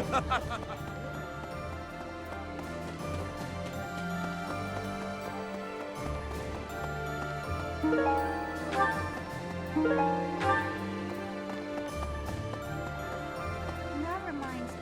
That reminds me.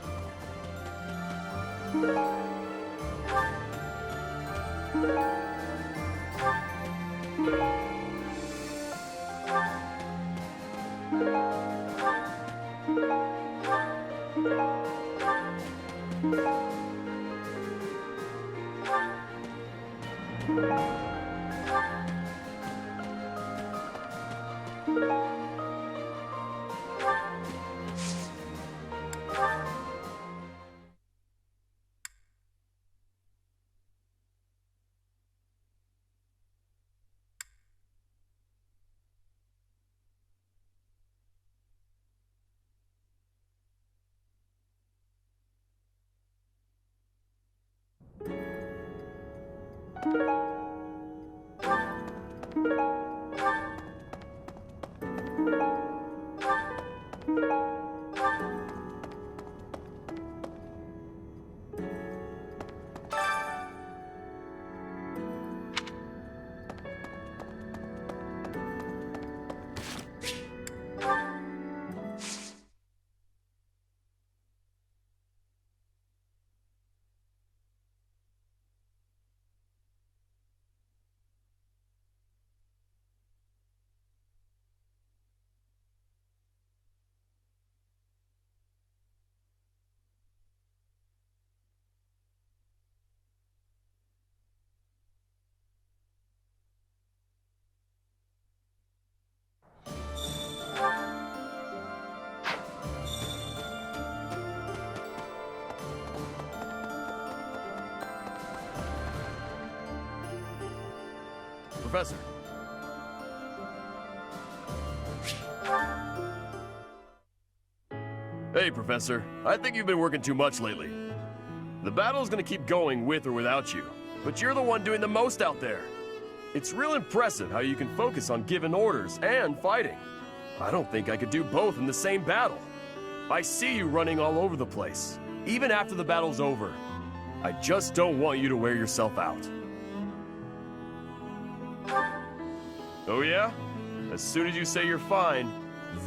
Professor. Hey, Professor. I think you've been working too much lately. The battle's gonna keep going with or without you, but you're the one doing the most out there. It's real impressive how you can focus on giving orders and fighting. I don't think I could do both in the same battle. I see you running all over the place, even after the battle's over. I just don't want you to wear yourself out. Oh yeah? As soon as you say you're fine,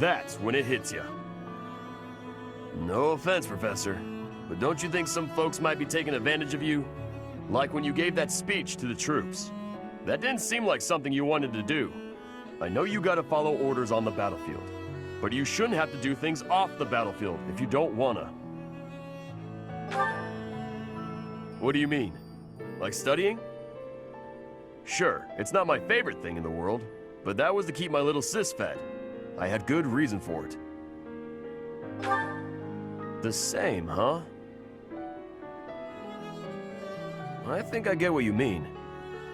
that's when it hits you. No offense, Professor, but don't you think some folks might be taking advantage of you? Like when you gave that speech to the troops. That didn't seem like something you wanted to do. I know you gotta follow orders on the battlefield, but you shouldn't have to do things off the battlefield if you don't wanna. What do you mean? Like studying? Sure, it's not my favorite thing in the world, but that was to keep my little sis fed. I had good reason for it. The same, huh? I think I get what you mean.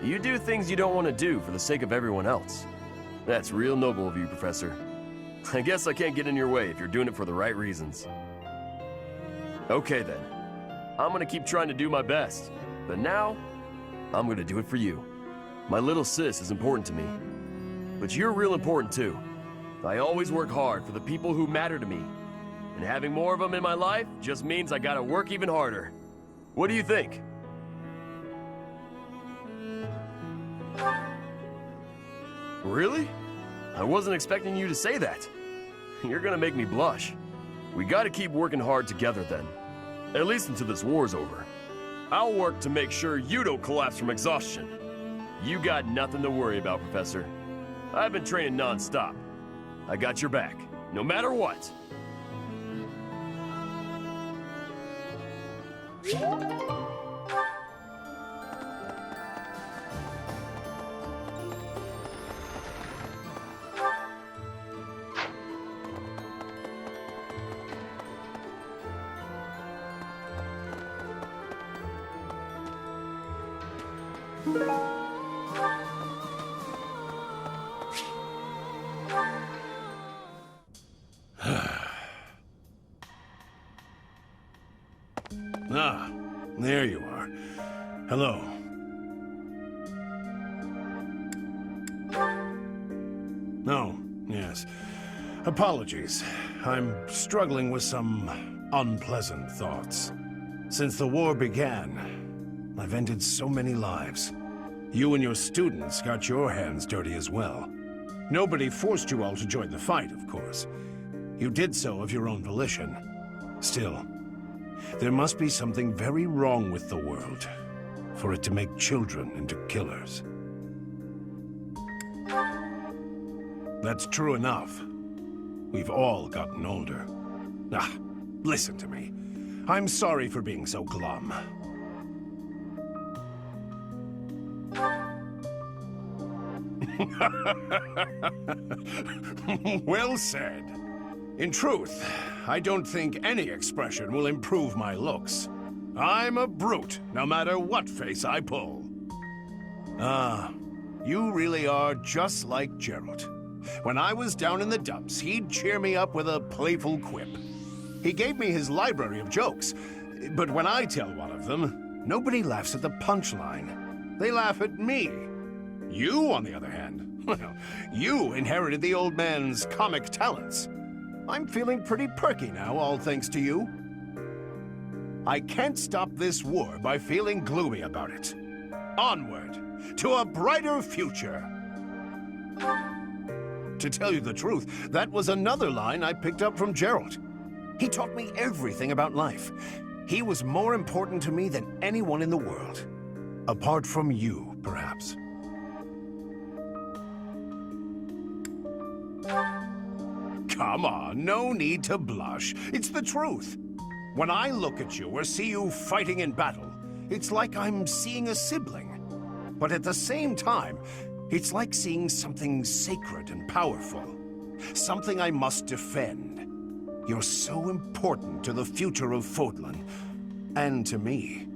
You do things you don't want to do for the sake of everyone else. That's real noble of you, Professor. I guess I can't get in your way if you're doing it for the right reasons. Okay then. I'm gonna keep trying to do my best, but now, I'm gonna do it for you. My little sis is important to me, but you're real important too. I always work hard for the people who matter to me, and having more of them in my life just means I gotta work even harder. What do you think? Really? I wasn't expecting you to say that. You're gonna make me blush. We gotta keep working hard together then. At least until this war's over. I'll work to make sure you don't collapse from exhaustion. You got nothing to worry about, Professor. I've been training non-stop. I got your back, no matter what. Ah, there you are. Hello. Oh, yes. Apologies. I'm struggling with some unpleasant thoughts. Since the war began, I've ended so many lives. You and your students got your hands dirty as well. Nobody forced you all to join the fight, of course. You did so of your own volition. Still, there must be something very wrong with the world for it to make children into killers. That's true enough. We've all gotten older. Ah, listen to me. I'm sorry for being so glum. Well said. In truth, I don't think any expression will improve my looks. I'm a brute, no matter what face I pull. Ah, you really are just like Gerald. When I was down in the dumps, he'd cheer me up with a playful quip. He gave me his library of jokes, but when I tell one of them, nobody laughs at the punchline. They laugh at me. You, on the other hand, well, you inherited the old man's comic talents. I'm feeling pretty perky now, all thanks to you. I can't stop this war by feeling gloomy about it. Onward, to a brighter future. To tell you the truth, that was another line I picked up from Gerald. He taught me everything about life. He was more important to me than anyone in the world. Apart from you, perhaps. Come on, no need to blush. It's the truth. When I look at you or see you fighting in battle, it's like I'm seeing a sibling. But at the same time, it's like seeing something sacred and powerful. Something I must defend. You're so important to the future of Fodlan, and to me.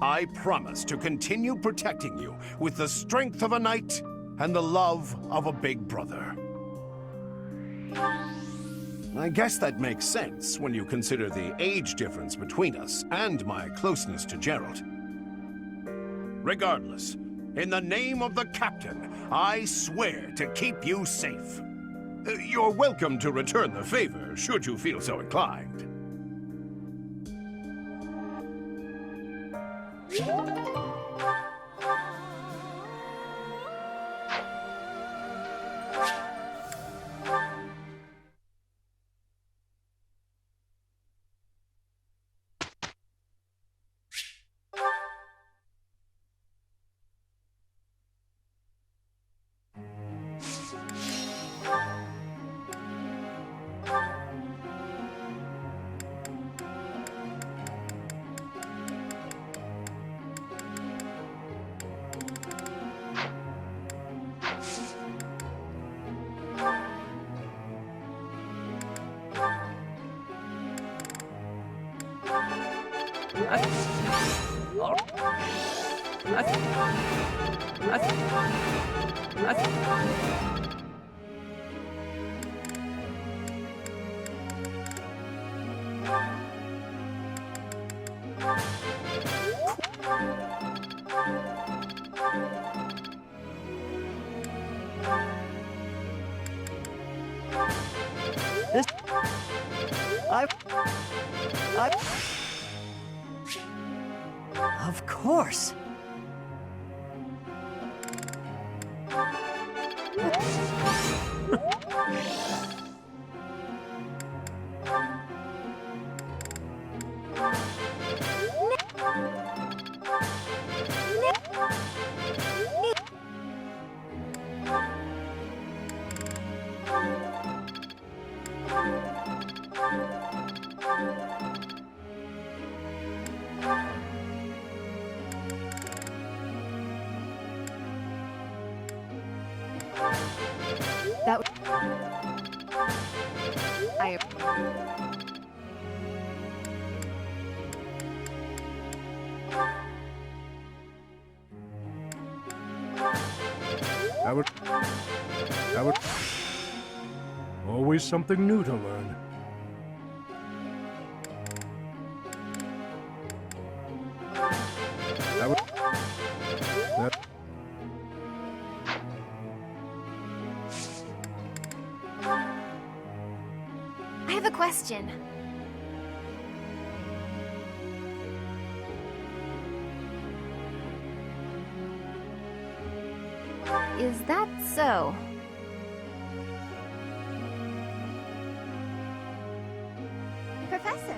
I promise to continue protecting you with the strength of a knight and the love of a big brother. I guess that makes sense when you consider the age difference between us and my closeness to Gerald. Regardless, in the name of the captain, I swear to keep you safe. You're welcome to return the favor, should you feel so inclined. Of course. I would always something new to learn. I have a question. Is that so? Professor.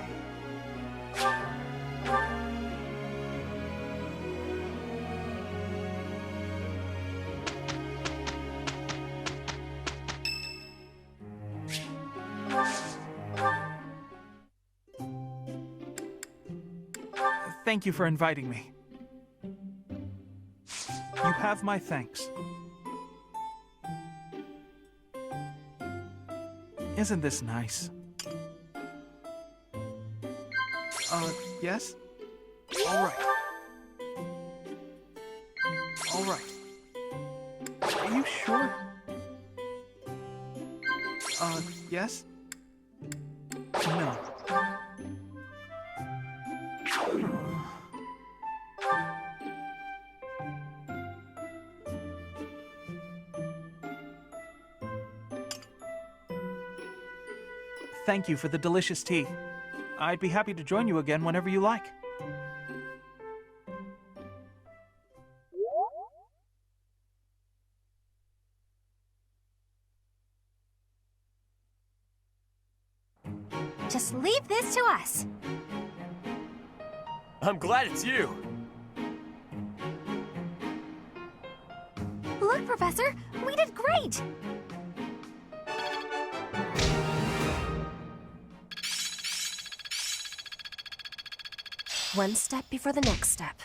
Thank you for inviting me. You have my thanks. Isn't this nice? Yes? All right. All right. Are you sure? Yes? No. Thank you for the delicious tea. I'd be happy to join you again whenever you like. Just leave this to us. I'm glad it's you. Look, Professor, we did great! One step before the next step.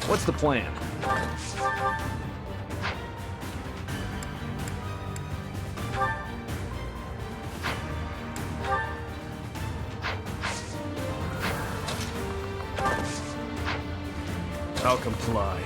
What's the plan? I'll comply.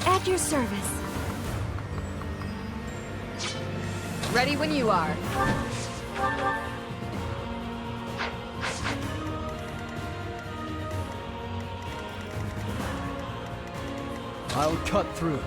At your service. Ready when you are. I'll cut through.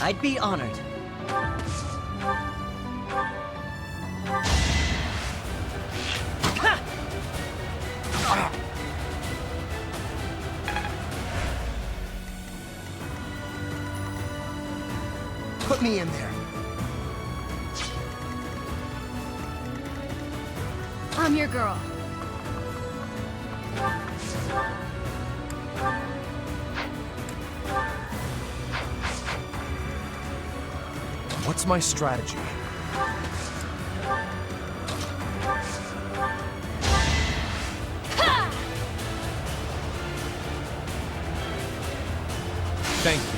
I'd be honored. Put me in there. I'm your girl. What's my strategy? Thank you.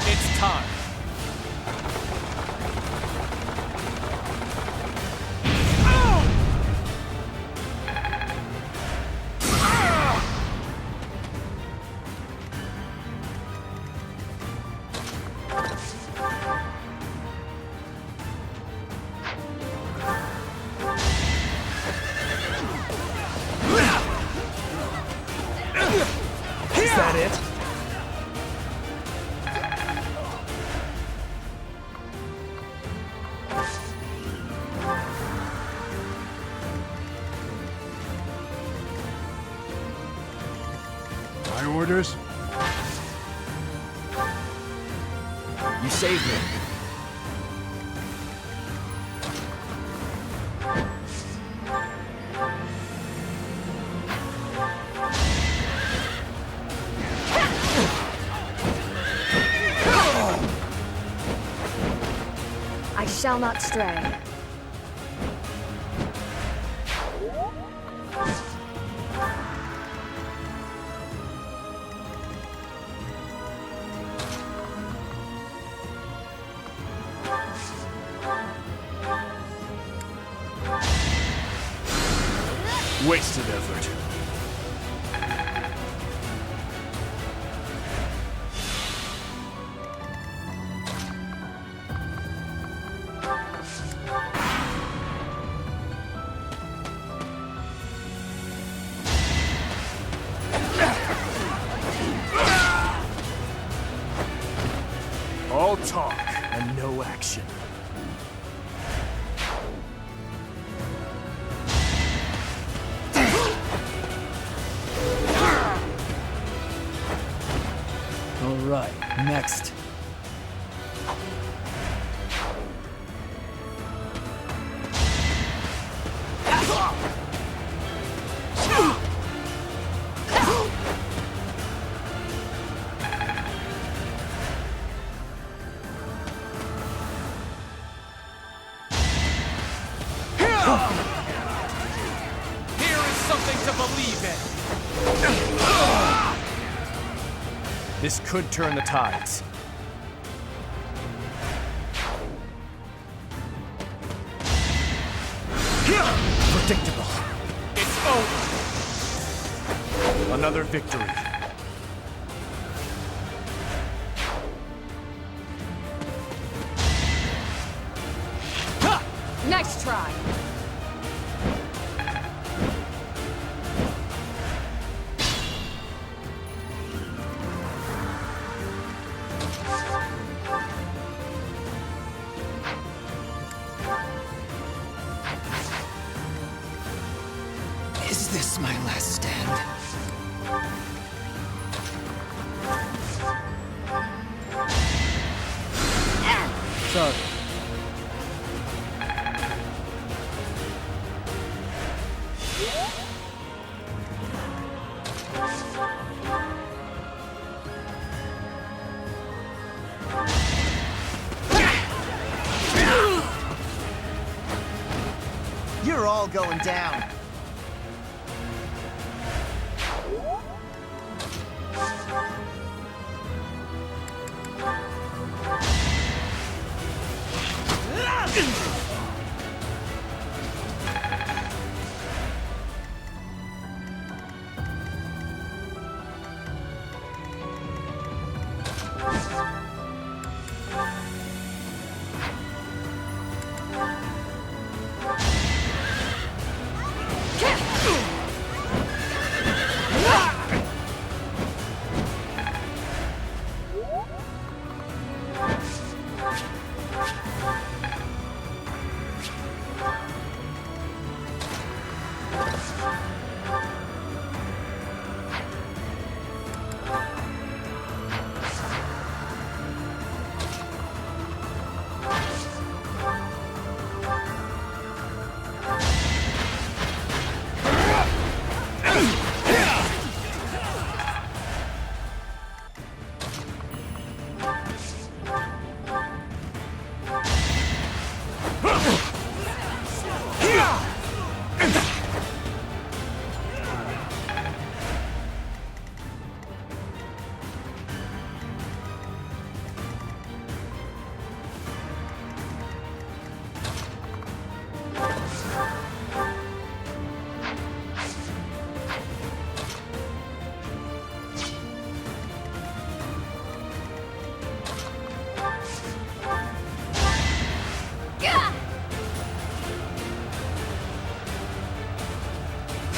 It's time. Is that it? My orders? You saved me. I shall not stray. Wasted effort. All talk and no action. All right, next. Here is something to believe in. This could turn the tides. Predictable. It's over. Another victory. Nice try. Is this my last stand? Sorry. You're all going down.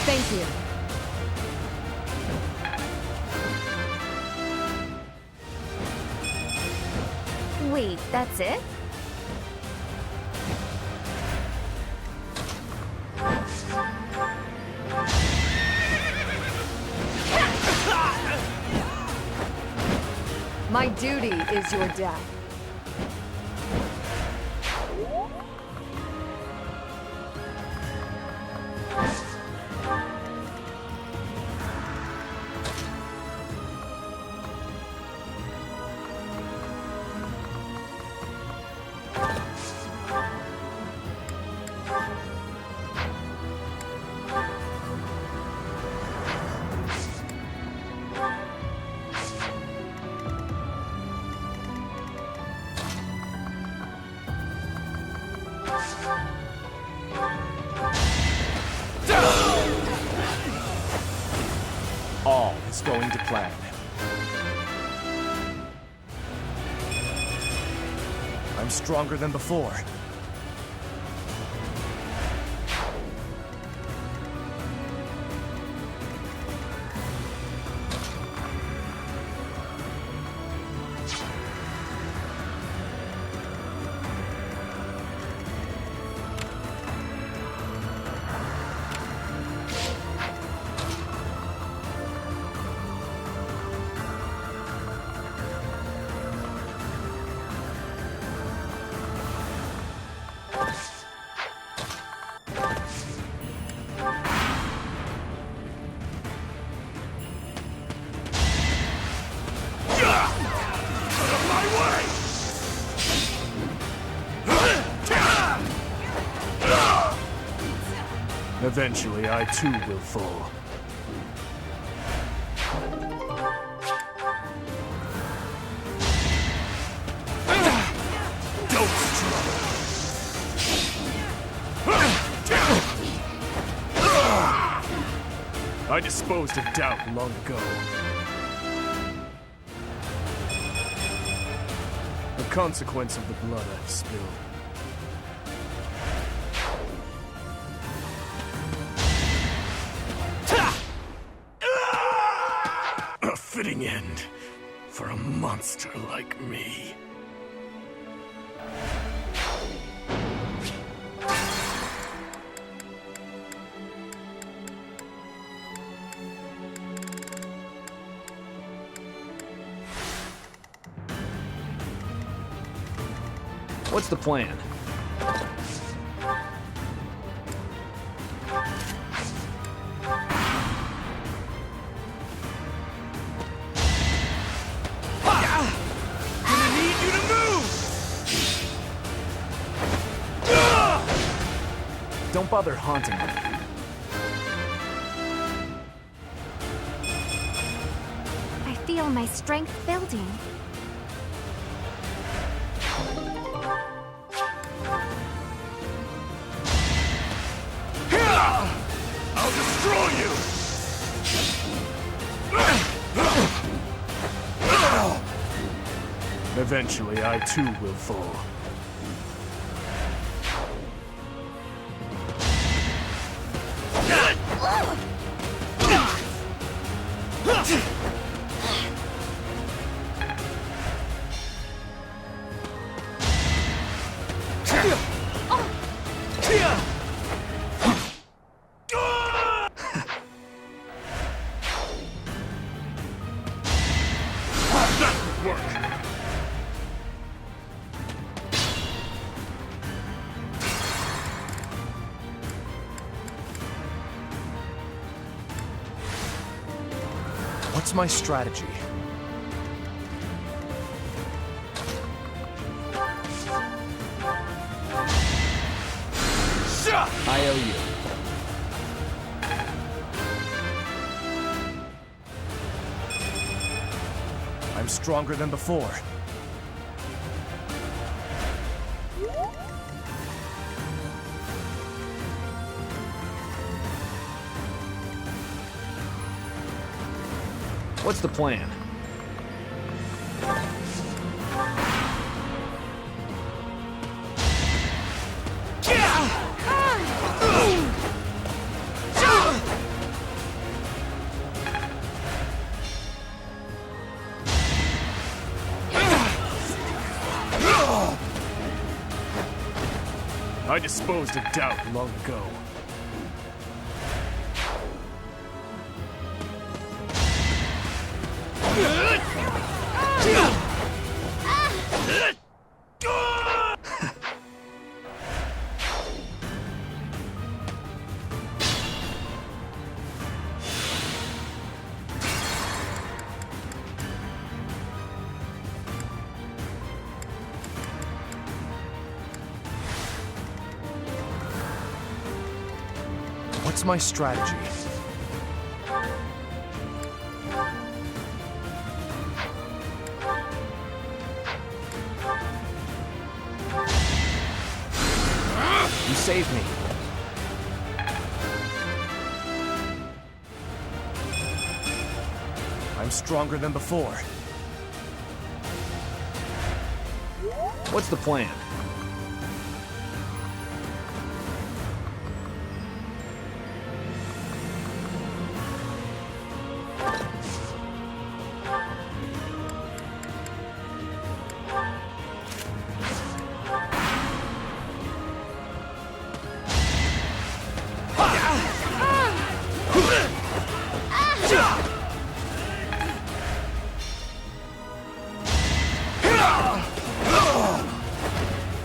Thank you. Wait, that's it? My duty is your death. All is going to plan. I'm stronger than before. Eventually, I too will fall. Don't struggle. I disposed of doubt long ago. A consequence of the blood I've spilled. A fitting end for a monster like me. What's the plan? Don't bother haunting me. I feel my strength building. I'll destroy you! Eventually, I too will fall. What's my strategy? I owe you. I'm stronger than before. What's the plan? I disposed of doubt long ago. What's my strategy? You saved me. I'm stronger than before. What's the plan?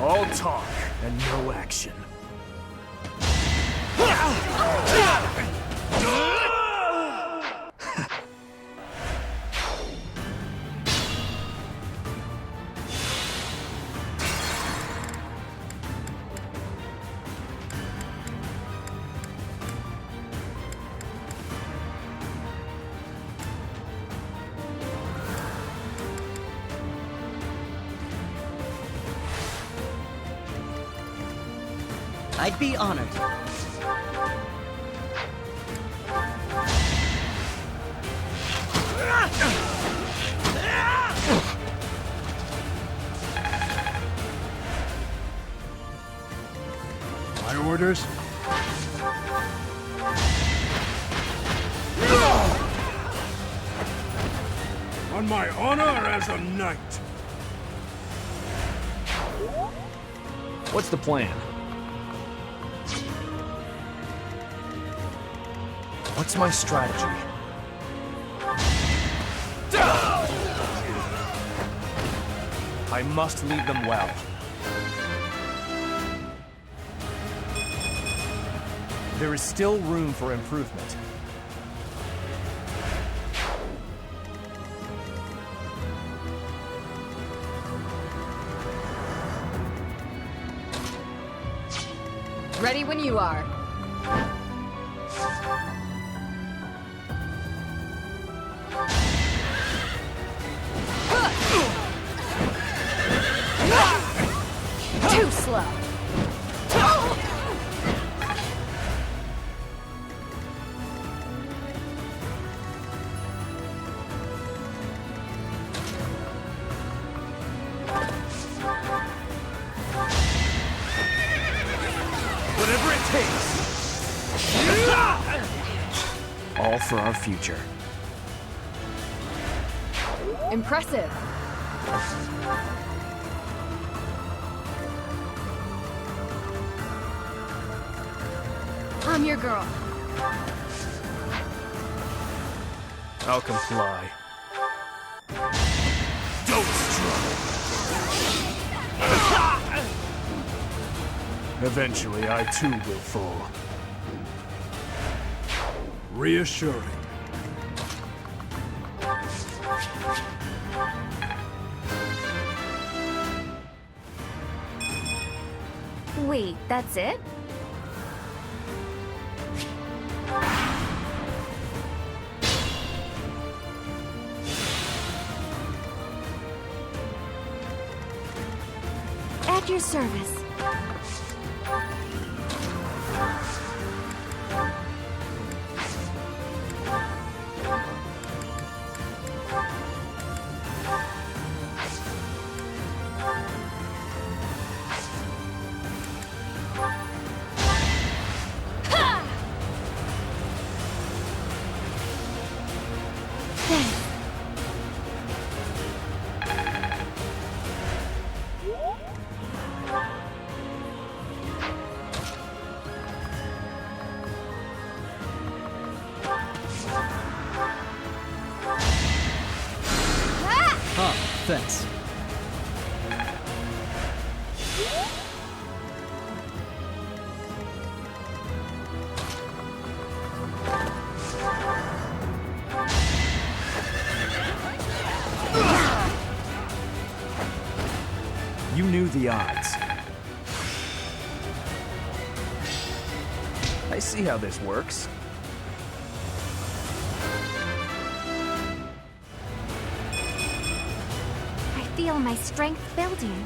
All talk and no action. I'd be honored. My orders? On my honor as a knight. What's the plan? What's my strategy? I must lead them well. There is still room for improvement. Ready when you are. Too slow. Whatever it takes. All for our future. Impressive. I'm your girl. I'll comply. Don't struggle. Eventually, I too will fall. Reassuring. Wait, that's it? At your service. Thanks. You knew the odds. I see how this works. I feel my strength building.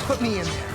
Put me in there.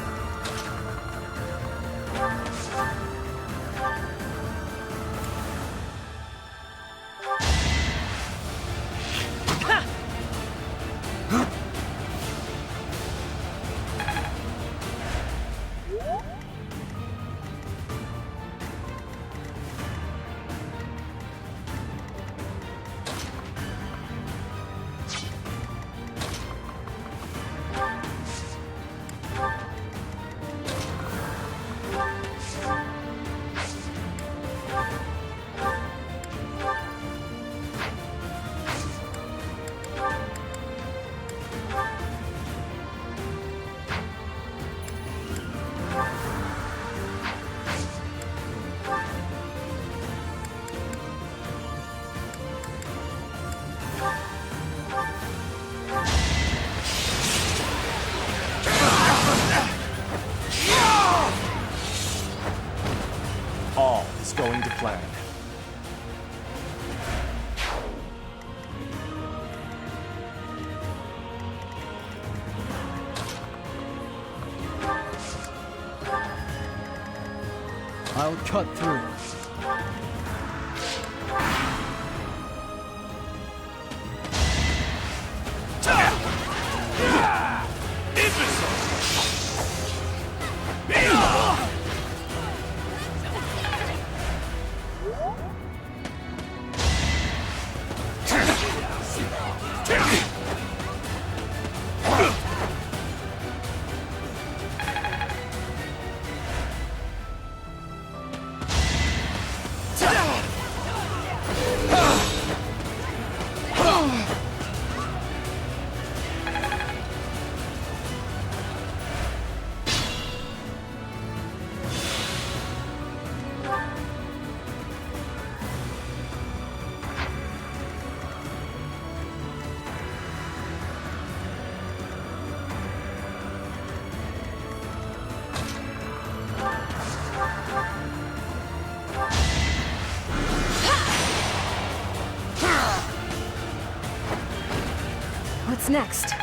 All is going to plan. I'll cut through. What's next?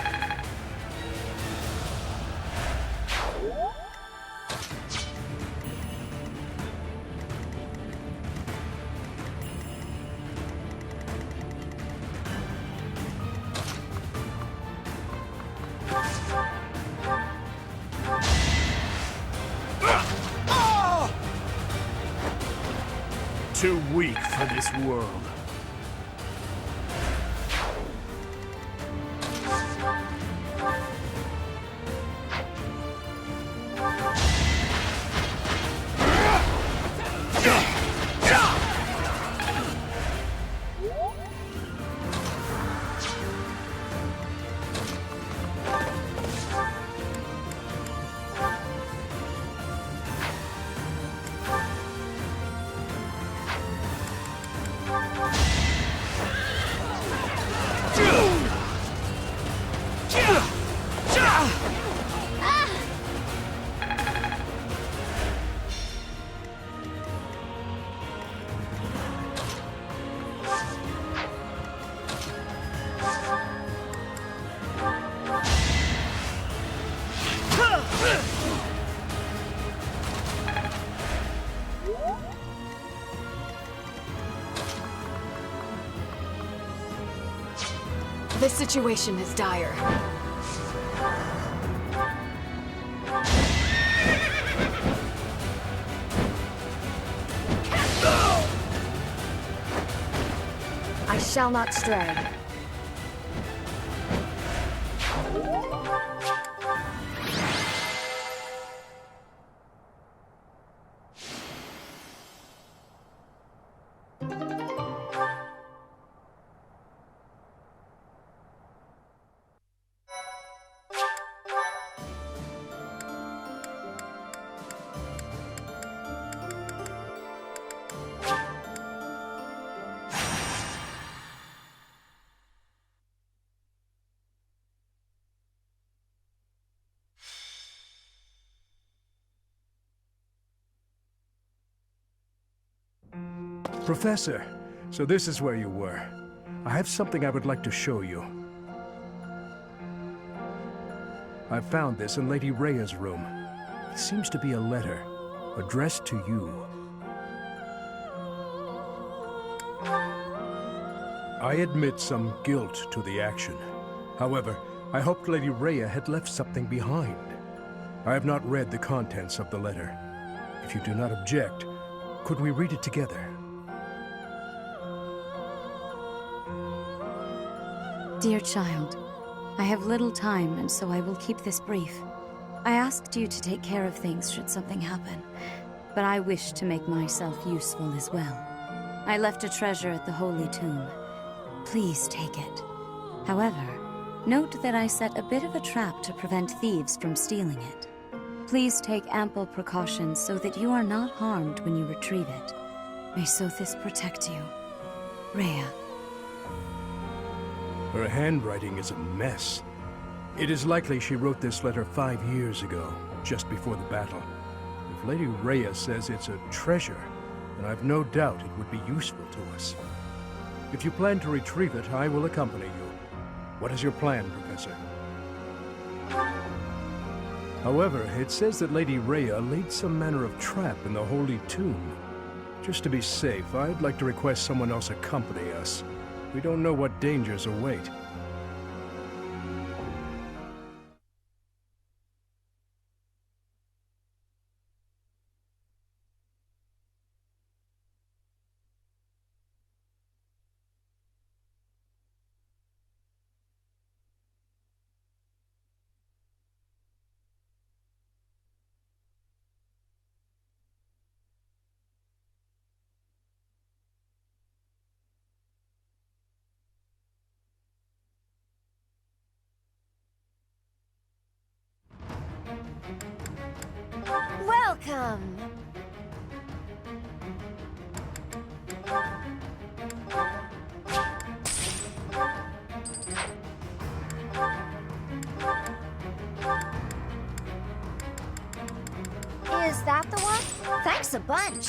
too weak for this world. This situation is dire. I shall not stray. Professor, so this is where you were. I have something I would like to show you. I found this in Lady Rhea's room. It seems to be a letter, addressed to you. I admit some guilt to the action. However, I hoped Lady Rhea had left something behind. I have not read the contents of the letter. If you do not object, could we read it together? Dear child, I have little time, and so I will keep this brief. I asked you to take care of things should something happen, but I wish to make myself useful as well. I left a treasure at the Holy Tomb. Please take it. However, note that I set a bit of a trap to prevent thieves from stealing it. Please take ample precautions so that you are not harmed when you retrieve it. May Sothis protect you. Rhea. Her handwriting is a mess. It is likely she wrote this letter 5 years ago, just before the battle. If Lady Rhea says it's a treasure, then I've no doubt it would be useful to us. If you plan to retrieve it, I will accompany you. What is your plan, Professor? However, it says that Lady Rhea laid some manner of trap in the Holy Tomb. Just to be safe, I'd like to request someone else accompany us. We don't know what dangers await. Welcome! Is that the one? Thanks a bunch.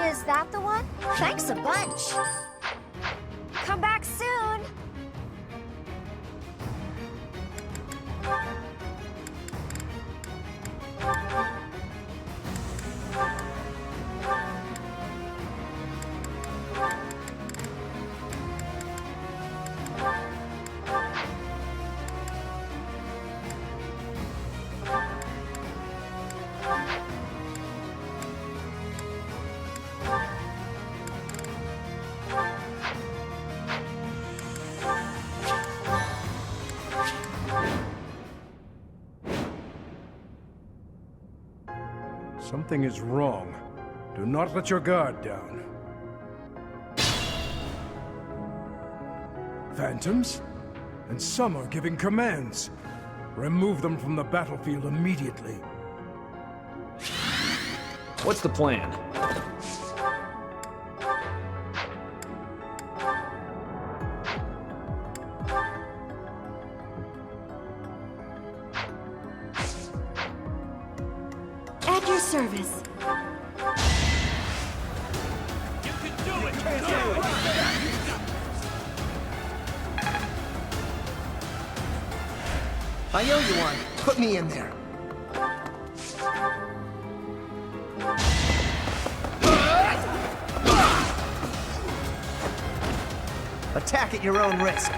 Is that the one? Thanks a bunch. Come back soon. Something is wrong. Do not let your guard down. Phantoms? And some are giving commands. Remove them from the battlefield immediately. What's the plan? At your service. You can do it! I owe you one. Put me in there. Attack at your own risk.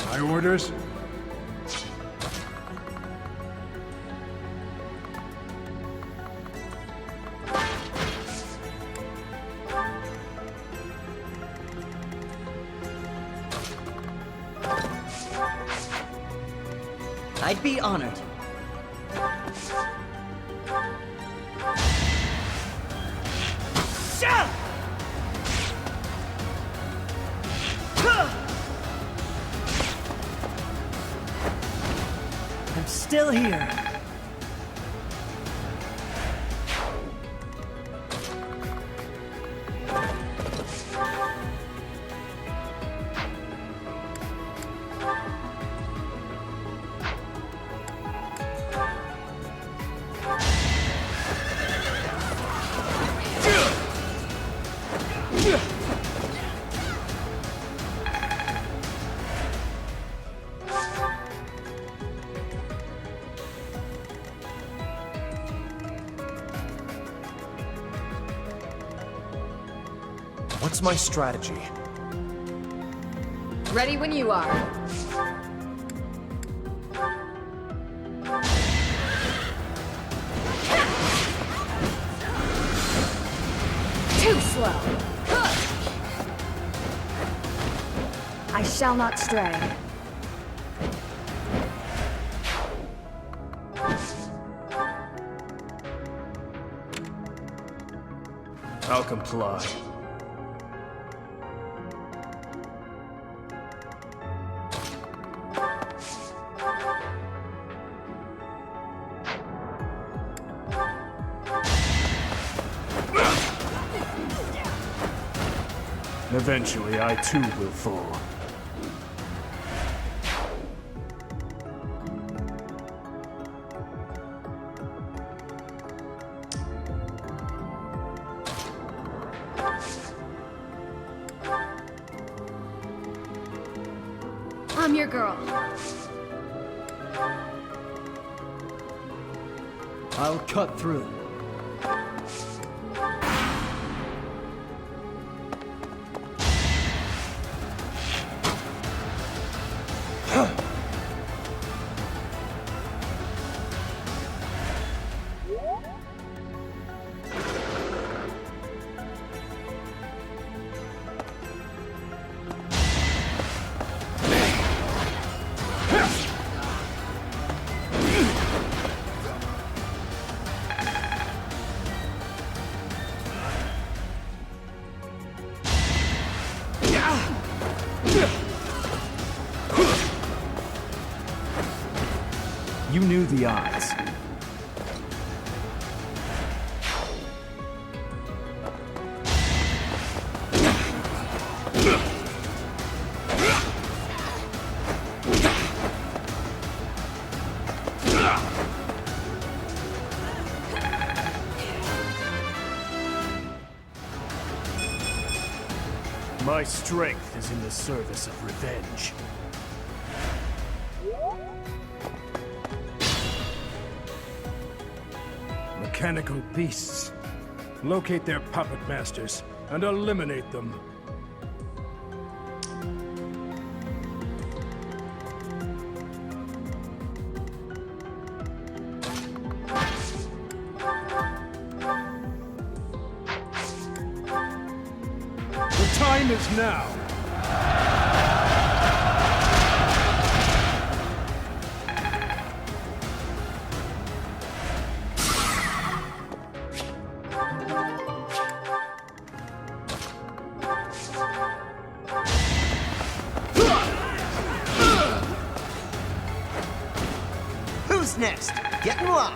My orders? I'd be honored. I'm still here. What's my strategy? Ready when you are. Too slow. I shall not stray. I'll comply. Eventually, I too will fall. I'm your girl. I'll cut through. You knew the odds. My strength is in the service of revenge. Mechanical beasts. Locate their puppet masters and eliminate them. The time is now. Who's next? Get in line.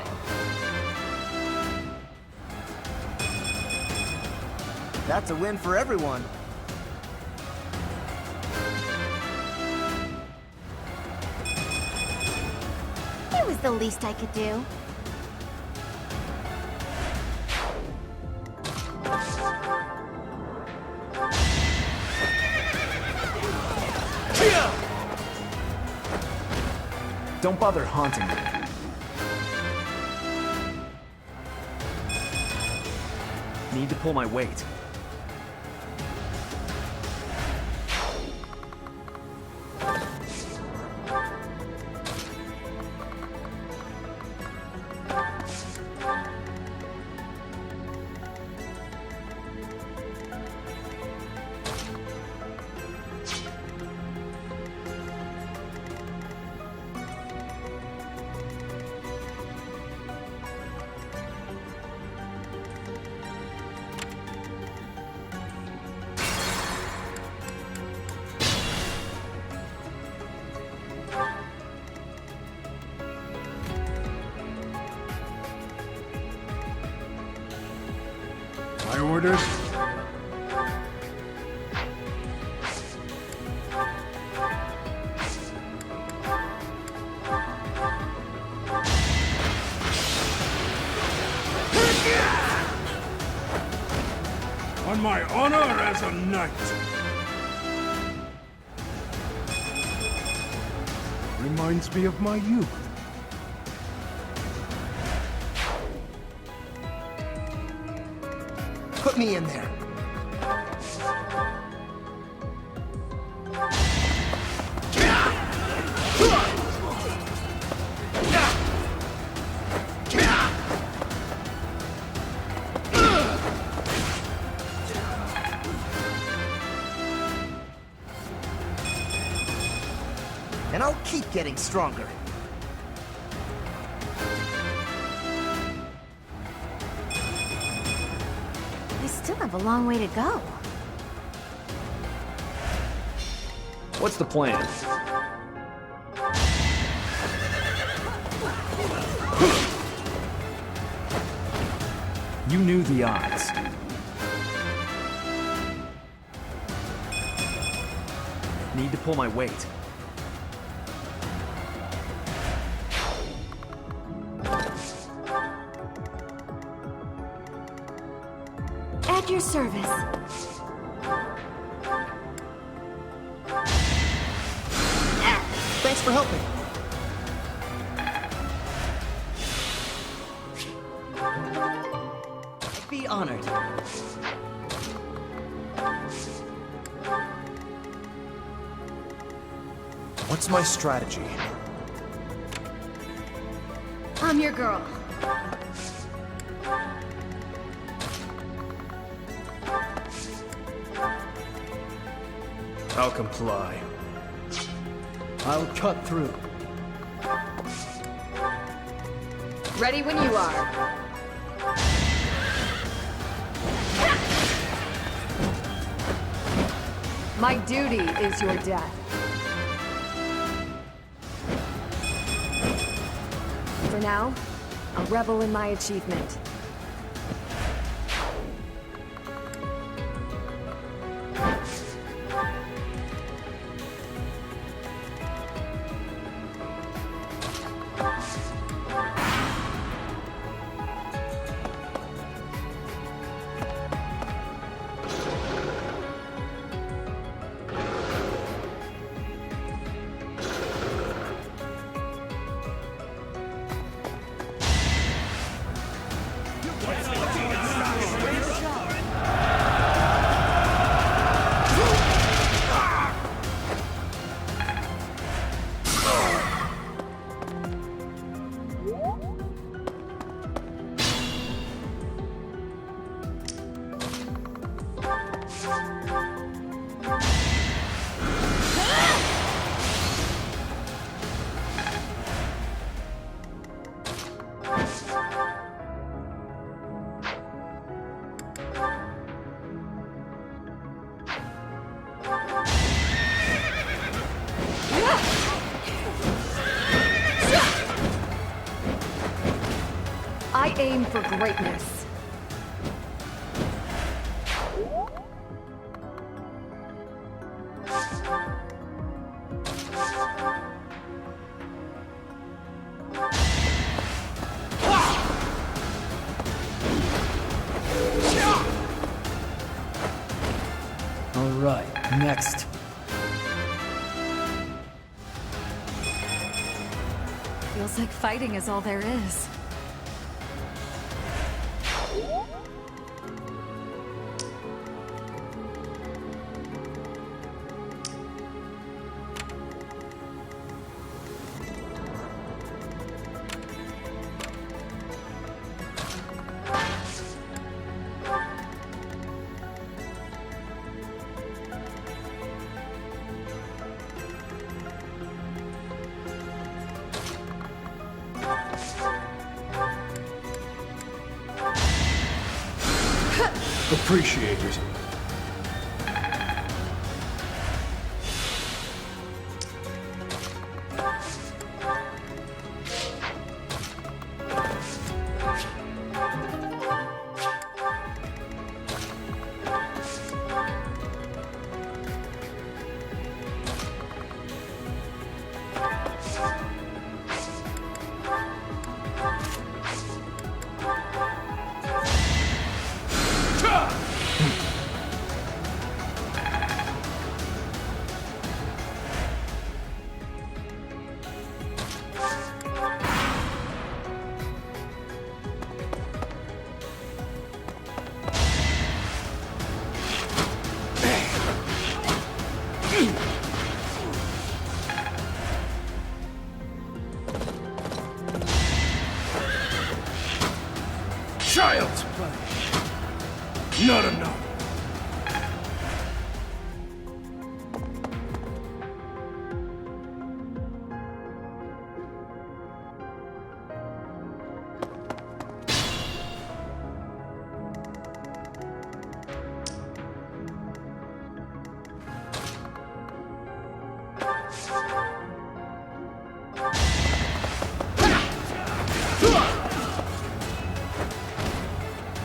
That's a win for everyone. It was the least I could do. Don't bother haunting me. Need to pull my weight. My orders? On my honor as a knight. Reminds me of my youth. Put me in there. And I'll keep getting stronger. We still have a long way to go. What's the plan? You knew the odds. Need to pull my weight. At your service. Thanks for helping. I'd be honored. What's my strategy? I'm your girl. I'll comply. I'll cut through. Ready when you are. My duty is your death. For now, I'll revel in my achievement. for greatness. All right, next. Feels like fighting is all there is. Appreciate it. Child's play. Not enough.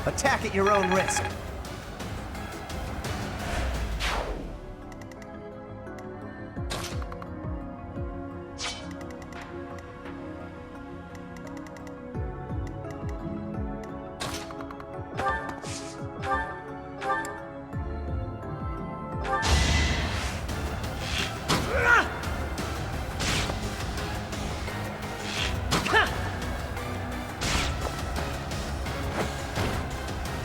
Attack at your own risk.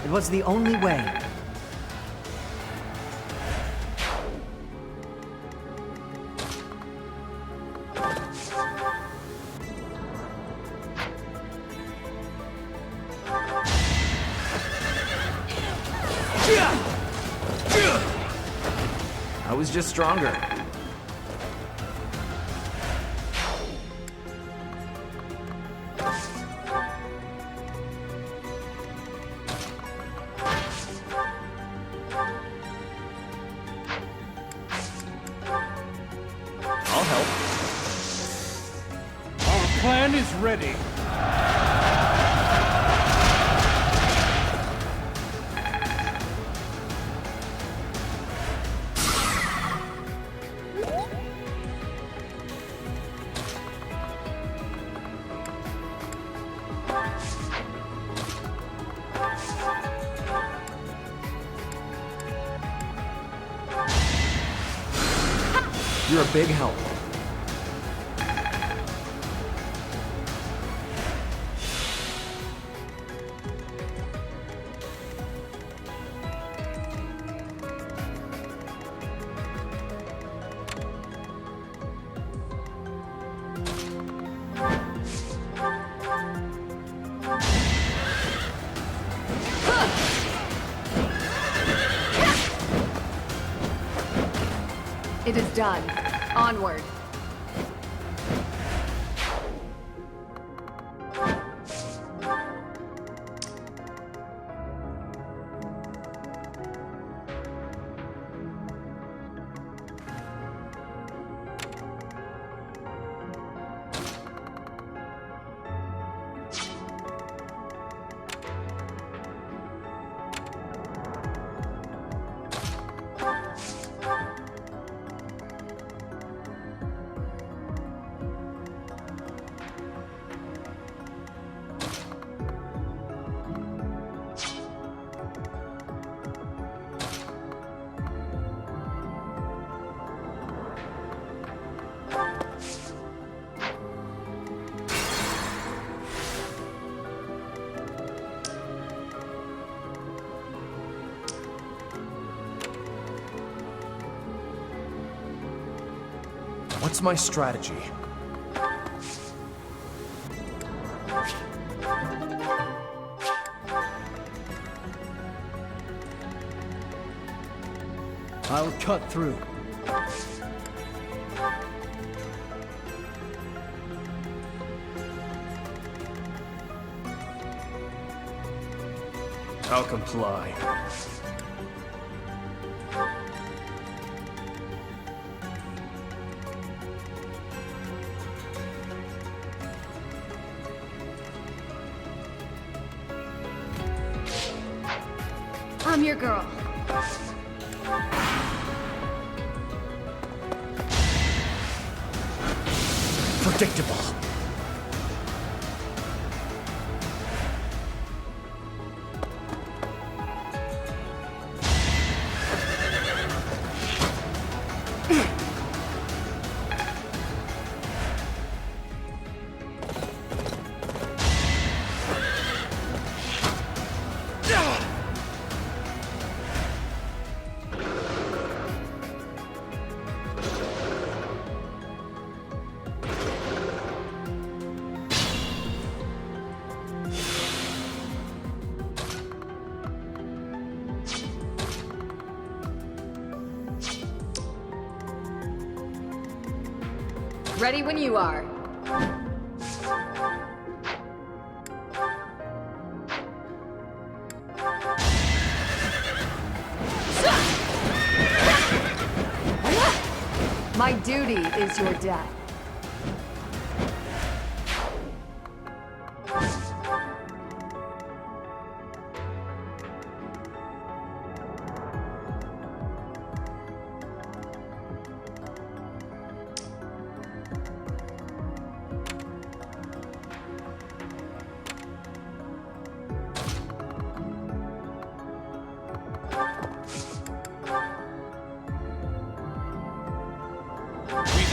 It was the only way. I was just stronger. I'll help. Our plan is ready. You're a big help. It is done. Onward. What's my strategy? I'll cut through. I'll comply. I'm your girl. Predictable. Ready when you are. My duty is your death.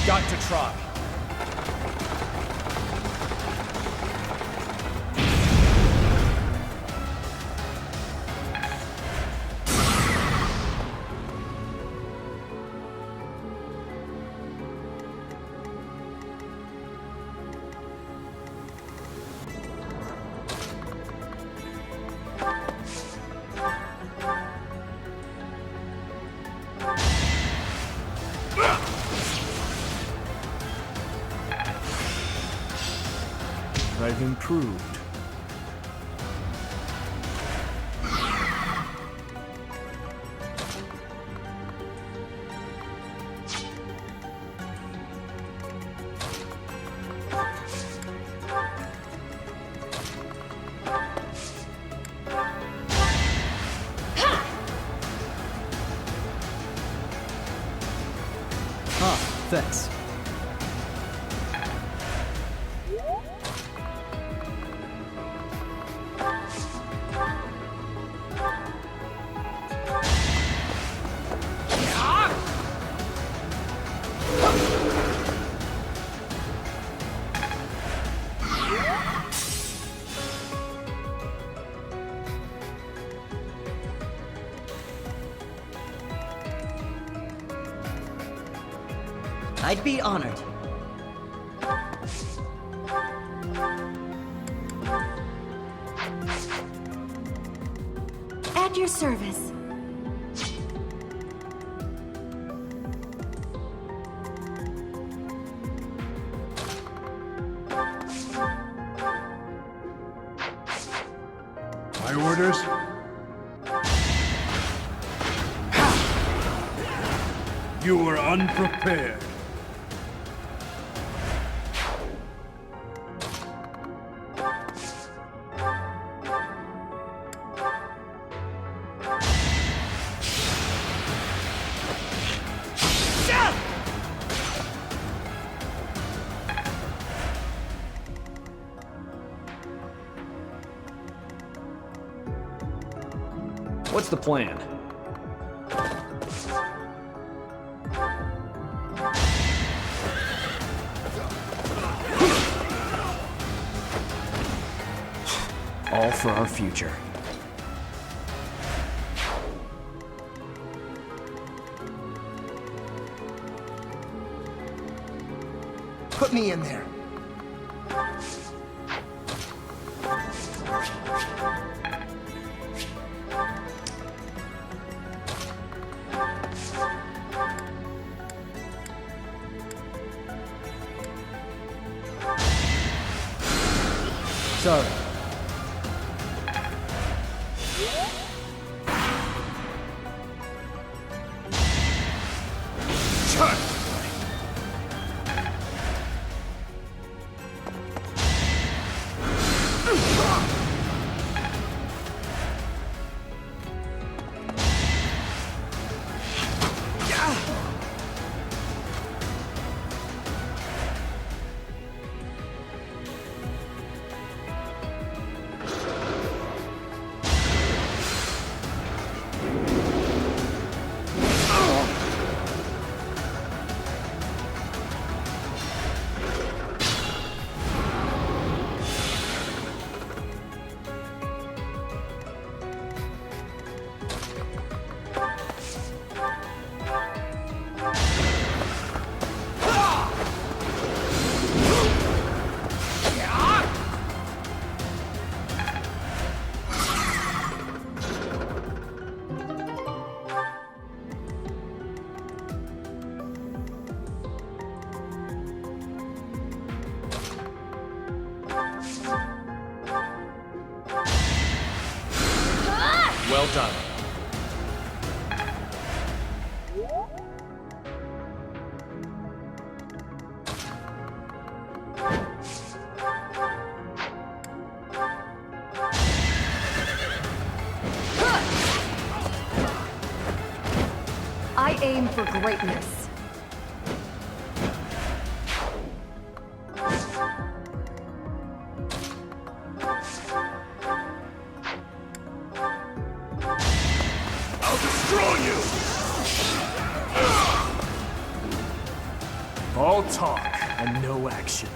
Got to try. I've improved. Thanks. I'd be honored. At your service. My orders? You were unprepared. What's the plan? All for our future. Put me in there. Sorry. Well done. I aim for greatness. All talk and no action.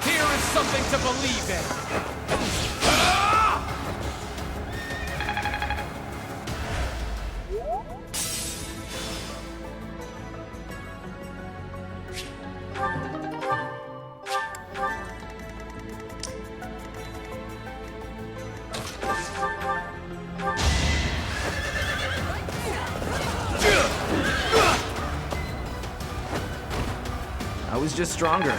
Here is something to believe in. I was just stronger.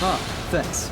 Huh, thanks.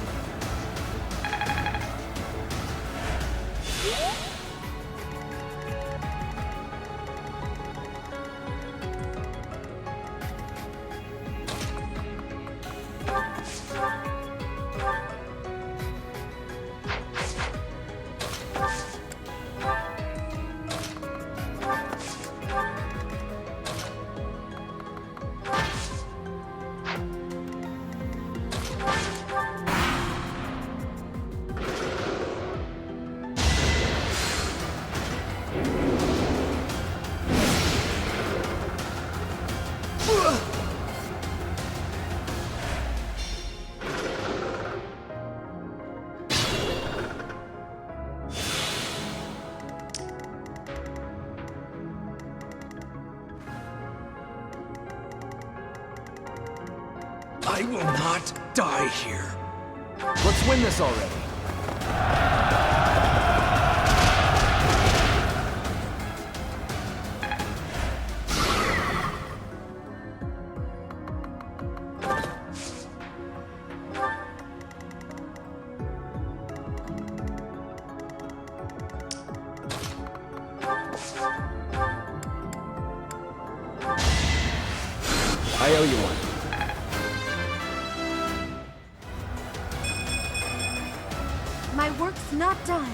I will not die here. Let's win this already. I owe you one. My work's not done.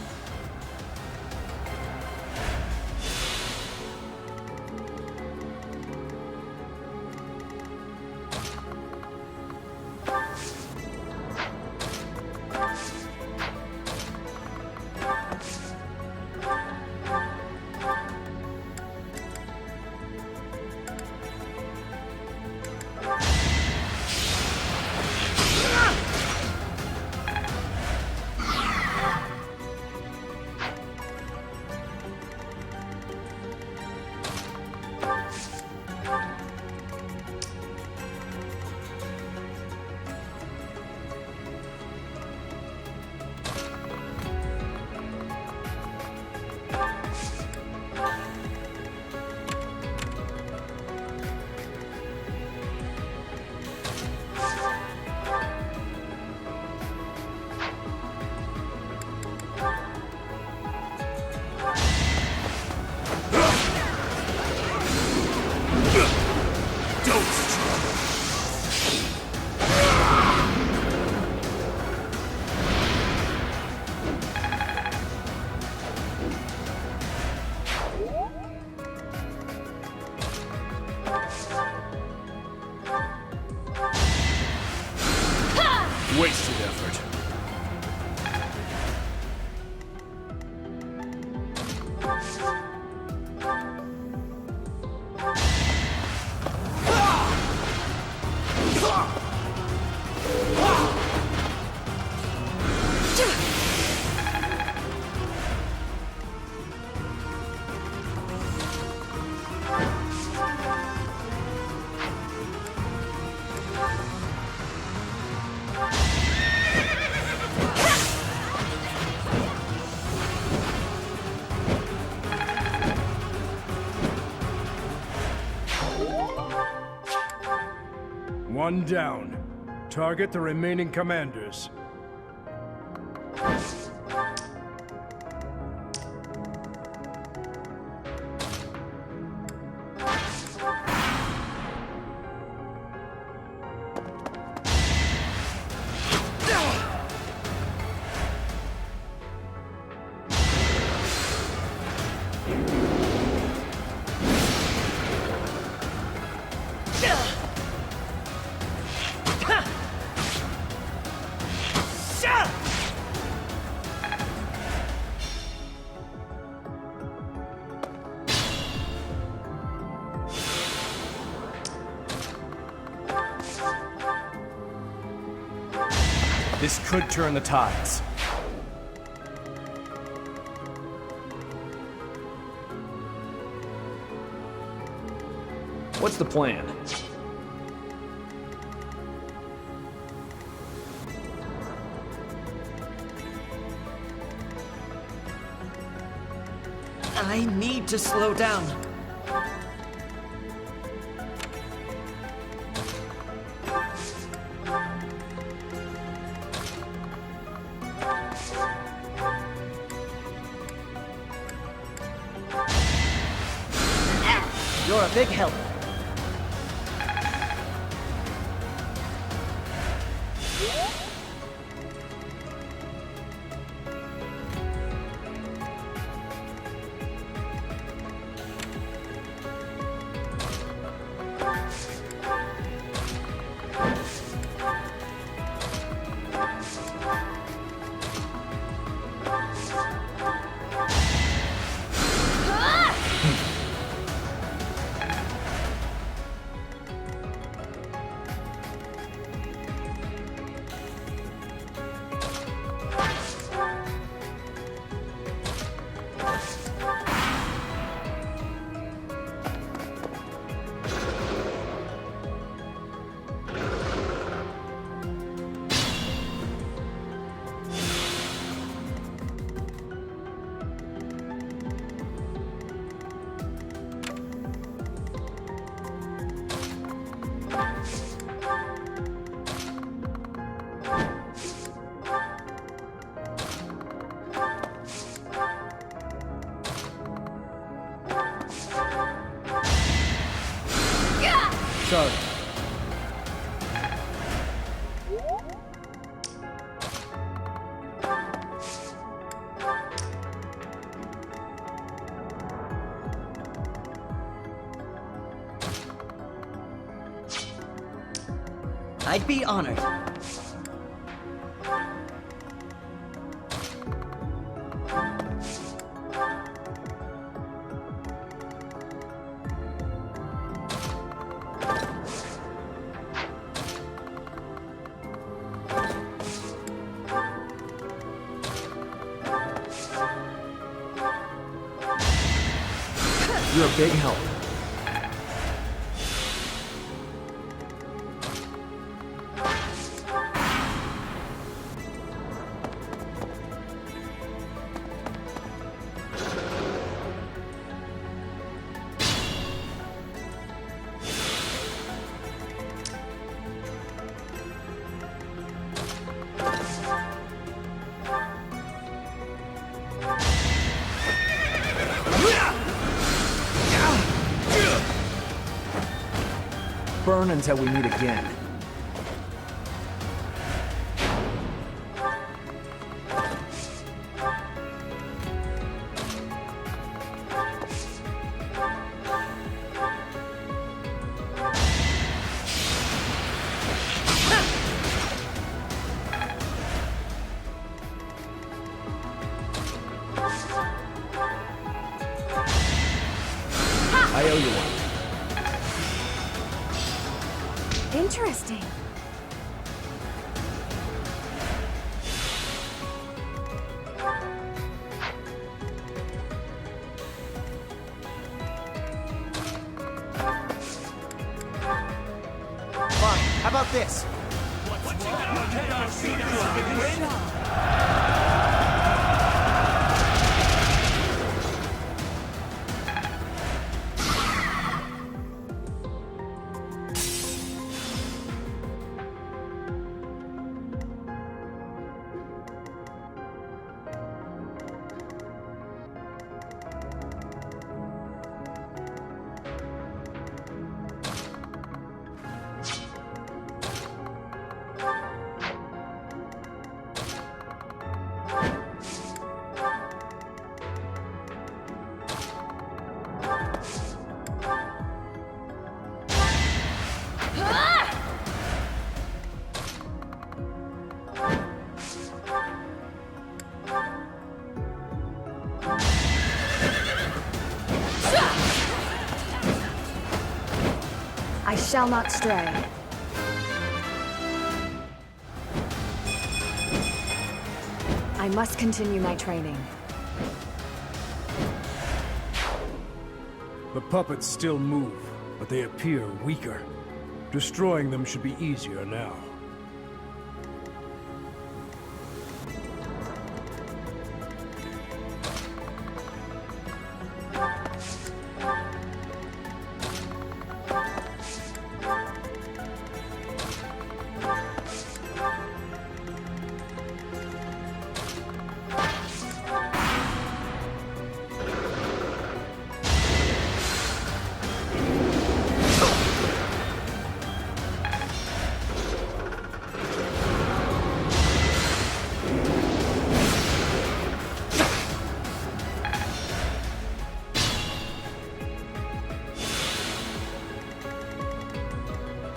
One down. Target the remaining commanders. This could turn the tides. What's the plan? I need to slow down. You're a big help. Sorry. I'd be honored. You're a big help. Burn until we meet again. I owe you one. Interesting. Fine, how about this? I shall not stray. I must continue my training. The puppets still move, but they appear weaker. Destroying them should be easier now.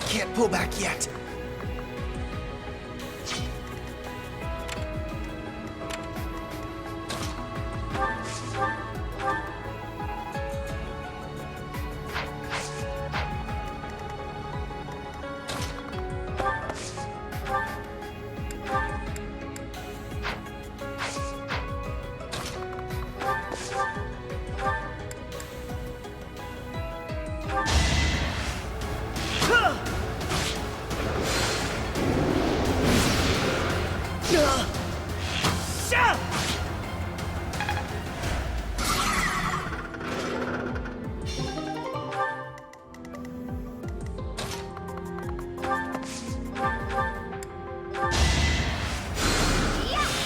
Can't pull back yet.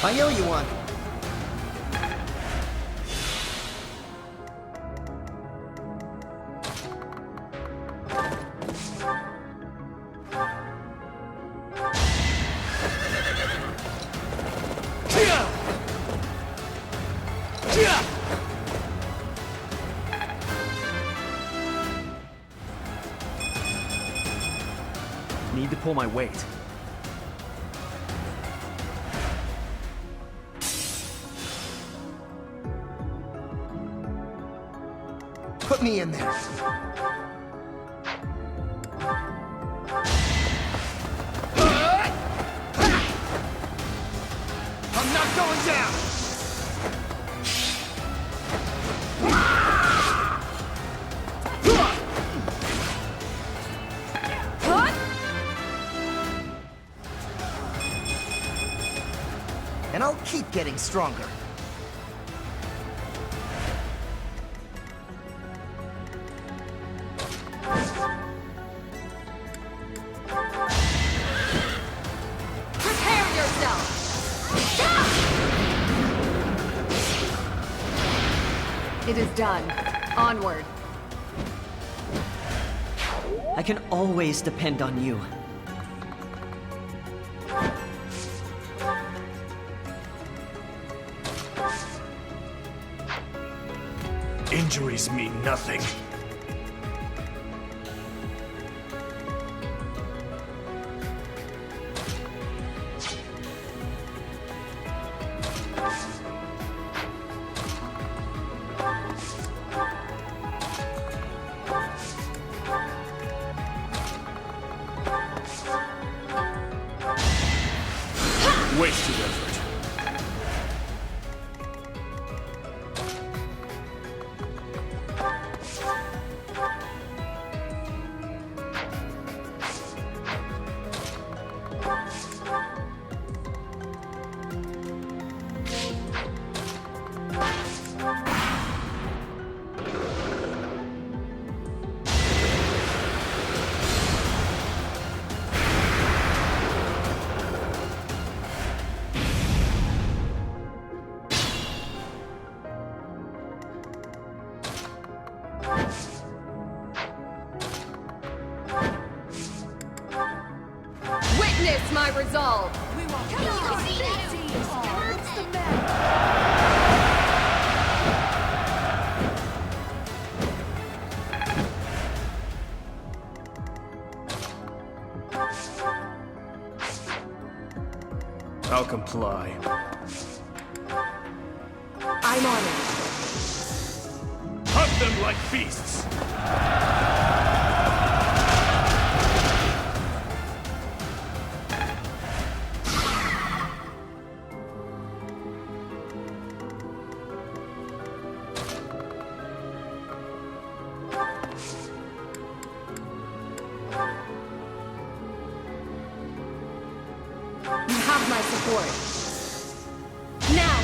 I owe you one. Need to pull my weight. Put me in there. I'm not going down! And I'll keep getting stronger. It is done. Onward. I can always depend on you. Injuries mean nothing. wasted effort. Witness my resolve! We won't come on! Skirts the men! I'll comply. I'm on it. Hunt them like beasts! You have my support. Now!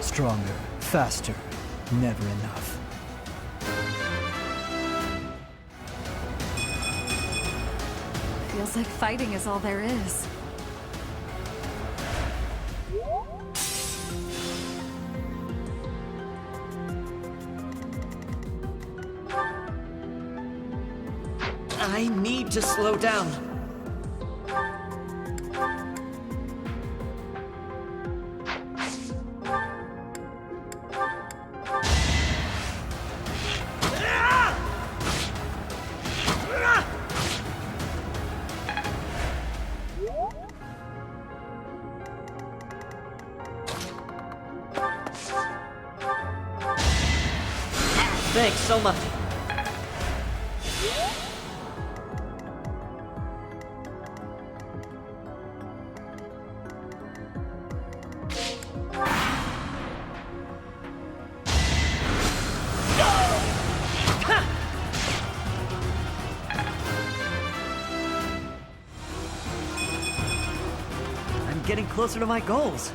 Stronger, faster, never enough. Feels like fighting is all there is. I need to slow down. Thanks so much. I'm getting closer to my goals.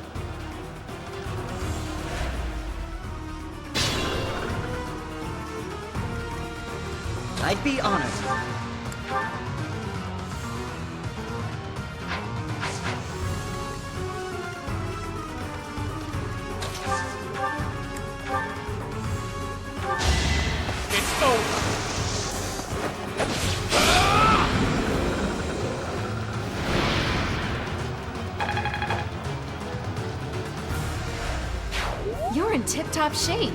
I'd be honored. It's over. You're in tip-top shape.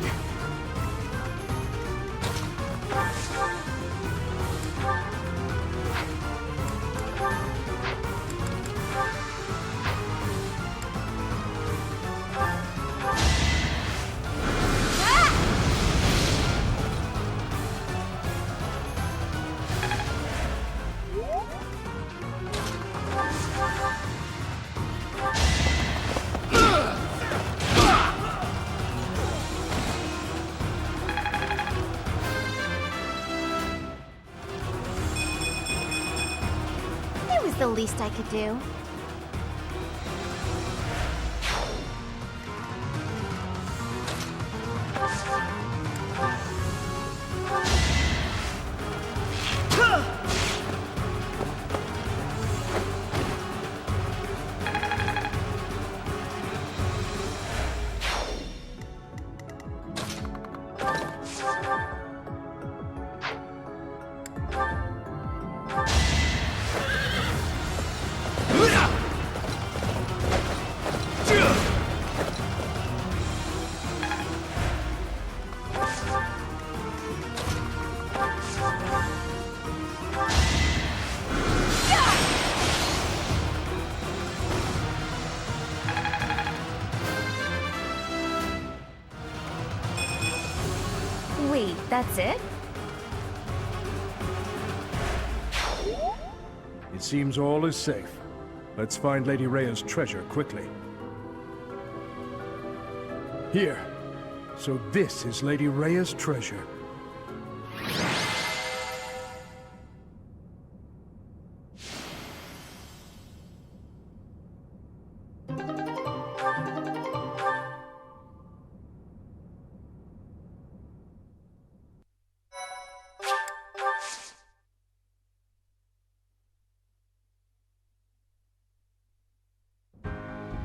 It was the least I could do. That's it? It seems all is safe. Let's find Lady Rhea's treasure quickly. Here. So this is Lady Rhea's treasure.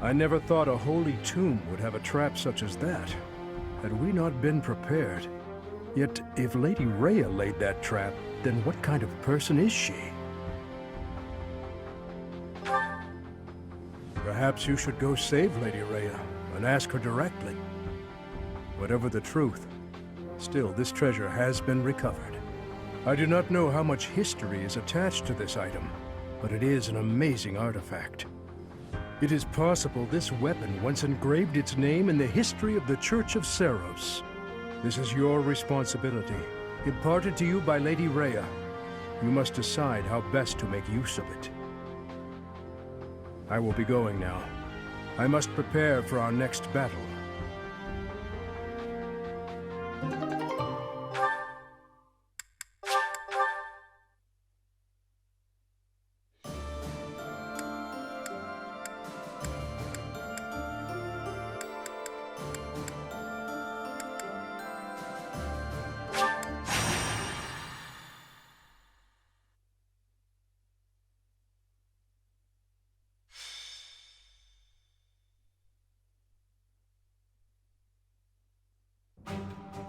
I never thought a holy tomb would have a trap such as that. Had we not been prepared. Yet, if Lady Rhea laid that trap, then what kind of person is she? Perhaps you should go save Lady Rhea and ask her directly. Whatever the truth, still this treasure has been recovered. I do not know how much history is attached to this item, but it is an amazing artifact. It is possible this weapon once engraved its name in the history of the Church of Seiros. This is your responsibility, imparted to you by Lady Rhea. You must decide how best to make use of it. I will be going now. I must prepare for our next battle.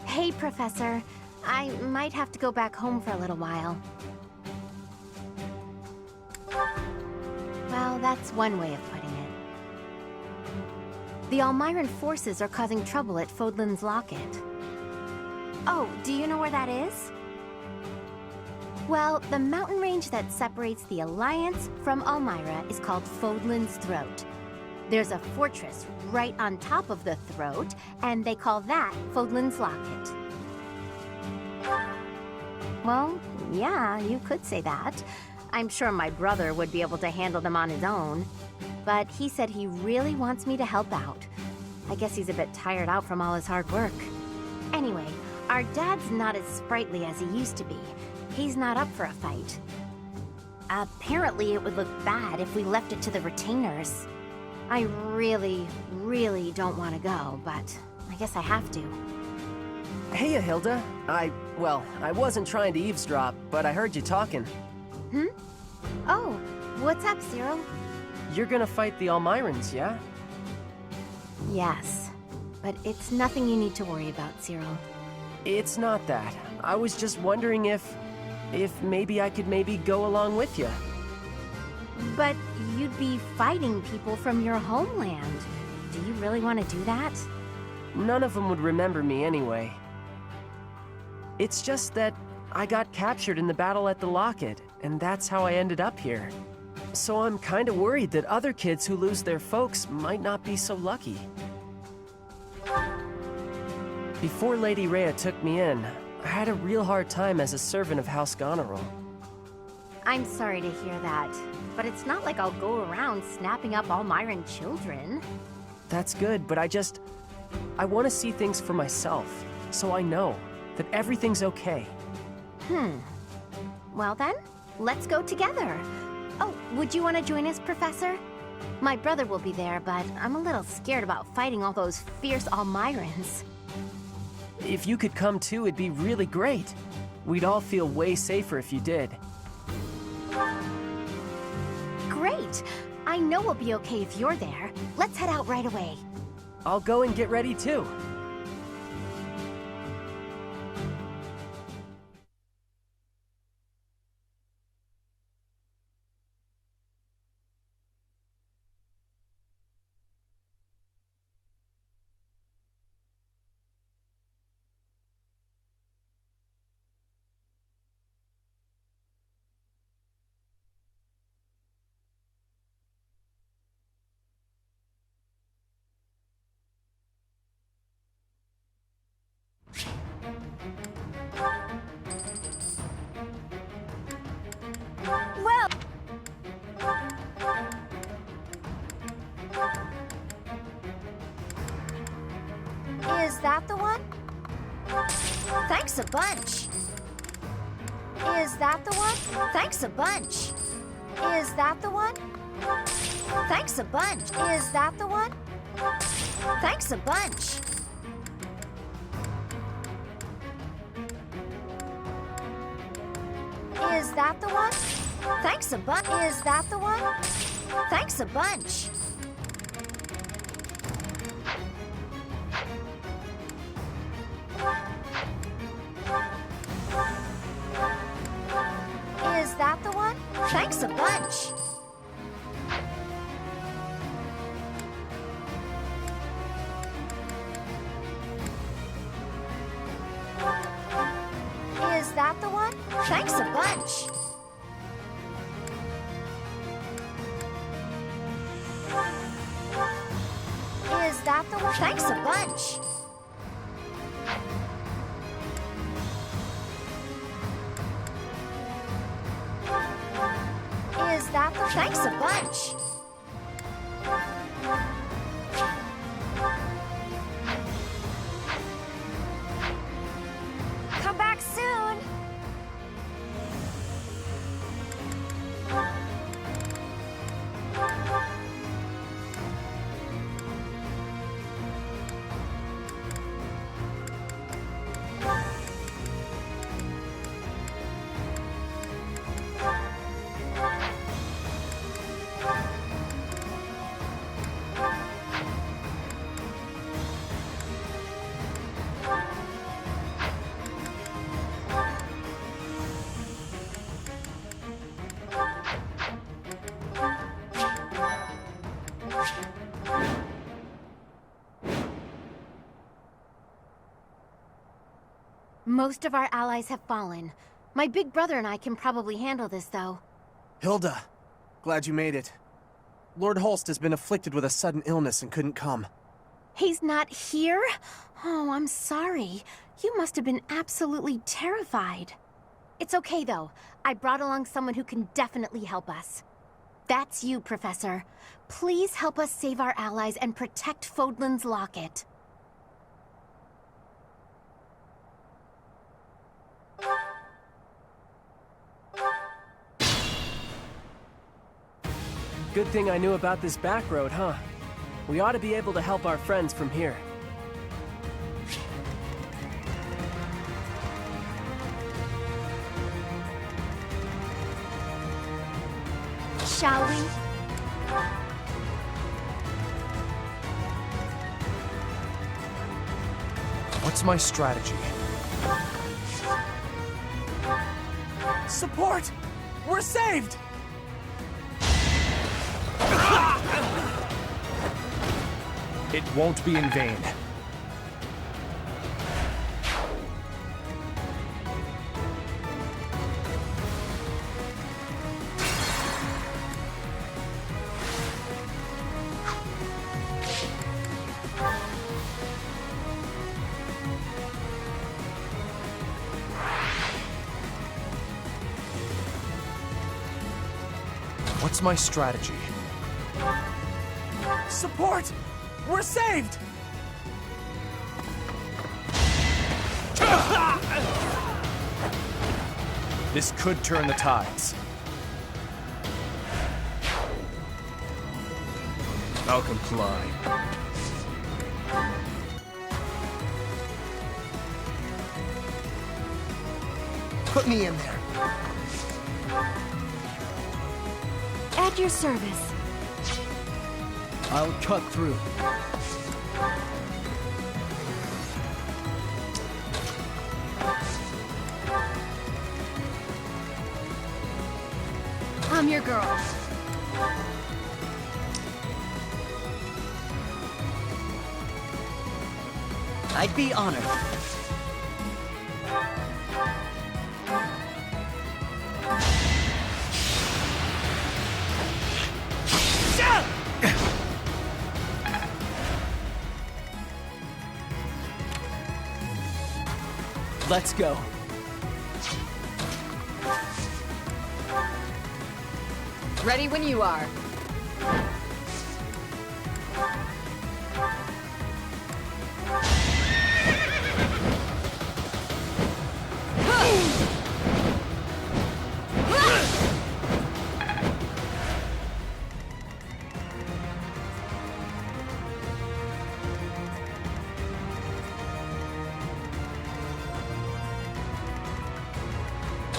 Hey, Professor. I might have to go back home for a little while. Well, that's one way of putting it. The Almiran forces are causing trouble at Fodlan's Locket. Oh, do you know where that is? Well, the mountain range that separates the Alliance from Almira is called Fodlan's Throat. There's a fortress right on top of the throat, and they call that Fodlan's Locket. Well, yeah, you could say that. I'm sure my brother would be able to handle them on his own. But he said he really wants me to help out. I guess he's a bit tired out from all his hard work. Anyway, our dad's not as sprightly as he used to be. He's not up for a fight. Apparently it would look bad if we left it to the retainers. I really, really don't want to go, but I guess I have to. Hey, Hilda. I wasn't trying to eavesdrop, but I heard you talking. Hmm? Oh, what's up, Cyril? You're gonna fight the Almirans, yeah? Yes, but it's nothing you need to worry about, Cyril. It's not that. I was just wondering if maybe I could go along with you. But you'd be fighting people from your homeland. Do you really want to do that? None of them would remember me anyway. It's just that I got captured in the battle at the Locket, and that's how I ended up here. So I'm kinda worried that other kids who lose their folks might not be so lucky. Before Lady Rhea took me in, I had a real hard time as a servant of House Goneril. I'm sorry to hear that, but it's not like I'll go around snapping up Almiran children. That's good, but I want to see things for myself, so I know that everything's okay. Well then, let's go together. Oh, would you want to join us, Professor? My brother will be there, but I'm a little scared about fighting all those fierce Almirans. If you could come too, it'd be really great. We'd all feel way safer if you did. Great! I know we'll be okay if you're there. Let's head out right away. I'll go and get ready too. Is that the one? Thanks a bunch. Is that the one? Thanks a bunch. Is that the one? Thanks a bunch. Is that the one? Thanks a bunch. Is that the one? Thanks a bunch. Is that the one? Thanks a bunch. Is that the one? Thanks a bunch. Is that the one? Thanks a bunch. Is that the one? Thanks a bunch. Is that the... Thanks a bunch. Come back soon. Most of our allies have fallen. My big brother and I can probably handle this, though. Hilda, glad you made it. Lord Holst has been afflicted with a sudden illness and couldn't come. He's not here? Oh, I'm sorry. You must have been absolutely terrified. It's okay, though. I brought along someone who can definitely help us. That's you, Professor. Please help us save our allies and protect Fodlan's Locket. Good thing I knew about this back road, huh? We ought to be able to help our friends from here. Shall we? What's my strategy? Support! We're saved! It won't be in vain. What's my strategy? Support! We're saved! This could turn the tides. I'll comply. Put me in there. At your service. I'll cut through. I'm your girl. I'd be honored. Let's go. Ready when you are.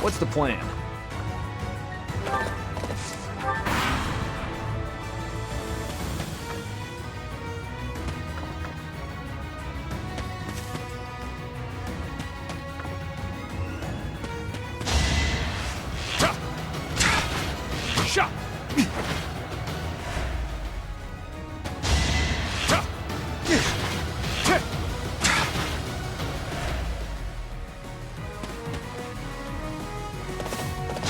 What's the plan?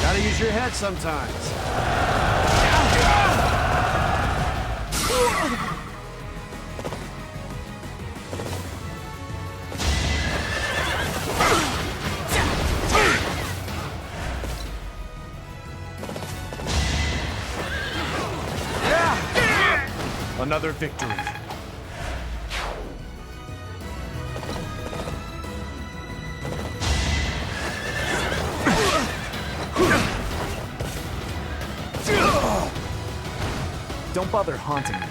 Gotta use your head sometimes. Another victory. Don't bother haunting me.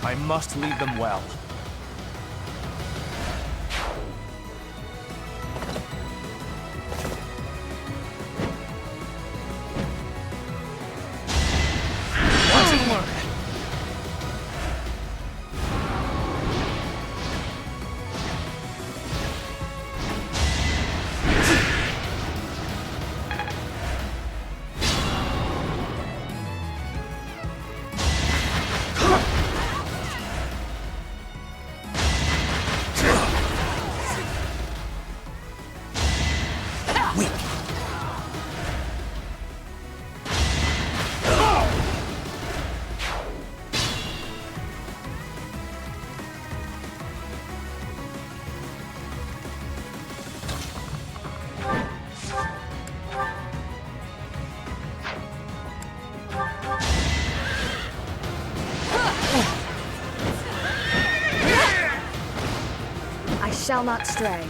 I must lead them well. Watch and learn. Shall not stray.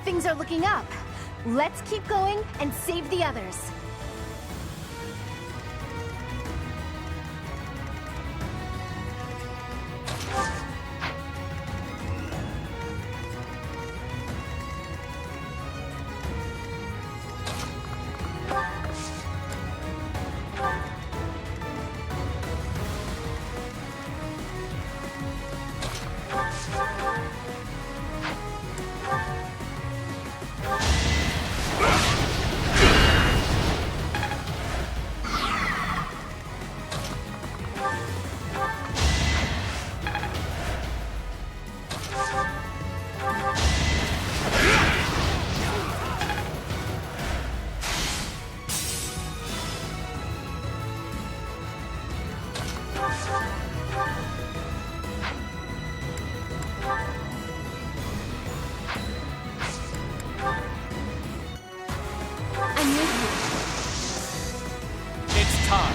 Things are looking up. Let's keep going and save the others. It's time.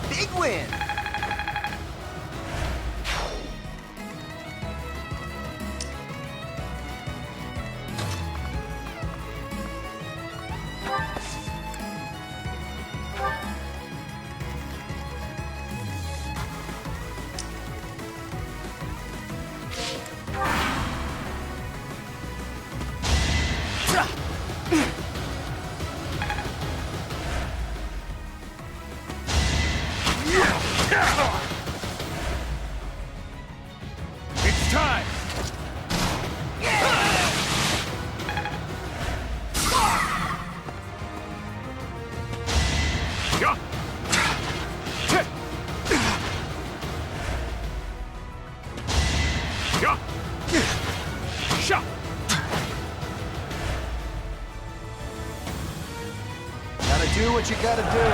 Big win! It's time. Gotta do what you gotta do.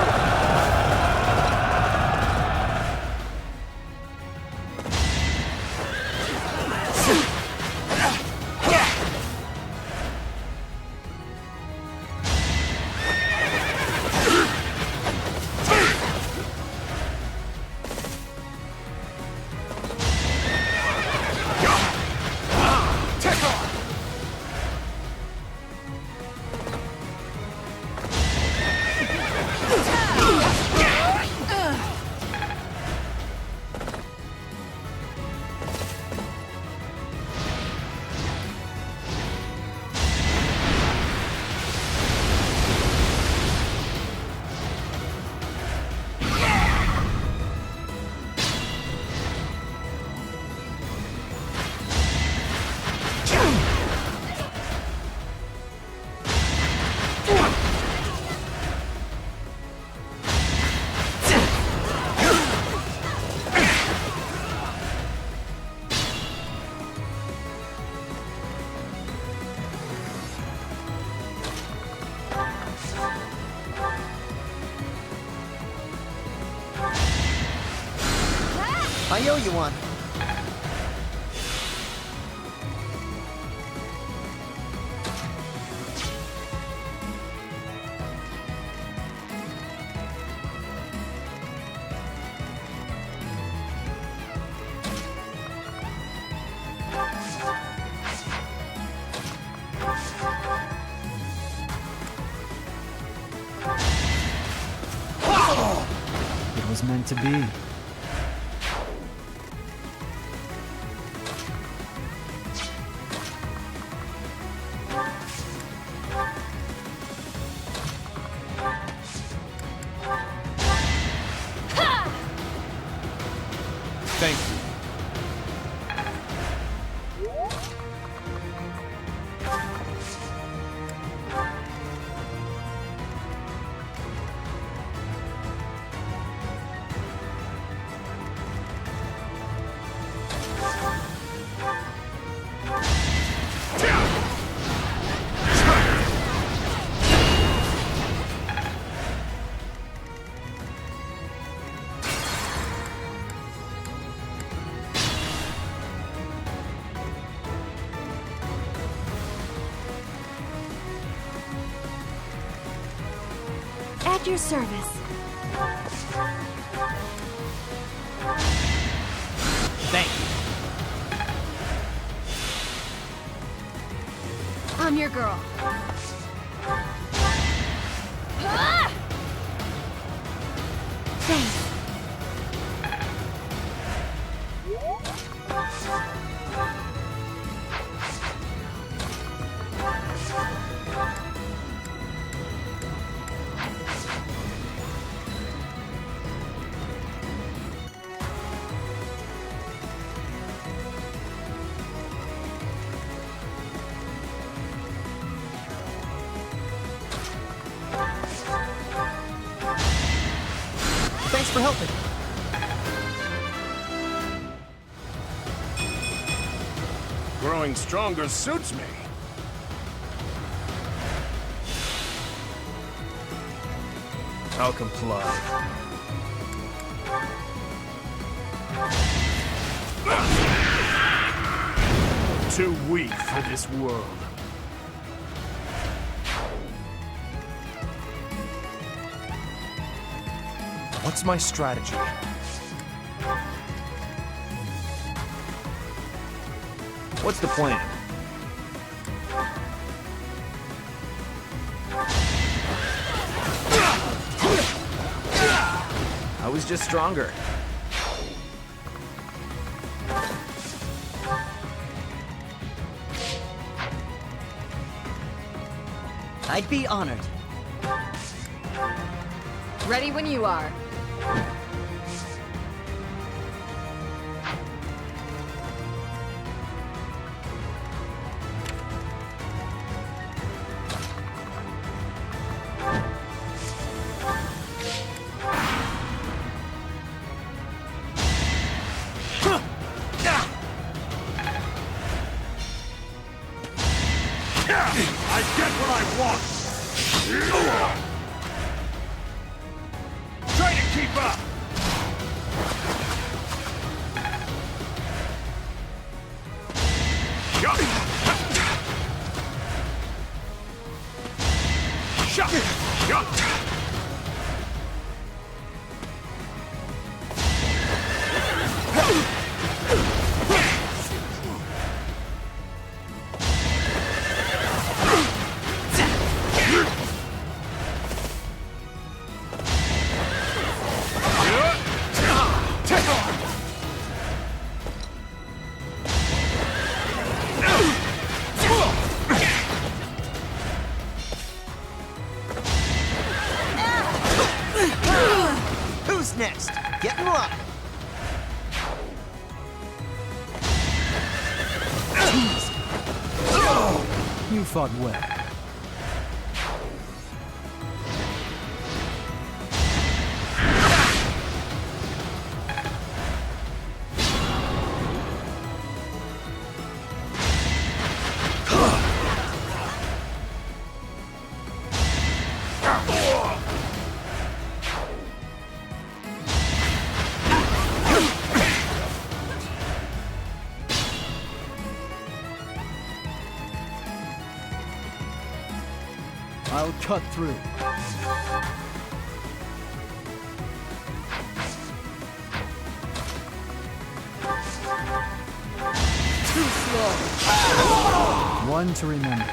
I owe you one. It was meant to be. Thank you. At your service. Thank you. I'm your girl. Thanks. Thanks for helping. Growing stronger suits me. I'll comply. Too weak for this world. What's my strategy? What's the plan? I was just stronger. I'd be honored. Ready when you are. I get what I want! Try to keep up! Who's next? Get in line. You fought well. cut through. Too slow. One to remember.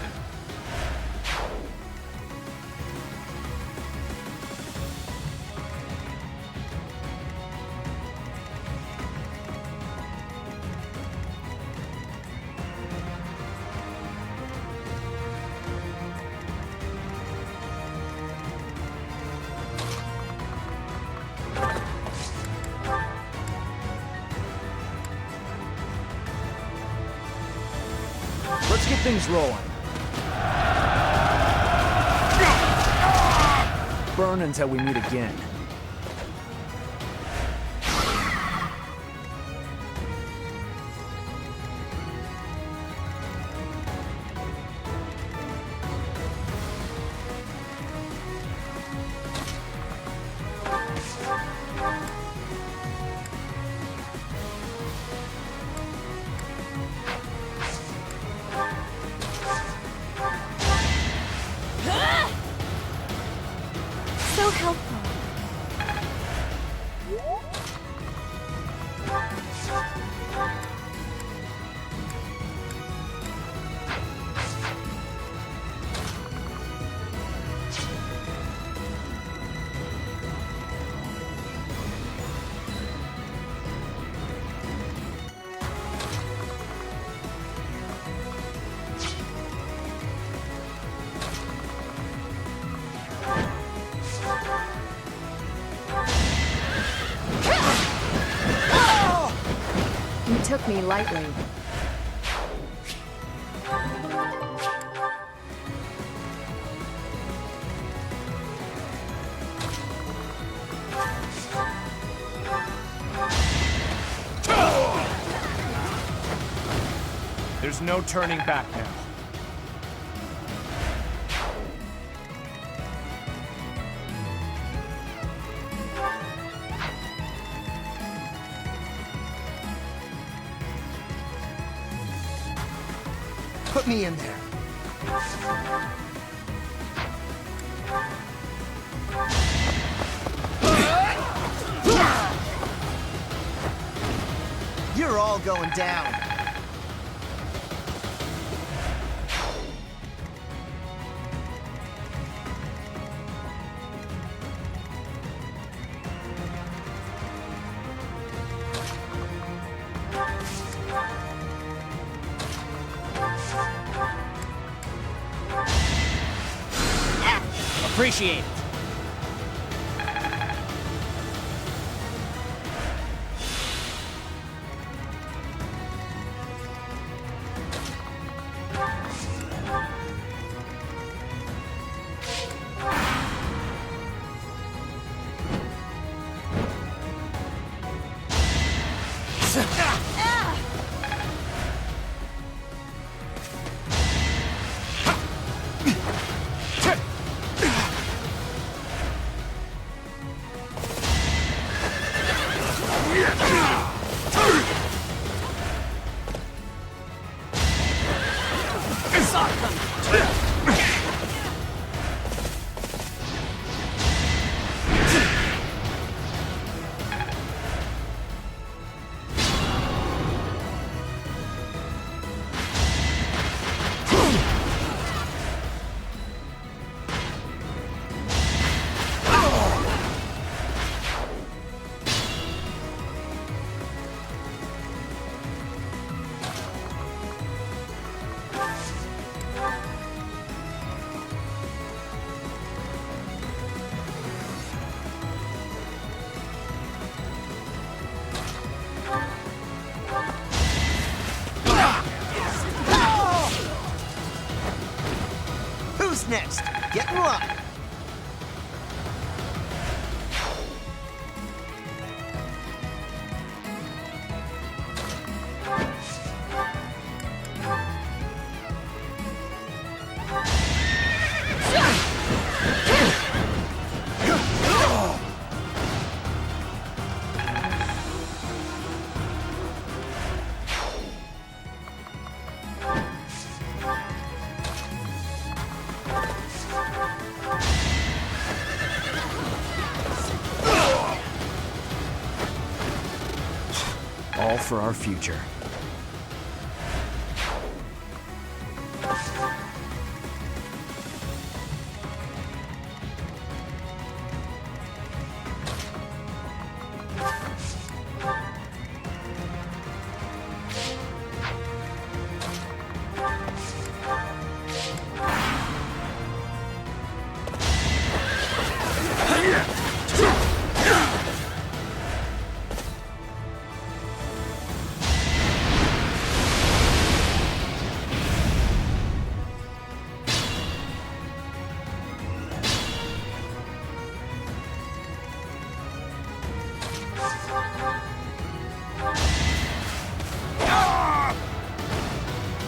Let's get things rolling. Burn until we meet again. So helpful. You took me lightly. There's no turning back now. Put me in there. You're all going down. Appreciate it. Who's next? Get in line. for our future.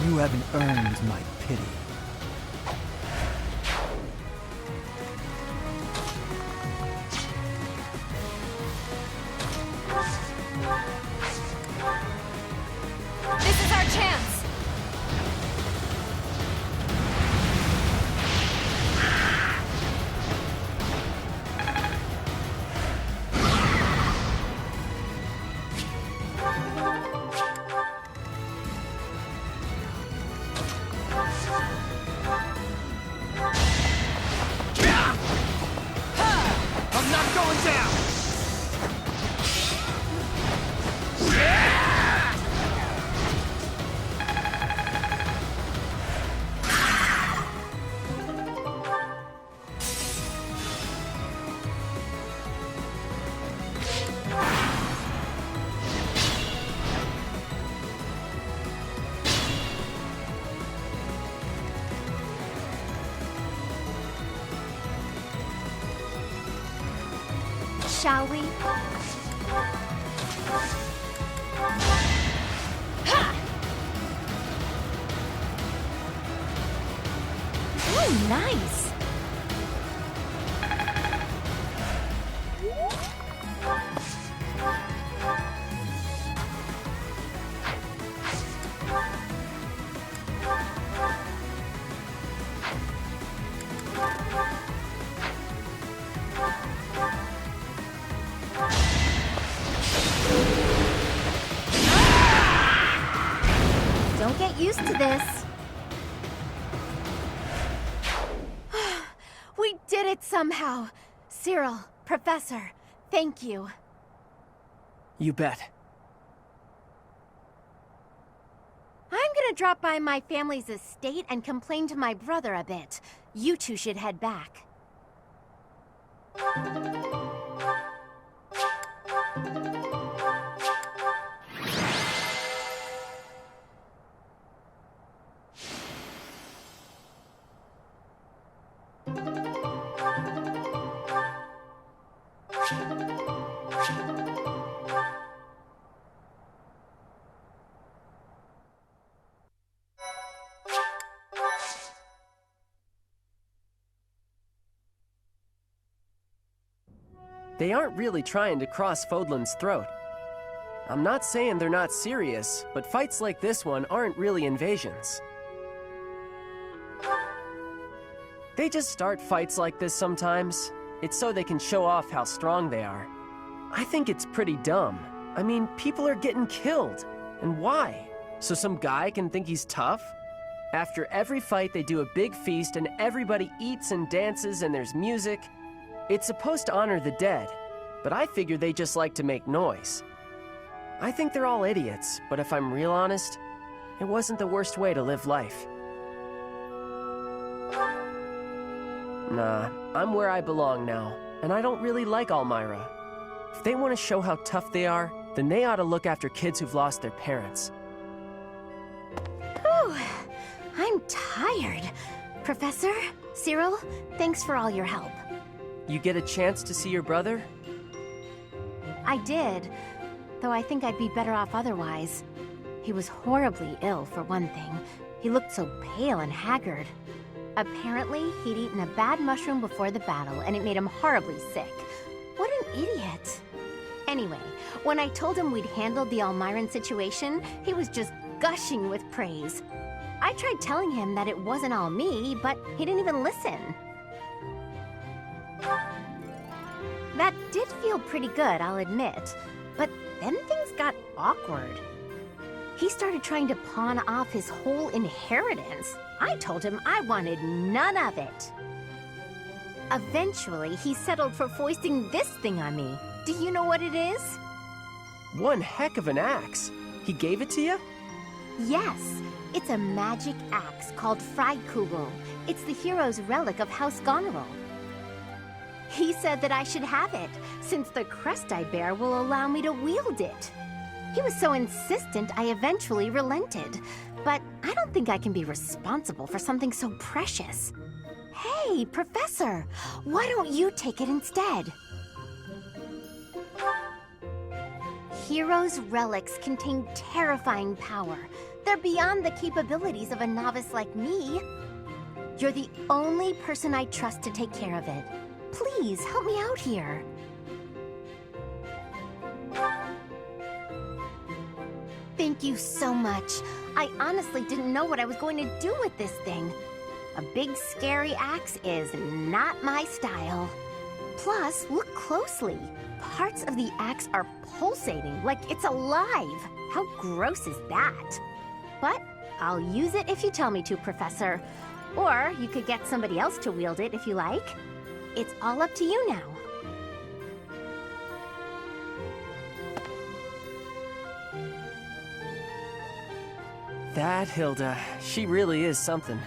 You haven't earned my pity. This is our chance! I'm not going down! Shall we? Ooh, nice! Don't get used to this. We did it somehow. Cyril, Professor, thank you. You bet. I'm gonna drop by my family's estate and complain to my brother a bit. You two should head back. They aren't really trying to cross Fodlan's throat. I'm not saying they're not serious, but fights like this one aren't really invasions. They just start fights like this sometimes. It's so they can show off how strong they are. I think it's pretty dumb. I mean, people are getting killed. And why? So some guy can think he's tough? After every fight, they do a big feast and everybody eats and dances and there's music. It's supposed to honor the dead, but I figure they just like to make noise. I think they're all idiots, but if I'm real honest, it wasn't the worst way to live life. Nah, I'm where I belong now, and I don't really like Almira. If they want to show how tough they are, then they ought to look after kids who've lost their parents. Whew, I'm tired. Professor, Cyril, thanks for all your help. You get a chance to see your brother? I did, though I think I'd be better off otherwise. He was horribly ill, for one thing. He looked so pale and haggard. Apparently, he'd eaten a bad mushroom before the battle, and it made him horribly sick. What an idiot. Anyway, when I told him we'd handled the Almiran situation, he was just gushing with praise. I tried telling him that it wasn't all me, but he didn't even listen. That did feel pretty good, I'll admit. But then things got awkward. He started trying to pawn off his whole inheritance. I told him I wanted none of it. Eventually, he settled for foisting this thing on me. Do you know what it is? One heck of an axe. He gave it to you? Yes, it's a magic axe called Freikugel. It's the hero's relic of House Goneril. He said that I should have it, since the crest I bear will allow me to wield it. He was so insistent, I eventually relented. But I don't think I can be responsible for something so precious. Hey, Professor, why don't you take it instead? Heroes' relics contain terrifying power. They're beyond the capabilities of a novice like me. You're the only person I trust to take care of it. Please, help me out here. Thank you so much. I honestly didn't know what I was going to do with this thing. A big, scary axe is not my style. Plus, look closely. Parts of the axe are pulsating like it's alive. How gross is that? But I'll use it if you tell me to, Professor. Or you could get somebody else to wield it if you like. It's all up to you now. That Hilda, she really is something.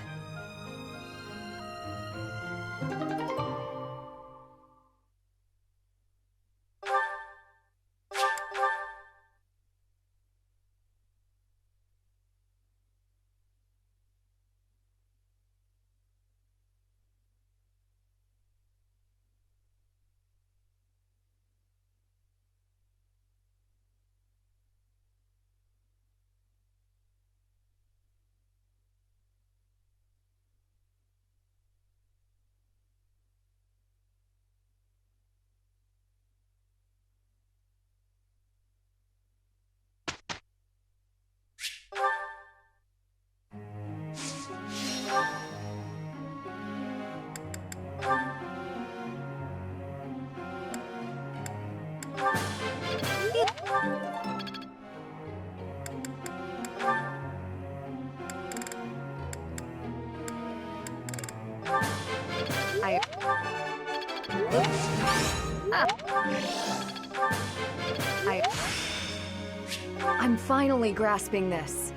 I'm finally grasping this.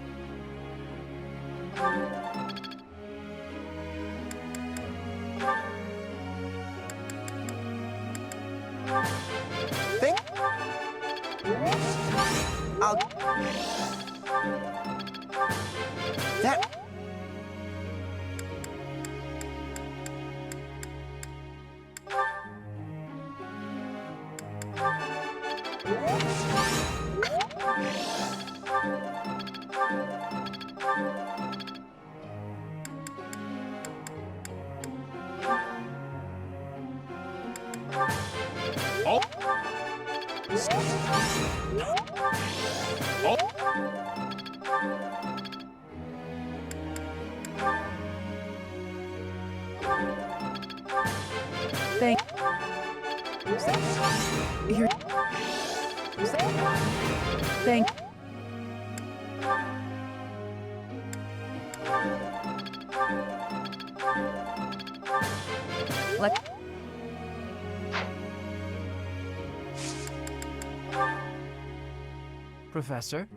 Professor?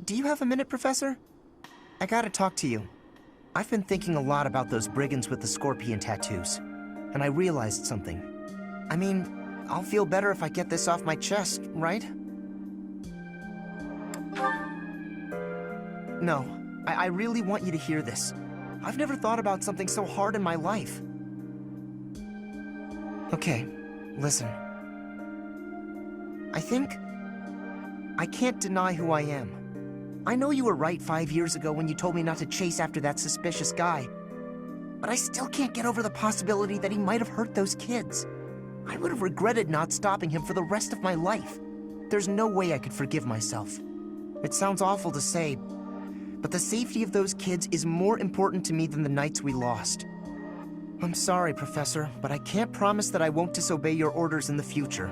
Do you have a minute, Professor? I gotta talk to you. I've been thinking a lot about those brigands with the scorpion tattoos, and I realized something. I mean, I'll feel better if I get this off my chest, right? No, I really want you to hear this. I've never thought about something so hard in my life. Okay, listen. I think I can't deny who I am. I know you were right 5 years ago when you told me not to chase after that suspicious guy. But I still can't get over the possibility that he might have hurt those kids. I would have regretted not stopping him for the rest of my life. There's no way I could forgive myself. It sounds awful to say, but the safety of those kids is more important to me than the knights we lost. I'm sorry, Professor, but I can't promise that I won't disobey your orders in the future.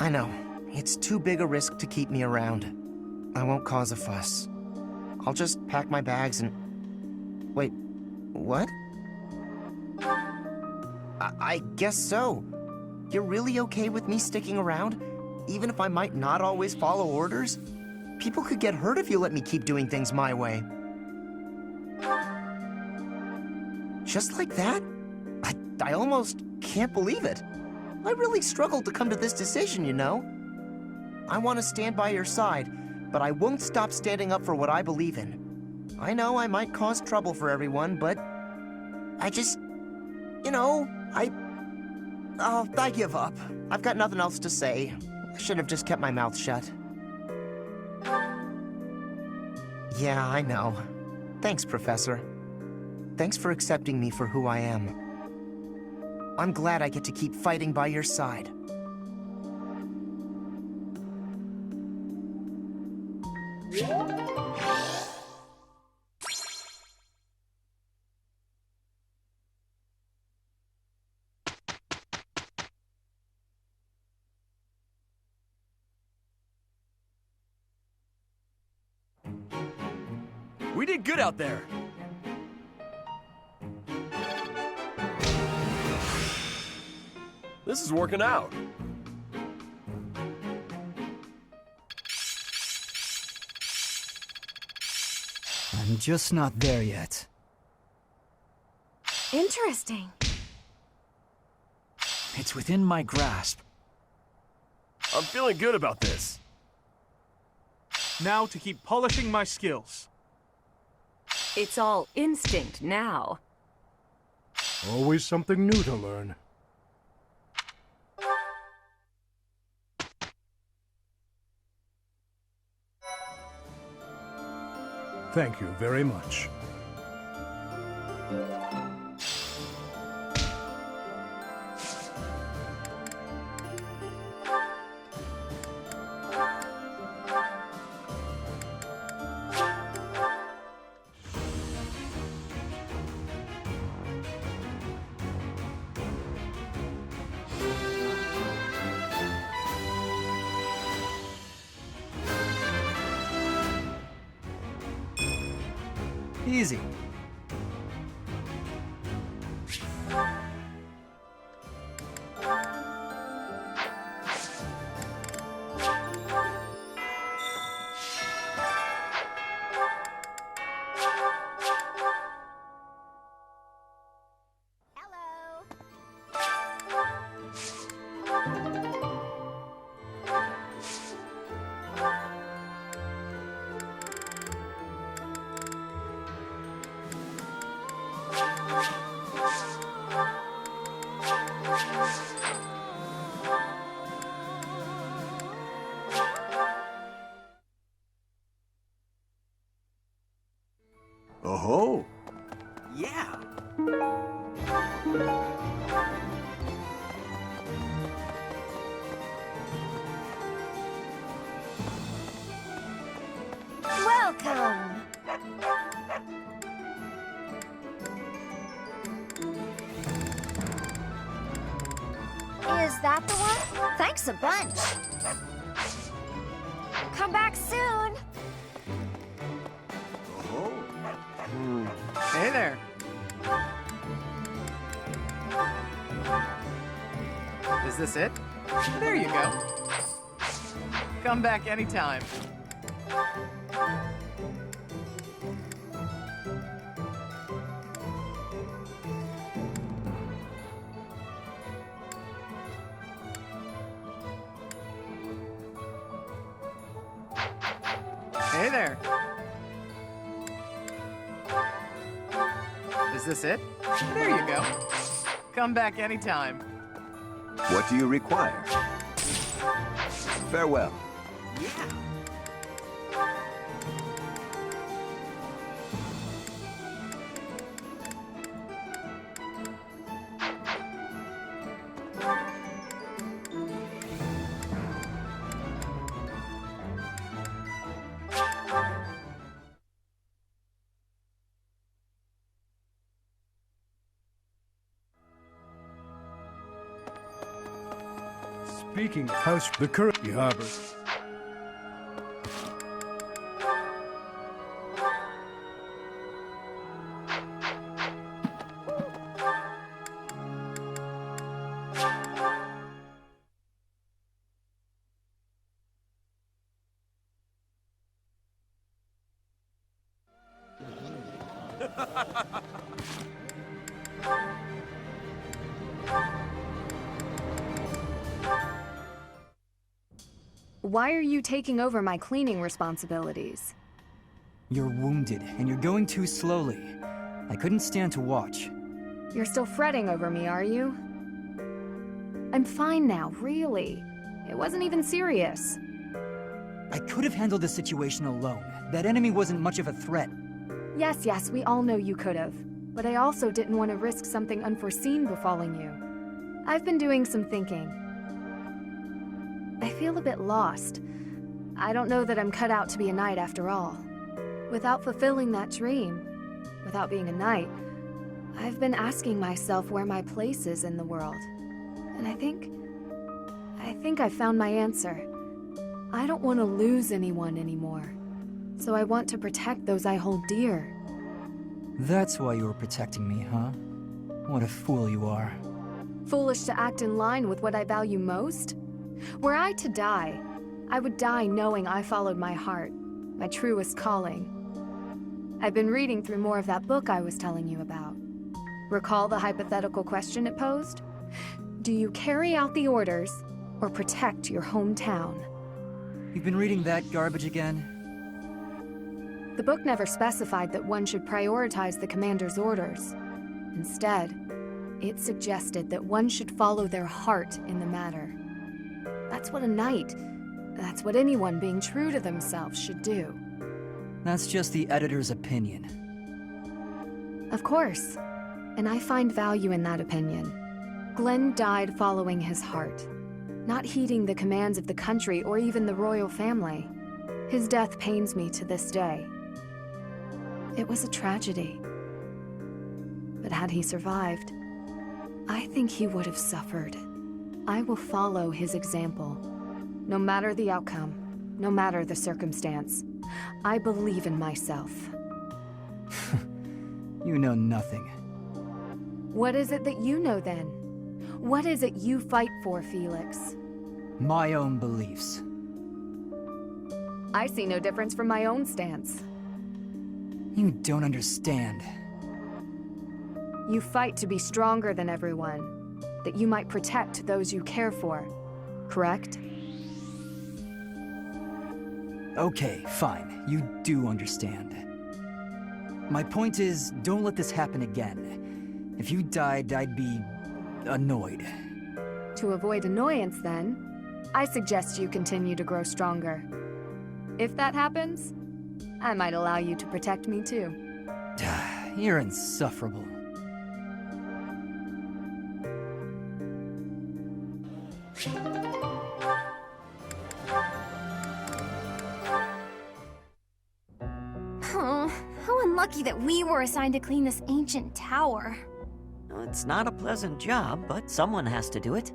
I know. It's too big a risk to keep me around. I won't cause a fuss. I'll just pack my bags and... Wait, what? I guess so. You're really okay with me sticking around? Even if I might not always follow orders? People could get hurt if you let me keep doing things my way. Just like that? I almost can't believe it. I really struggled to come to this decision, you know? I want to stand by your side, but I won't stop standing up for what I believe in. I know I might cause trouble for everyone, but I just... You know, I give up. I've got nothing else to say. I should have just kept my mouth shut. Yeah, I know. Thanks, Professor. Thanks for accepting me for who I am. I'm glad I get to keep fighting by your side. We did good out there. This is working out. I'm just not there yet. Interesting. It's within my grasp. I'm feeling good about this. Now to keep polishing my skills. It's all instinct now. Always something new to learn. Thank you very much. Easy. Oh-ho! Yeah. Welcome! Is that the one? Thanks a bunch. Come back soon. Hey there. Is this it? There you go. Come back anytime. Hey there. Is this it? There you go. Come back anytime. What do you require? Farewell. Yeah. Speaking of house, the current harbor. Why are you taking over my cleaning responsibilities? You're wounded, and you're going too slowly. I couldn't stand to watch. You're still fretting over me, are you? I'm fine now, really. It wasn't even serious. I could have handled the situation alone. That enemy wasn't much of a threat. Yes, we all know you could have. But I also didn't want to risk something unforeseen befalling you. I've been doing some thinking. I feel a bit lost. I don't know that I'm cut out to be a knight after all. Without fulfilling that dream, without being a knight, I've been asking myself where my place is in the world. And I think I found my answer. I don't want to lose anyone anymore. So I want to protect those I hold dear. That's why you were protecting me, huh? What a fool you are. Foolish to act in line with what I value most? Were I to die, I would die knowing I followed my heart, my truest calling. I've been reading through more of that book I was telling you about. Recall the hypothetical question it posed? Do you carry out the orders or protect your hometown? You've been reading that garbage again? The book never specified that one should prioritize the commander's orders. Instead, it suggested that one should follow their heart in the matter. That's what a knight, that's what anyone being true to themselves should do. That's just the editor's opinion. Of course, and I find value in that opinion. Glenn died following his heart, not heeding the commands of the country or even the royal family. His death pains me to this day. It was a tragedy. But had he survived, I think he would have suffered. I will follow his example. No matter the outcome, no matter the circumstance, I believe in myself. You know nothing. What is it that you know then? What is it you fight for, Felix? My own beliefs. I see no difference from my own stance. You don't understand. You fight to be stronger than everyone, that you might protect those you care for, correct? Okay, fine. You do understand. My point is, don't let this happen again. If you died, I'd be annoyed. To avoid annoyance, then, I suggest you continue to grow stronger. If that happens, I might allow you to protect me too. You're insufferable. Oh, how unlucky that we were assigned to clean this ancient tower. It's not a pleasant job, but someone has to do it.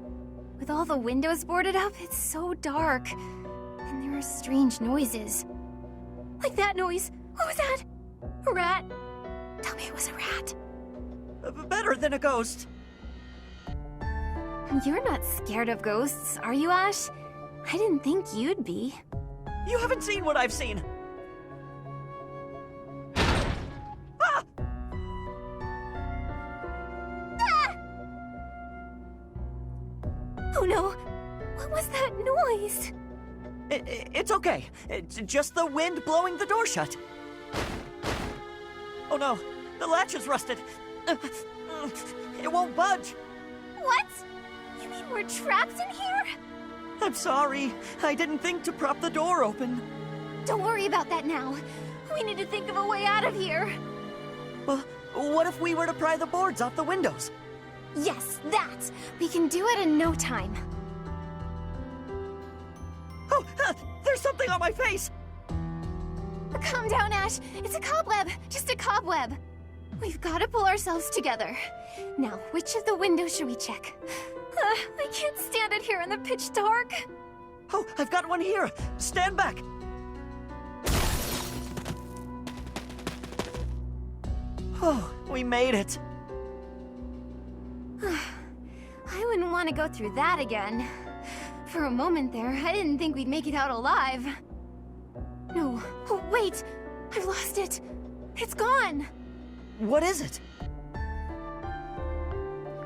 With all the windows boarded up, it's so dark. And there are strange noises. Like that noise. What was that? A rat? Tell me it was a rat. Better than a ghost. You're not scared of ghosts, are you, Ash? I didn't think you'd be. You haven't seen what I've seen. Ah! Ah! Oh no! What was that noise? It's okay. It's just the wind blowing the door shut. Oh no, the latch is rusted. It won't budge. What? You mean we're trapped in here? I'm sorry. I didn't think to prop the door open. Don't worry about that now. We need to think of a way out of here. Well, what if we were to pry the boards off the windows? Yes, that! We can do it in no time. Oh, there's something on my face! Calm down, Ash. It's a cobweb. Just a cobweb. We've got to pull ourselves together. Now, which of the windows should we check? I can't stand it here in the pitch dark. Oh, I've got one here! Stand back! Oh, we made it. I wouldn't want to go through that again. For a moment there, I didn't think we'd make it out alive. No. Oh, wait! I've lost it! It's gone! What is it?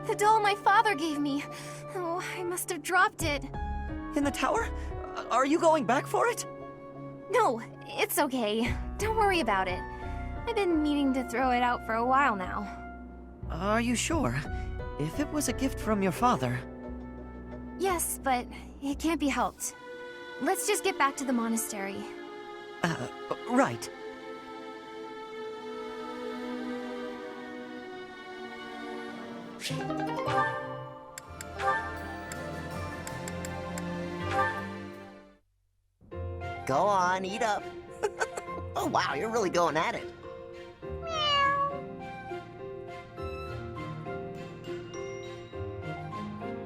The doll my father gave me. Oh, I must have dropped it. In the tower? Are you going back for it? No, it's okay. Don't worry about it. I've been meaning to throw it out for a while now. Are you sure? If it was a gift from your father... Yes, but it can't be helped. Let's just get back to the monastery. Right. Go on, eat up. Oh wow, you're really going at it.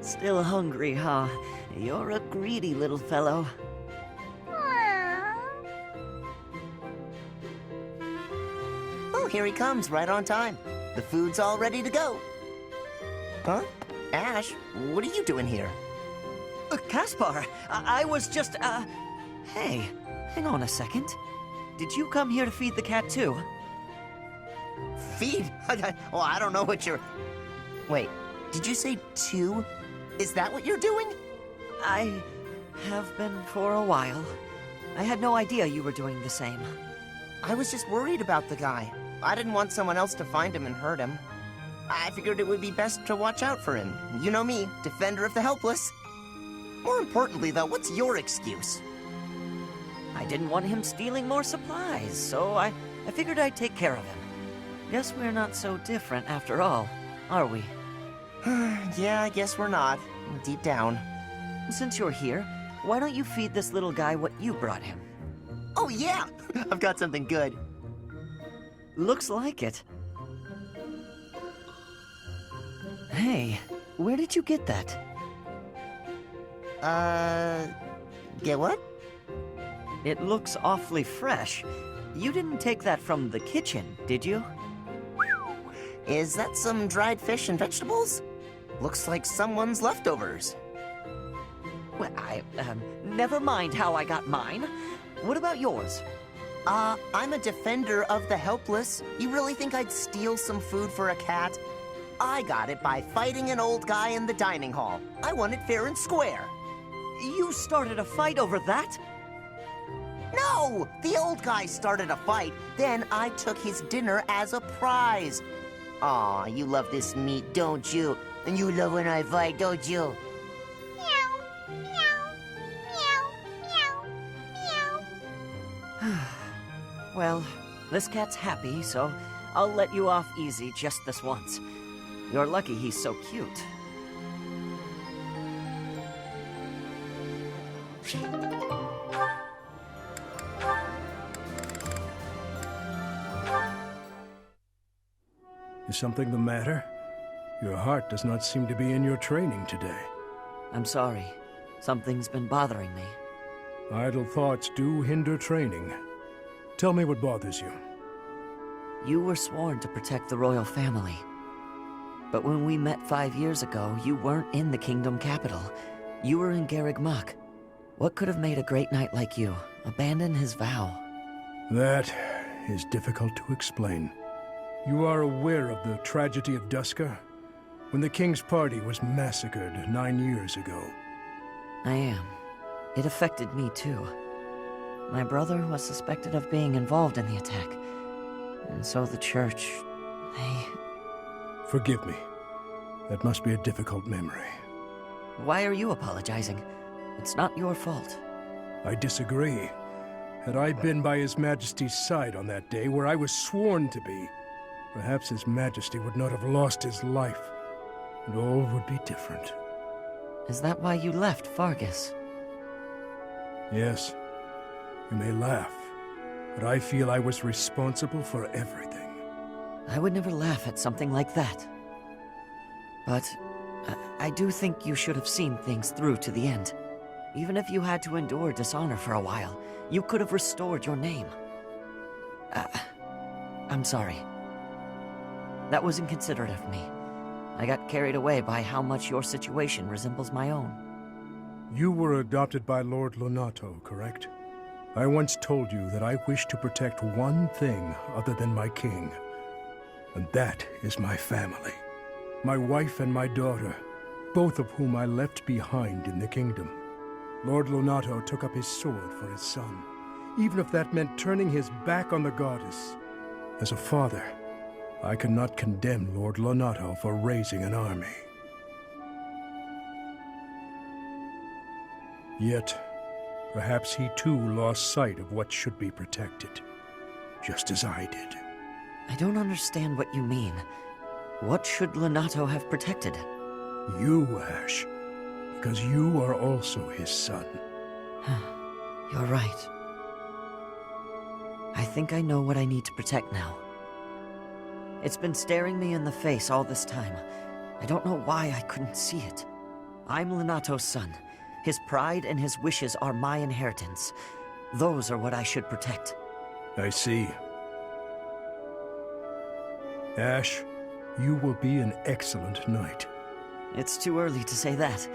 Still hungry, huh? You're a greedy little fellow. Oh, here he comes, right on time. The food's all ready to go. Huh? Ash, what are you doing here? Caspar, I was just, Hey, hang on a second. Did you come here to feed the cat too? Feed? Well, I don't know what you're... Wait, did you say 2? Is that what you're doing? I have been for a while. I had no idea you were doing the same. I was just worried about the guy. I didn't want someone else to find him and hurt him. I figured it would be best to watch out for him. You know me, defender of the helpless. More importantly, though, what's your excuse? I didn't want him stealing more supplies, so I figured I'd take care of him. Guess we're not so different after all, are we? Yeah, I guess we're not. Deep down. Since you're here, why don't you feed this little guy what you brought him? Oh, yeah! I've got something good. Looks like it. Hey, where did you get that? Get what? It looks awfully fresh. You didn't take that from the kitchen, did you? Is that some dried fish and vegetables? Looks like someone's leftovers. Well, never mind how I got mine. What about yours? I'm a defender of the helpless. You really think I'd steal some food for a cat? I got it by fighting an old guy in the dining hall. I won it fair and square. You started a fight over that? No! The old guy started a fight, then I took his dinner as a prize. Aw, you love this meat, don't you? And you love when I fight, don't you? Well, this cat's happy, so I'll let you off easy just this once. You're lucky he's so cute. Is something the matter? Your heart does not seem to be in your training today. I'm sorry. Something's been bothering me. Idle thoughts do hinder training. Tell me what bothers you. You were sworn to protect the royal family. But when we met 5 years ago, you weren't in the kingdom capital. You were in Garreg Mach. What could have made a great knight like you abandon his vow? That is difficult to explain. You are aware of the tragedy of Dusker? When the king's party was massacred 9 years ago. I am. It affected me too. My brother was suspected of being involved in the attack. And so the church, they... Forgive me. That must be a difficult memory. Why are you apologizing? It's not your fault. I disagree. Had I been by His Majesty's side on that day where I was sworn to be, perhaps His Majesty would not have lost his life, and all would be different. Is that why you left Fargus? Yes. You may laugh, but I feel I was responsible for everything. I would never laugh at something like that. But I do think you should have seen things through to the end. Even if you had to endure dishonor for a while, you could have restored your name. I'm sorry. That was inconsiderate of me. I got carried away by how much your situation resembles my own. You were adopted by Lord Lonato, correct? I once told you that I wish to protect one thing other than my king. And that is my family. My wife and my daughter, both of whom I left behind in the kingdom. Lord Lonato took up his sword for his son, even if that meant turning his back on the goddess. As a father, I cannot condemn Lord Lonato for raising an army. Yet, perhaps he too lost sight of what should be protected, just as I did. I don't understand what you mean. What should Lonato have protected? You, Ash, because you are also his son. You're right. I think I know what I need to protect now. It's been staring me in the face all this time. I don't know why I couldn't see it. I'm Lonato's son. His pride and his wishes are my inheritance. Those are what I should protect. I see. Ash, you will be an excellent knight. It's too early to say that,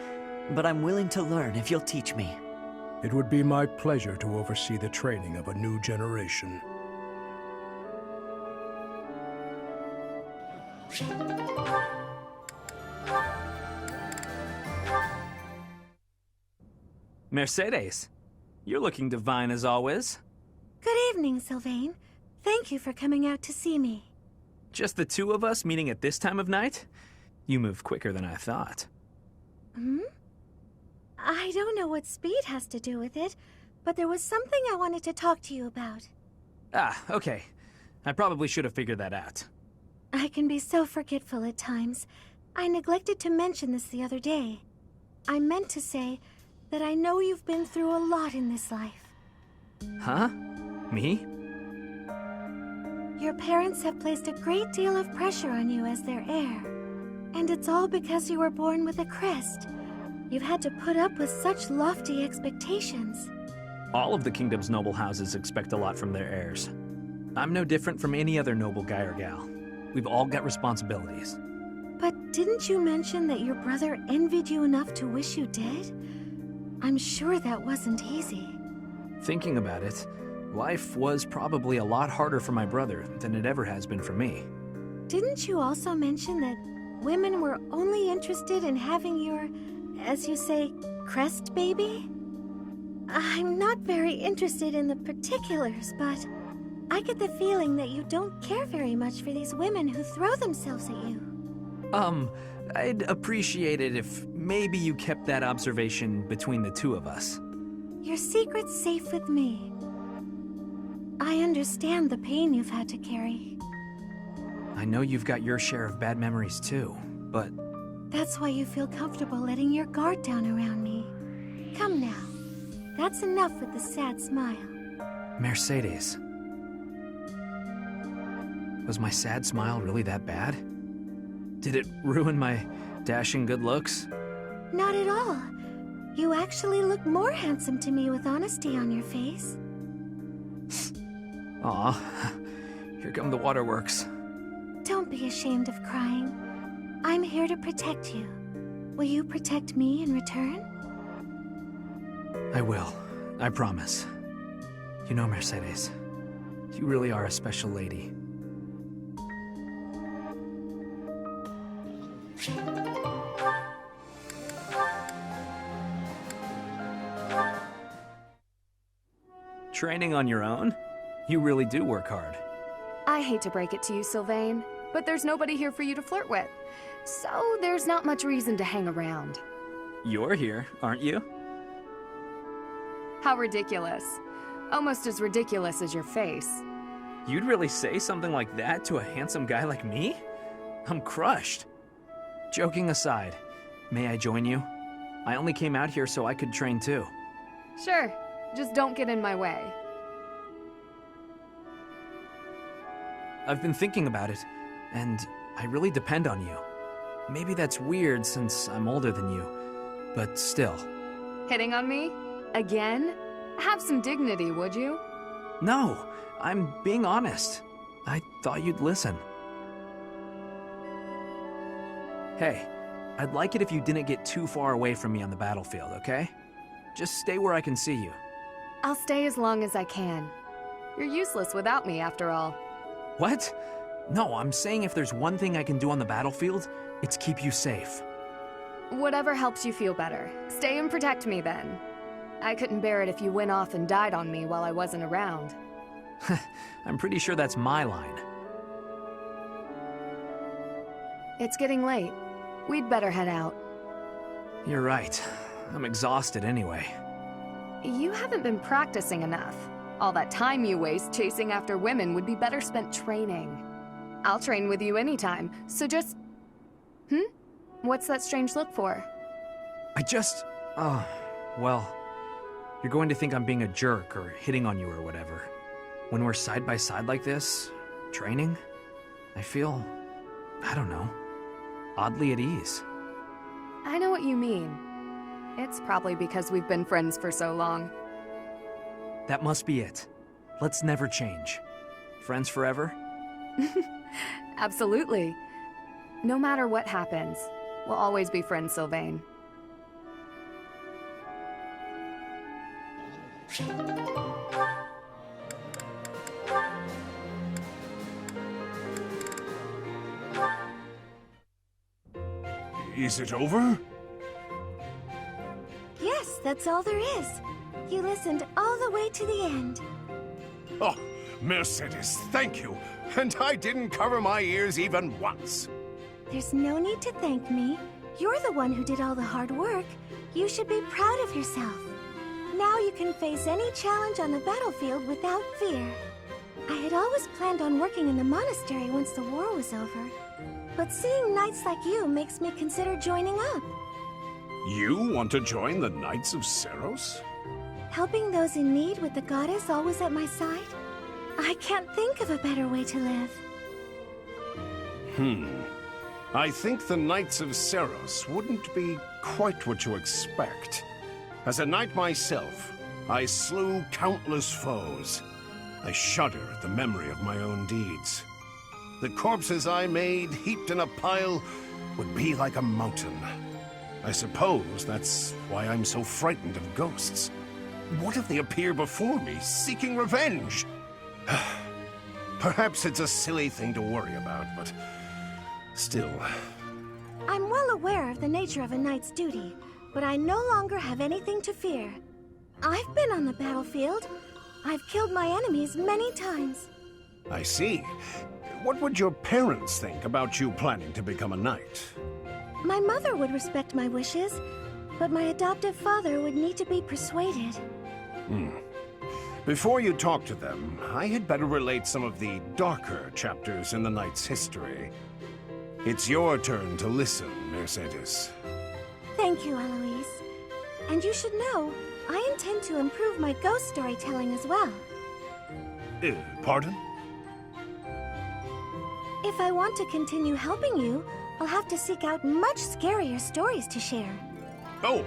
but I'm willing to learn if you'll teach me. It would be my pleasure to oversee the training of a new generation. Mercedes, you're looking divine as always. Good evening, Sylvain. Thank you for coming out to see me. Just the two of us meeting at this time of night? You moved quicker than I thought. I don't know what speed has to do with it, but there was something I wanted to talk to you about. Ah, okay. I probably should have figured that out. I can be so forgetful at times. I neglected to mention this the other day. I meant to say that I know you've been through a lot in this life. Huh? Me? Your parents have placed a great deal of pressure on you as their heir. And it's all because you were born with a crest. You've had to put up with such lofty expectations. All of the kingdom's noble houses expect a lot from their heirs. I'm no different from any other noble guy or gal. We've all got responsibilities. But didn't you mention that your brother envied you enough to wish you dead? I'm sure that wasn't easy. Thinking about it, life was probably a lot harder for my brother than it ever has been for me. Didn't you also mention that women were only interested in having your, as you say, crest baby? I'm not very interested in the particulars, but I get the feeling that you don't care very much for these women who throw themselves at you. I'd appreciate it if maybe you kept that observation between the two of us. Your secret's safe with me. I understand the pain you've had to carry. I know you've got your share of bad memories too, but... That's why you feel comfortable letting your guard down around me. Come now. That's enough with the sad smile. Mercedes. Was my sad smile really that bad? Did it ruin my dashing good looks? Not at all. You actually look more handsome to me with honesty on your face. Aw, here come the waterworks. Don't be ashamed of crying. I'm here to protect you. Will you protect me in return? I will. I promise. You know, Mercedes, you really are a special lady. Training on your own? You really do work hard. I hate to break it to you, Sylvain, but there's nobody here for you to flirt with. So there's not much reason to hang around. You're here, aren't you? How ridiculous. Almost as ridiculous as your face. You'd really say something like that to a handsome guy like me? I'm crushed. Joking aside, may I join you? I only came out here so I could train too. Sure, just don't get in my way. I've been thinking about it, and I really depend on you. Maybe that's weird since I'm older than you, but still. Hitting on me? Again? Have some dignity, would you? No, I'm being honest. I thought you'd listen. Hey, I'd like it if you didn't get too far away from me on the battlefield, okay? Just stay where I can see you. I'll stay as long as I can. You're useless without me, after all. What? No, I'm saying if there's one thing I can do on the battlefield, it's keep you safe. Whatever helps you feel better. Stay and protect me, then. I couldn't bear it if you went off and died on me while I wasn't around. I'm pretty sure that's my line. It's getting late. We'd better head out. You're right. I'm exhausted anyway. You haven't been practicing enough. All that time you waste chasing after women would be better spent training. I'll train with you anytime, so just... What's that strange look for? Well, you're going to think I'm being a jerk or hitting on you or whatever. When we're side by side like this, training, I feel, I don't know, oddly at ease. I know what you mean. It's probably because we've been friends for so long. That must be it. Let's never change. Friends forever? Absolutely. No matter what happens, we'll always be friends, Sylvain. Is it over? Yes, that's all there is. You listened all the way to the end. Oh, Mercedes, thank you. And I didn't cover my ears even once. There's no need to thank me. You're the one who did all the hard work. You should be proud of yourself. Now you can face any challenge on the battlefield without fear. I had always planned on working in the monastery once the war was over. But seeing knights like you makes me consider joining up. You want to join the Knights of Seiros? Helping those in need with the goddess always at my side? I can't think of a better way to live. I think the Knights of Seiros wouldn't be quite what you expect. As a knight myself, I slew countless foes. I shudder at the memory of my own deeds. The corpses I made, heaped in a pile, would be like a mountain. I suppose that's why I'm so frightened of ghosts. What if they appear before me, seeking revenge? Perhaps it's a silly thing to worry about, but still. I'm well aware of the nature of a knight's duty, but I no longer have anything to fear. I've been on the battlefield. I've killed my enemies many times. I see. What would your parents think about you planning to become a knight? My mother would respect my wishes, but my adoptive father would need to be persuaded. Before you talk to them, I had better relate some of the darker chapters in the knight's history. It's your turn to listen, Mercedes. Thank you, Eloise. And you should know, I intend to improve my ghost storytelling as well. Pardon? If I want to continue helping you, I'll have to seek out much scarier stories to share. Oh,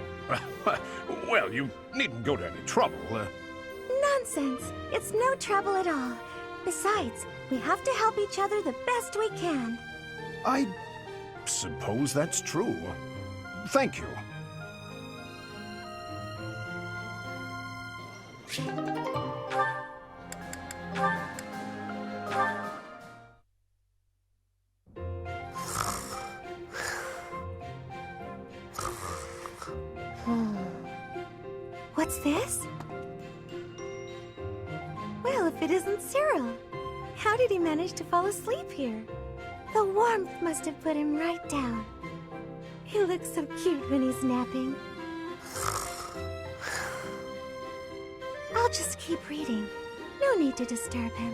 well, you needn't go to any trouble. Nonsense! It's no trouble at all. Besides, we have to help each other the best we can. I suppose that's true. Thank you. What's this? Well, if it isn't Cyril. How did he manage to fall asleep here? The warmth must have put him right down. He looks so cute when he's napping. I'll just keep reading. No need to disturb him.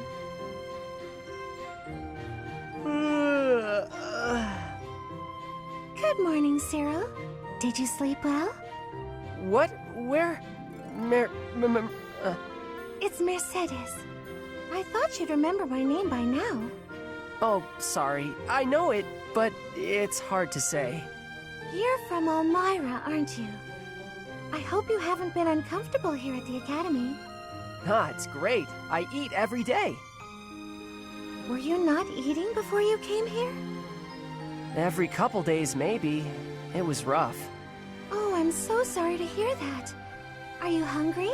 Good morning, Cyril. Did you sleep well? What? Where? It's Mercedes. I thought you'd remember my name by now. Oh, sorry. I know it, but it's hard to say. You're from Almira, aren't you? I hope you haven't been uncomfortable here at the Academy. Ah, it's great. I eat every day. Were you not eating before you came here? Every couple days, maybe. It was rough. Oh, I'm so sorry to hear that. Are you hungry?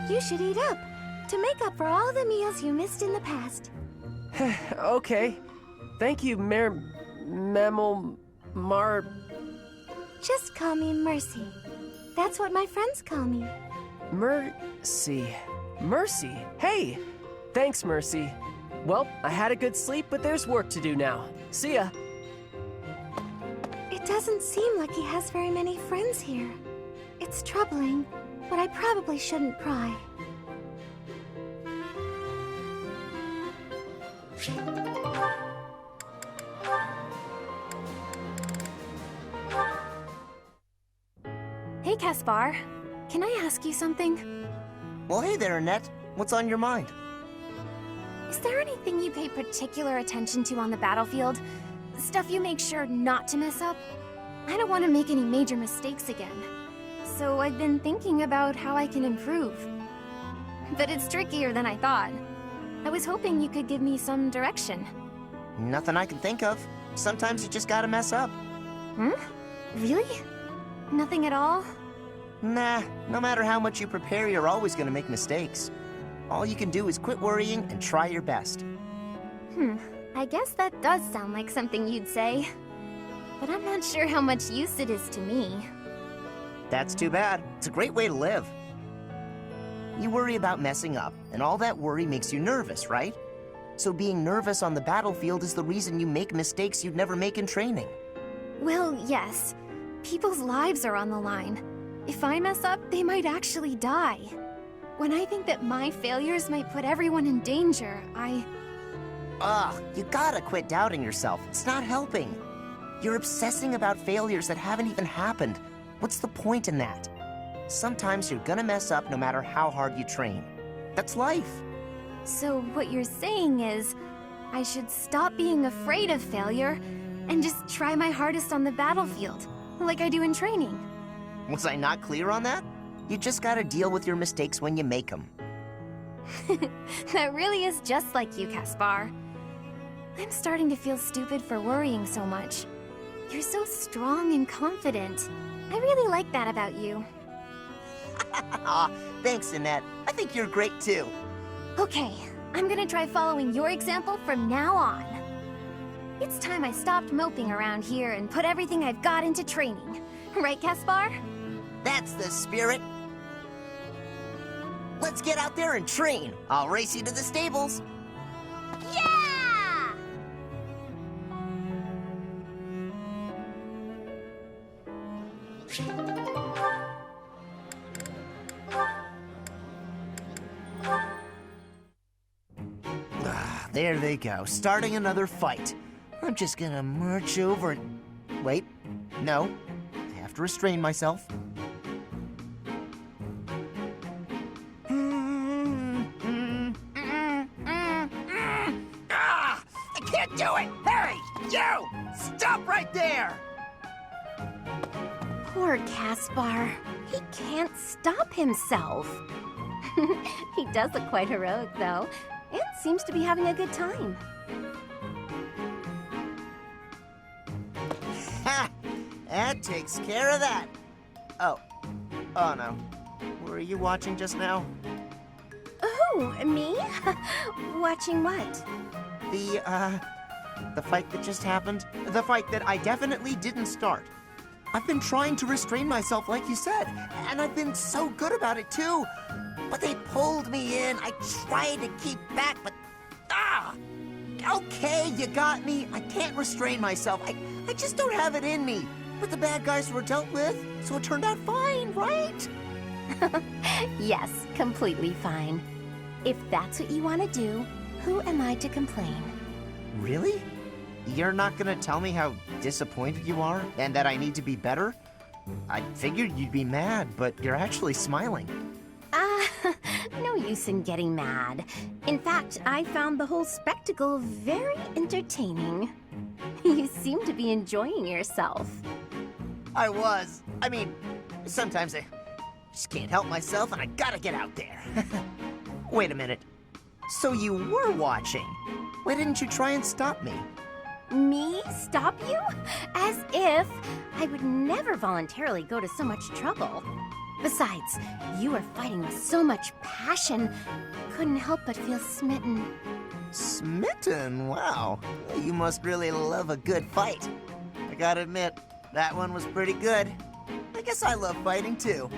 You should eat up, to make up for all the meals you missed in the past. Okay. Thank you, Mar... Just call me Mercy. That's what my friends call me. Mercy. Mercy. Hey! Thanks, Mercy. Well, I had a good sleep, but there's work to do now. See ya. It doesn't seem like he has very many friends here. It's troubling, but I probably shouldn't pry. Hey, Caspar. Can I ask you something? Well, hey there, Annette. What's on your mind? Is there anything you pay particular attention to on the battlefield? Stuff you make sure not to mess up? I don't want to make any major mistakes again. So I've been thinking about how I can improve. But it's trickier than I thought. I was hoping you could give me some direction. Nothing I can think of. Sometimes you just gotta mess up. Hmm? Really? Nothing at all? Nah, no matter how much you prepare, you're always gonna make mistakes. All you can do is quit worrying and try your best. I guess that does sound like something you'd say. But I'm not sure how much use it is to me. That's too bad. It's a great way to live. You worry about messing up, and all that worry makes you nervous, right? So being nervous on the battlefield is the reason you make mistakes you'd never make in training. Well, yes. People's lives are on the line. If I mess up, they might actually die. When I think that my failures might put everyone in danger, Ugh, you gotta quit doubting yourself. It's not helping. You're obsessing about failures that haven't even happened. What's the point in that? Sometimes you're gonna mess up no matter how hard you train. That's life. So what you're saying is, I should stop being afraid of failure and just try my hardest on the battlefield, like I do in training. Was I not clear on that? You just gotta deal with your mistakes when you make them. That really is just like you, Caspar. I'm starting to feel stupid for worrying so much. You're so strong and confident. I really like that about you. Aw, thanks, Annette. I think you're great too. Okay, I'm gonna try following your example from now on. It's time I stopped moping around here and put everything I've got into training. Right, Caspar? That's the spirit. Let's get out there and train. I'll race you to the stables. Yeah! There they go, starting another fight. I'm just gonna march over and... Wait, no. I have to restrain myself. I can't do it! Hey, you! Stop right there! Poor Caspar. He can't stop himself. He does look quite heroic, though, and seems to be having a good time. Ha! That takes care of that. Oh no. Were you watching just now? Who? Me? Watching what? The fight that just happened. The fight that I definitely didn't start. I've been trying to restrain myself like you said, and I've been so good about it too. But they pulled me in. I tried to keep back, but... Okay, you got me. I can't restrain myself. I just don't have it in me. But the bad guys were dealt with, so it turned out fine, right? Yes, completely fine. If that's what you want to do, who am I to complain? Really? You're not gonna tell me how disappointed you are and that I need to be better? I figured you'd be mad, but you're actually smiling. No, use in getting mad. In fact, I found the whole spectacle very entertaining. You seem to be enjoying yourself. I was. I mean, sometimes I just can't help myself and I gotta get out there. Wait a minute. So you were watching? Why didn't you try and stop me? Me? Stop you? As if I would never voluntarily go to so much trouble. Besides, you were fighting with so much passion. Couldn't help but feel smitten. Smitten? Wow. You must really love a good fight. I gotta admit, that one was pretty good. I guess I love fighting too.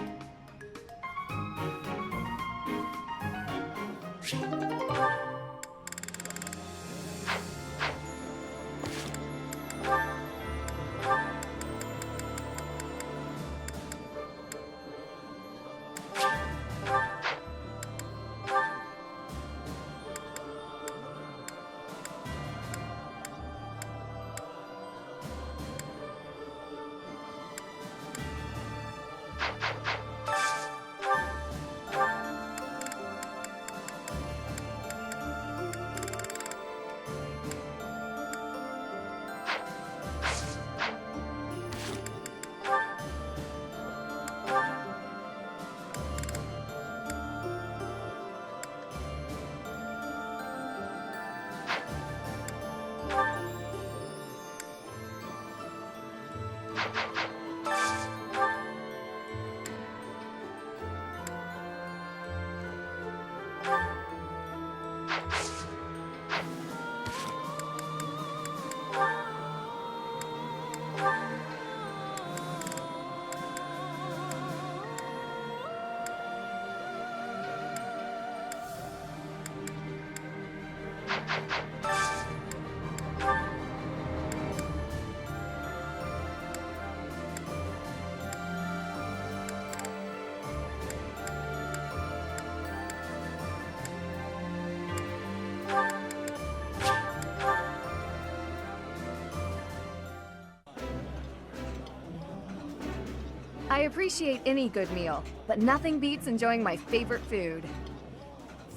I appreciate any good meal, but nothing beats enjoying my favorite food.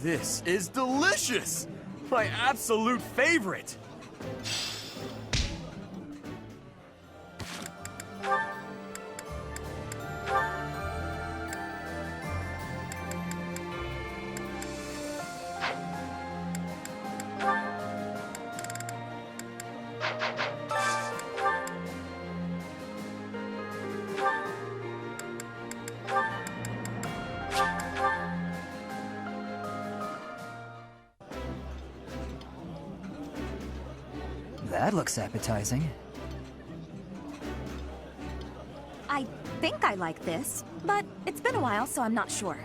This is delicious! My absolute favorite! That looks appetizing. I think I like this, but it's been a while, so I'm not sure.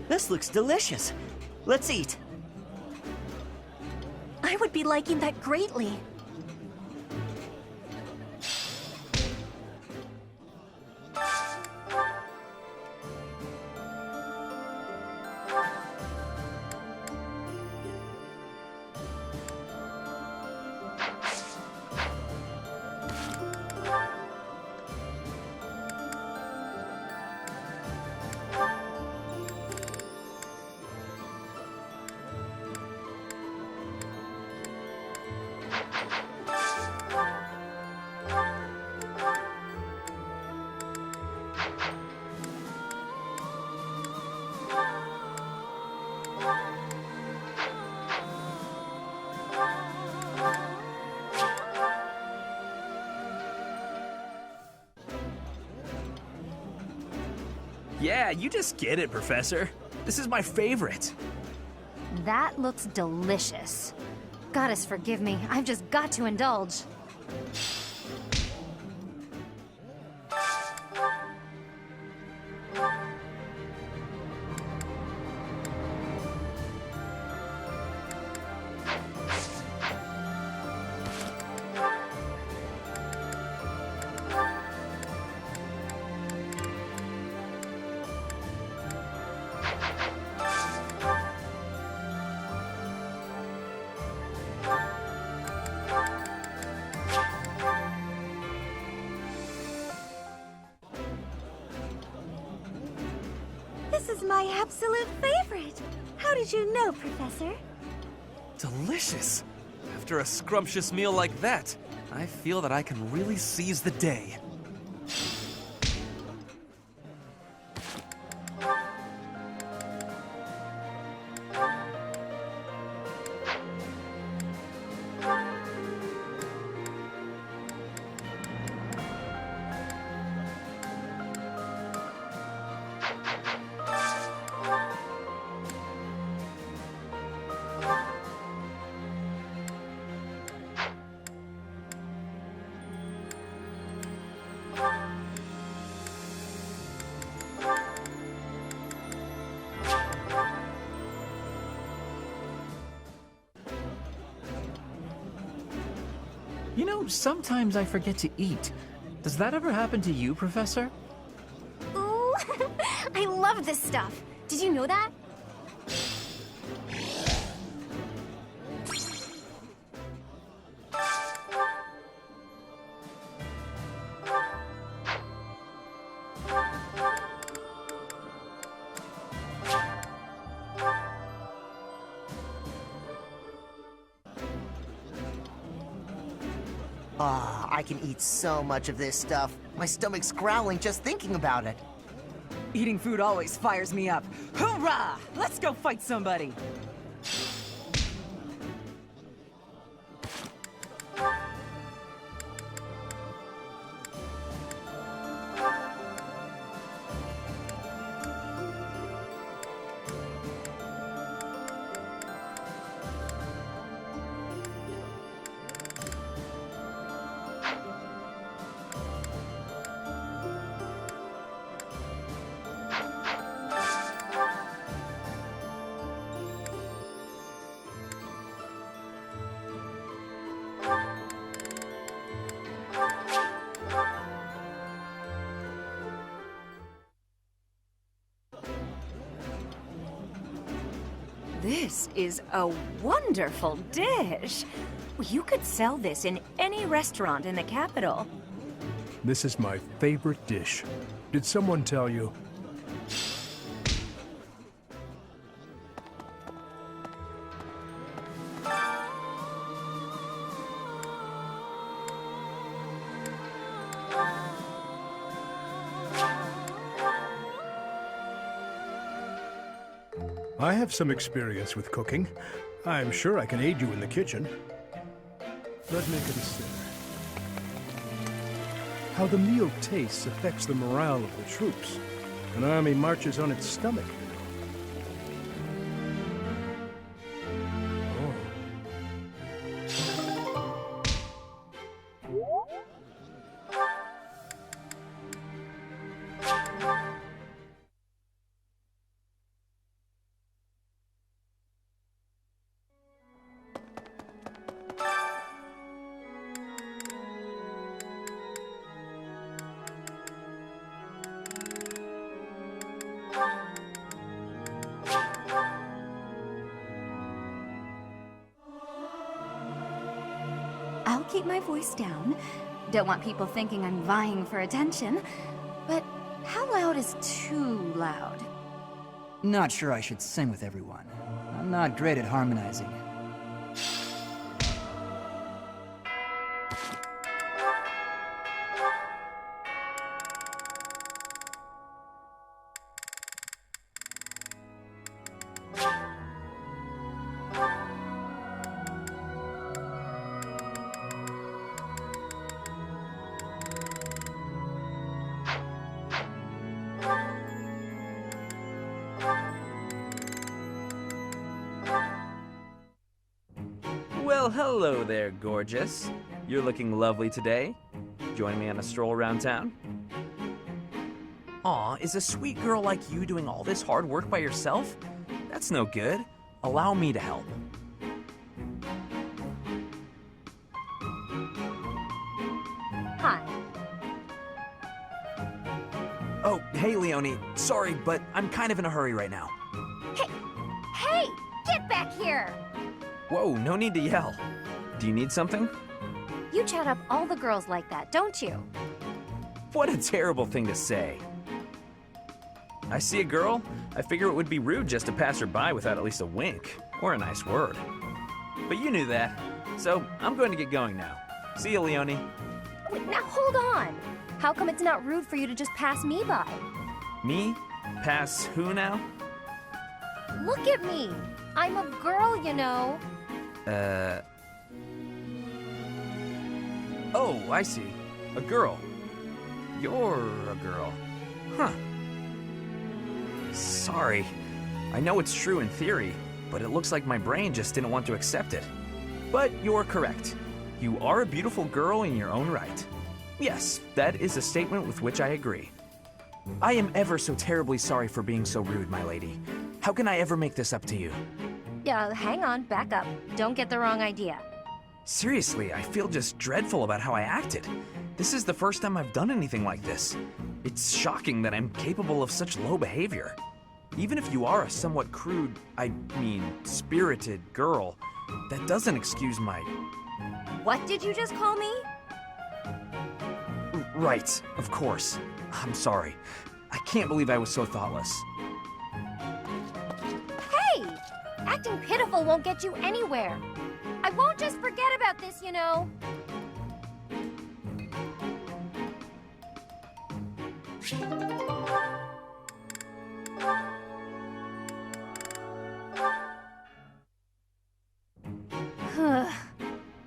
This looks delicious. Let's eat. I would be liking that greatly. Yeah, you just get it, Professor. This is my favorite. That looks delicious. Goddess forgive me, I've just got to indulge. This is my absolute favorite. How did you know, Professor? Delicious! After a scrumptious meal like that, I feel that I can really seize the day. You know, sometimes I forget to eat. Does that ever happen to you, Professor? Ooh, I love this stuff. Did you know that? Ah, I can eat so much of this stuff. My stomach's growling just thinking about it. Eating food always fires me up. Hoorah! Let's go fight somebody! This is a wonderful dish. You could sell this in any restaurant in the capital. This is my favorite dish. Did someone tell you? I have some experience with cooking. I'm sure I can aid you in the kitchen. Let me consider. How the meal tastes affects the morale of the troops. An army marches on its stomach. I'll keep my voice down. Don't want people thinking I'm vying for attention. But how loud is too loud? Not sure I should sing with everyone. I'm not great at harmonizing. Well, hello there, gorgeous. You're looking lovely today. Join me on a stroll around town? Aw, is a sweet girl like you doing all this hard work by yourself? That's no good. Allow me to help. Hi. Oh, hey, Leonie. Sorry, but I'm kind of in a hurry right now. Hey! Get back here! Whoa, no need to yell. Do you need something? You chat up all the girls like that, don't you? What a terrible thing to say. I see a girl, I figure it would be rude just to pass her by without at least a wink, or a nice word. But you knew that, so I'm going to get going now. See you, Leonie. Wait, now hold on! How come it's not rude for you to just pass me by? Me? Pass who now? Look at me! I'm a girl, you know. Oh, I see. A girl. You're a girl. Huh. Sorry. I know it's true in theory, but it looks like my brain just didn't want to accept it. But you're correct. You are a beautiful girl in your own right. Yes, that is a statement with which I agree. I am ever so terribly sorry for being so rude, my lady. How can I ever make this up to you? Yeah, hang on, back up. Don't get the wrong idea. Seriously, I feel just dreadful about how I acted. This is the first time I've done anything like this. It's shocking that I'm capable of such low behavior. Even if you are a somewhat crude, spirited girl, that doesn't excuse my... What did you just call me? Right, of course. I'm sorry. I can't believe I was so thoughtless. Hey! Acting pitiful won't get you anywhere. I won't just forget about this, you know.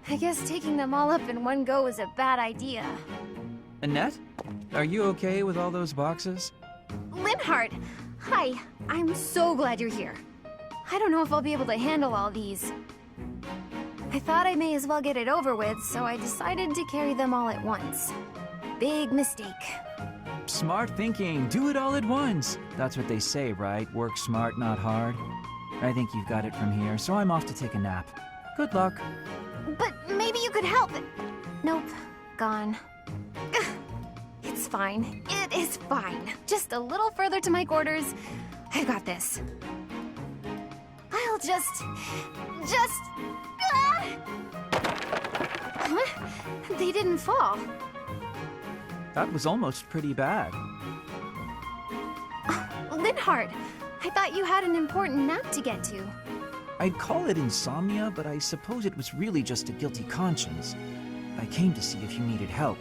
I guess taking them all up in one go is a bad idea. Annette? Are you okay with all those boxes? Linhardt! Hi, I'm so glad you're here. I don't know if I'll be able to handle all these. I thought I may as well get it over with, so I decided to carry them all at once. Big mistake. Smart thinking. Do it all at once. That's what they say, right? Work smart, not hard. I think you've got it from here, so I'm off to take a nap. Good luck. But maybe you could help. Nope, gone. It's fine. It is fine. Just a little further to my quarters. I've got this. I'll just... What? They didn't fall. That was almost pretty bad. Linhardt, I thought you had an important nap to get to. I'd call it insomnia, but I suppose it was really just a guilty conscience. I came to see if you needed help.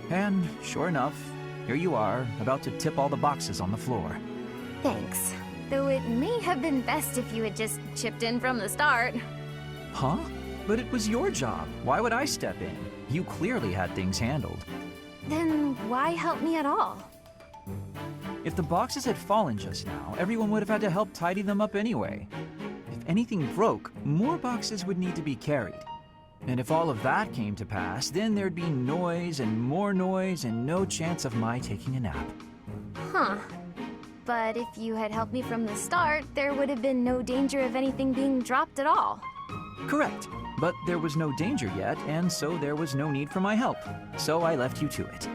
And, sure enough, here you are, about to tip all the boxes on the floor. Thanks. Though it may have been best if you had just chipped in from the start. Huh? But it was your job. Why would I step in? You clearly had things handled. Then why help me at all? If the boxes had fallen just now, everyone would have had to help tidy them up anyway. If anything broke, more boxes would need to be carried. And if all of that came to pass, then there'd be noise and no chance of my taking a nap. Huh. But if you had helped me from the start, there would have been no danger of anything being dropped at all. Correct. But there was no danger yet, and so there was no need for my help. So I left you to it.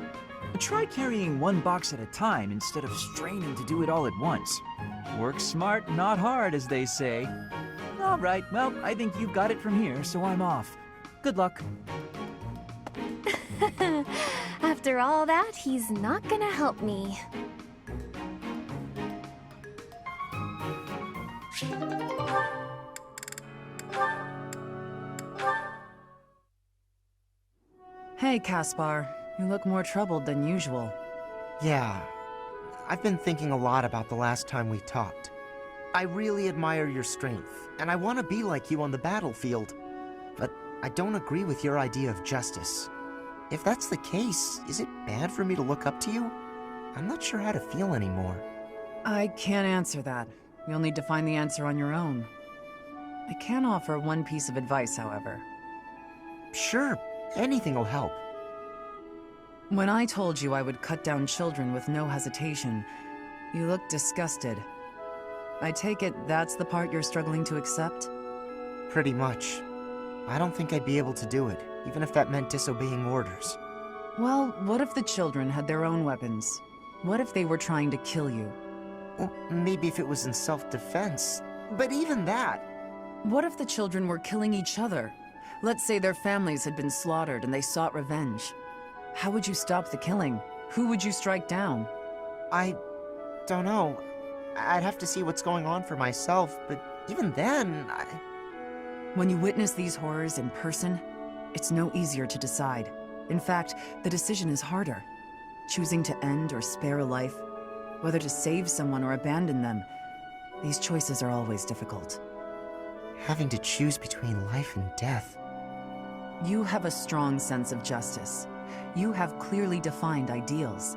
Try carrying one box at a time instead of straining to do it all at once. Work smart, not hard, as they say. All right, well, I think you've got it from here, so I'm off. Good luck. After all that, he's not gonna help me. Hey, Caspar. You look more troubled than usual. Yeah, I've been thinking a lot about the last time we talked. I really admire your strength, and I want to be like you on the battlefield. But I don't agree with your idea of justice. If that's the case, is it bad for me to look up to you? I'm not sure how to feel anymore. I can't answer that. You'll need to find the answer on your own. I can offer one piece of advice, however. Sure, anything will help. When I told you I would cut down children with no hesitation, you looked disgusted. I take it that's the part you're struggling to accept? Pretty much. I don't think I'd be able to do it, even if that meant disobeying orders. Well, what if the children had their own weapons? What if they were trying to kill you? Well, maybe if it was in self-defense. But even that... What if the children were killing each other? Let's say their families had been slaughtered and they sought revenge. How would you stop the killing? Who would you strike down? I don't know. I'd have to see what's going on for myself, but even then, When you witness these horrors in person, it's no easier to decide. In fact, the decision is harder. Choosing to end or spare a life, whether to save someone or abandon them, these choices are always difficult. Having to choose between life and death. You have a strong sense of justice. You have clearly defined ideals.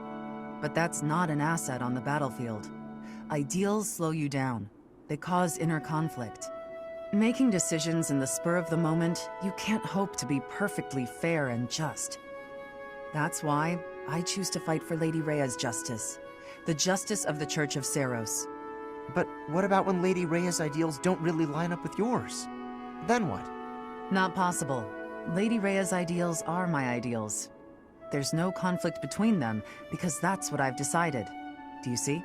But that's not an asset on the battlefield. Ideals slow you down. They cause inner conflict. Making decisions in the spur of the moment, you can't hope to be perfectly fair and just. That's why I choose to fight for Lady Rhea's justice. The justice of the Church of Seiros. But what about when Lady Rhea's ideals don't really line up with yours? Then what? Not possible. Lady Rhea's ideals are my ideals. There's no conflict between them, because that's what I've decided. Do you see?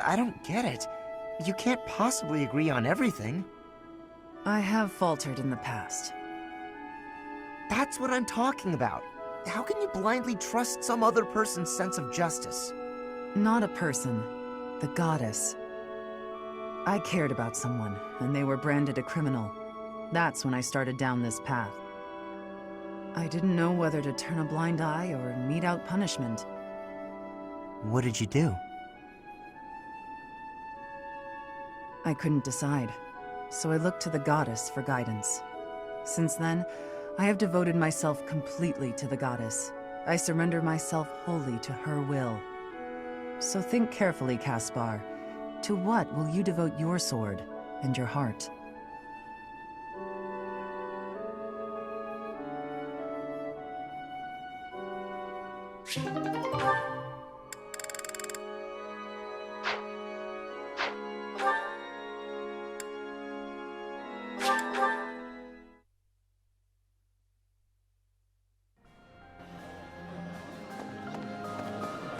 I don't get it. You can't possibly agree on everything. I have faltered in the past. That's what I'm talking about. How can you blindly trust some other person's sense of justice? Not a person. The goddess. I cared about someone, and they were branded a criminal. That's when I started down this path. I didn't know whether to turn a blind eye or mete out punishment. What did you do? I couldn't decide, so I looked to the goddess for guidance. Since then, I have devoted myself completely to the goddess. I surrender myself wholly to her will. So think carefully, Caspar. To what will you devote your sword and your heart?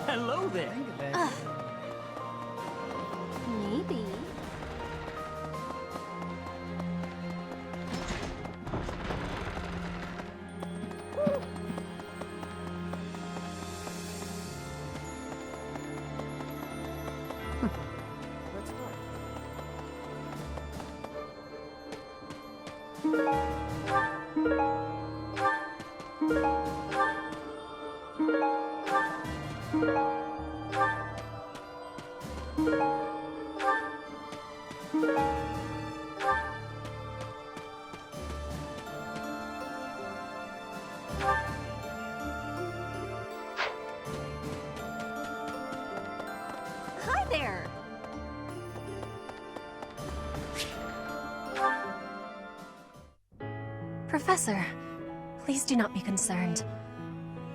Hello there. Maybe. Hi there. Professor, please do not be concerned.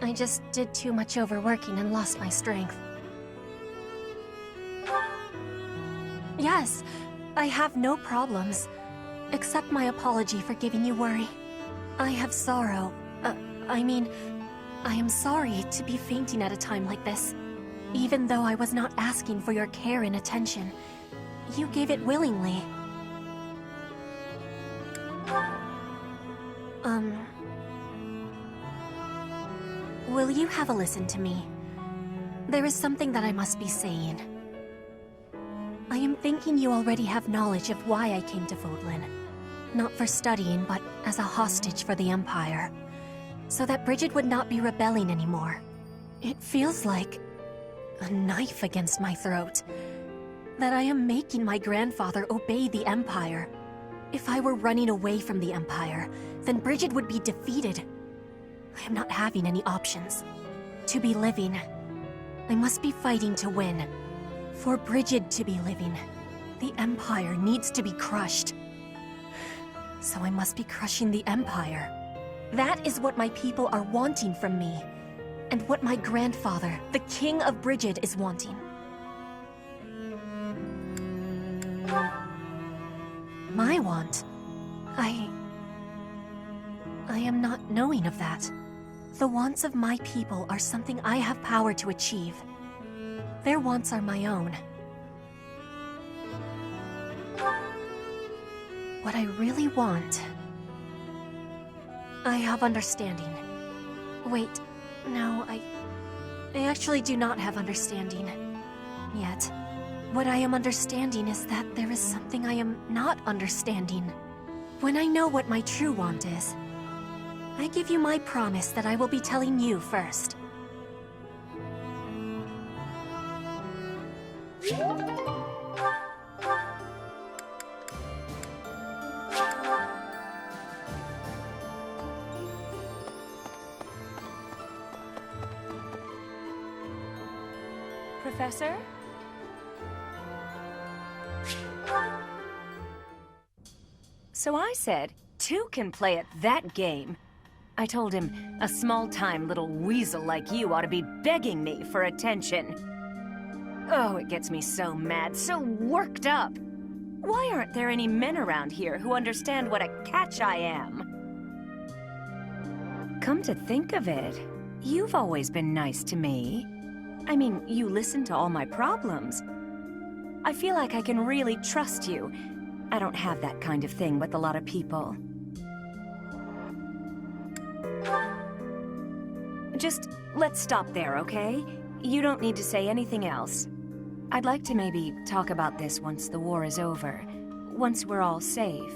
I just did too much overworking and lost my strength. Yes, I have no problems. Accept my apology for giving you worry. I have sorrow. I am sorry to be fainting at a time like this. Even though I was not asking for your care and attention, you gave it willingly. Will you have a listen to me? There is something that I must be saying. I am thinking you already have knowledge of why I came to Fodlan. Not for studying, but as a hostage for the Empire. So that Bridget would not be rebelling anymore. It feels like a knife against my throat. That I am making my grandfather obey the Empire. If I were running away from the Empire, then Bridget would be defeated. I am not having any options. To be living, I must be fighting to win. For Bridget to be living, the Empire needs to be crushed. So I must be crushing the Empire. That is what my people are wanting from me, and what my grandfather, the King of Brigid, is wanting. My want? I am not knowing of that. The wants of my people are something I have power to achieve. Their wants are my own. What I really want... I have understanding. Wait, no, I actually do not have understanding. Yet. What I am understanding is that there is something I am not understanding. When I know what my true want is, I give you my promise that I will be telling you first. Professor? So I said, two can play at that game. I told him, a small-time little weasel like you ought to be begging me for attention. Oh, it gets me so mad, so worked up. Why aren't there any men around here who understand what a catch I am? Come to think of it, you've always been nice to me. I mean, you listen to all my problems. I feel like I can really trust you. I don't have that kind of thing with a lot of people. Just, let's stop there, okay? You don't need to say anything else. I'd like to maybe talk about this once the war is over. Once we're all safe.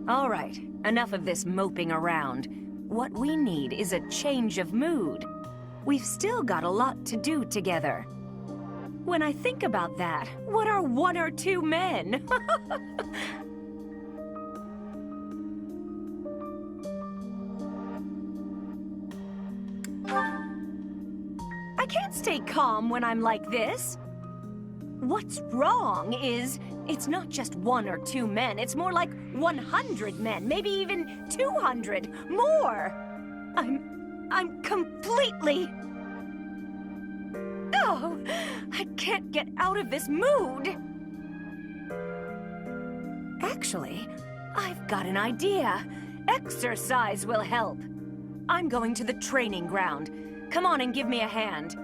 All right, enough of this moping around. What we need is a change of mood. We've still got a lot to do together. When I think about that, what are one or two men? I can't stay calm when I'm like this. What's wrong is, it's not just one or two men, it's more like 100 men, maybe even 200, more. I'm completely... Oh, I can't get out of this mood. Actually, I've got an idea. Exercise will help. I'm going to the training ground. Come on and give me a hand.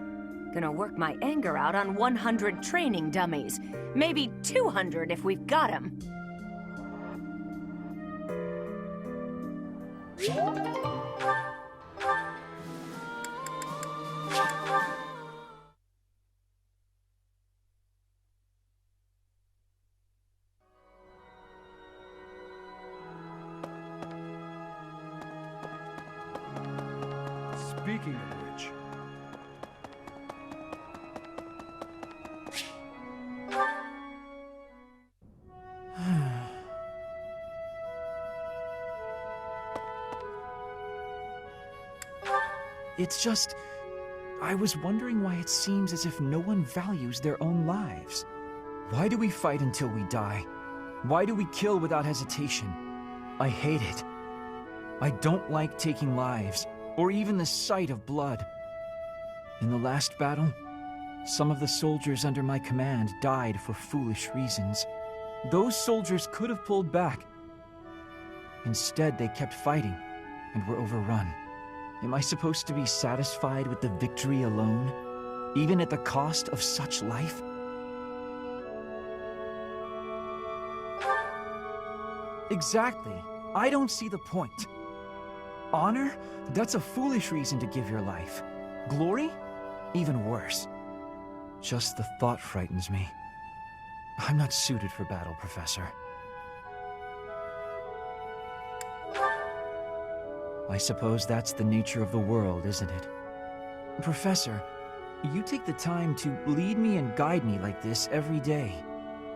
Gonna work my anger out on 100 training dummies. Maybe 200 if we've got 'em. Speaking of which... It's just... I was wondering why it seems as if no one values their own lives. Why do we fight until we die? Why do we kill without hesitation? I hate it. I don't like taking lives, or even the sight of blood. In the last battle, some of the soldiers under my command died for foolish reasons. Those soldiers could have pulled back. Instead, they kept fighting, and were overrun. Am I supposed to be satisfied with the victory alone, even at the cost of such life? Exactly. I don't see the point. Honor? That's a foolish reason to give your life. Glory? Even worse. Just the thought frightens me. I'm not suited for battle, Professor. I suppose that's the nature of the world, isn't it? Professor, you take the time to lead me and guide me like this every day.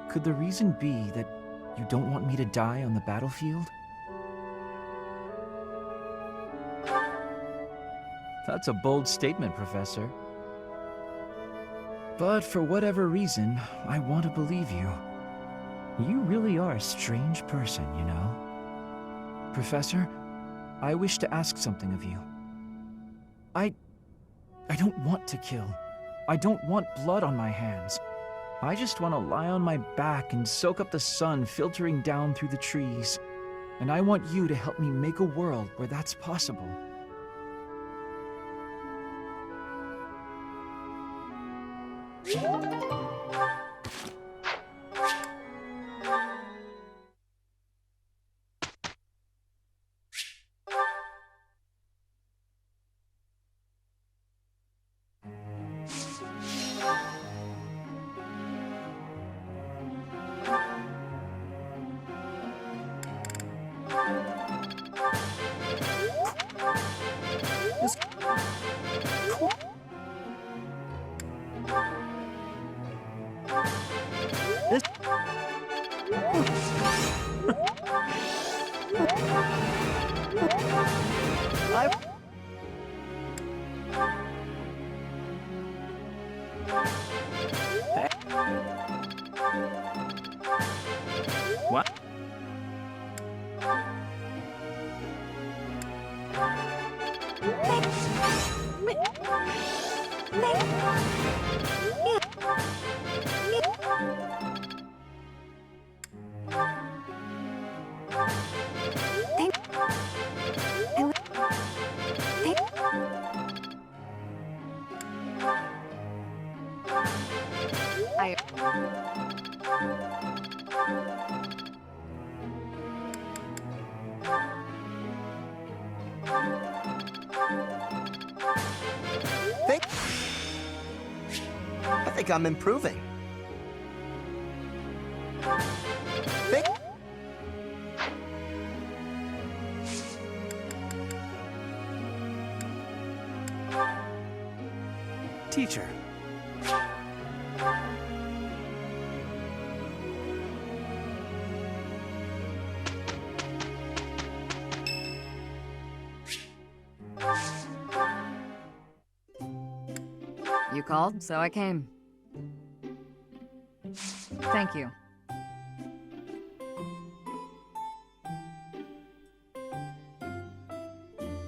Could the reason be that you don't want me to die on the battlefield? That's a bold statement, Professor. But for whatever reason, I want to believe you. You really are a strange person, you know. Professor, I wish to ask something of you. I don't want to kill. I don't want blood on my hands. I just want to lie on my back and soak up the sun filtering down through the trees. And I want you to help me make a world where that's possible. What? I think I'm improving. Teacher. You called, so I came. Thank you.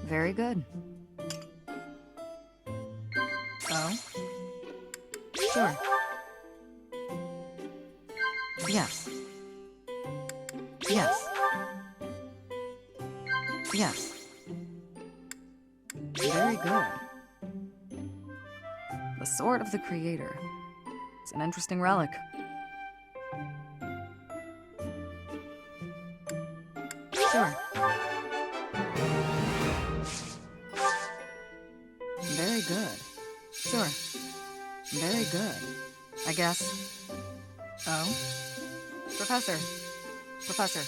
Very good. Oh? Sure. Yes. Yes. Yes. Very good. The Sword of the Creator. It's an interesting relic. Sure. Very good. Sure. Very good. I guess. Oh? Professor. Professor.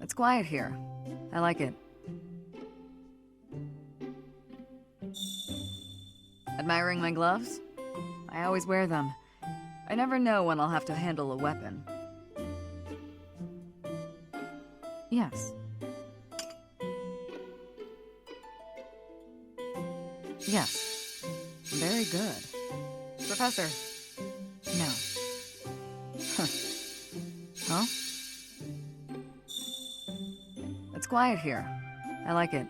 It's quiet here. I like it. Admiring my gloves? I always wear them. I never know when I'll have to handle a weapon. Yes. Yes. Very good. Professor. No. Huh. Huh? It's quiet here. I like it.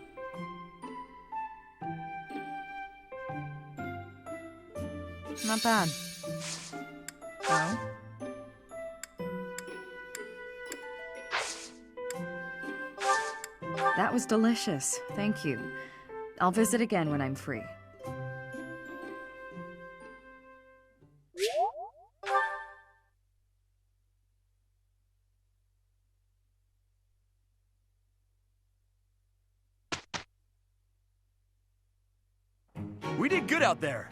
Not bad. Oh? That was delicious. Thank you. I'll visit again when I'm free. We did good out there.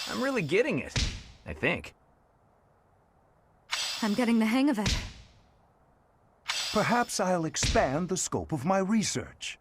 I'm really getting it, I think. I'm getting the hang of it. Perhaps I'll expand the scope of my research.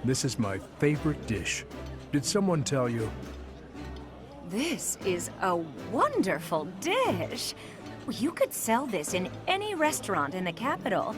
This is my favorite dish. Did someone tell you? This is a wonderful dish. You could sell this in any restaurant in the capital.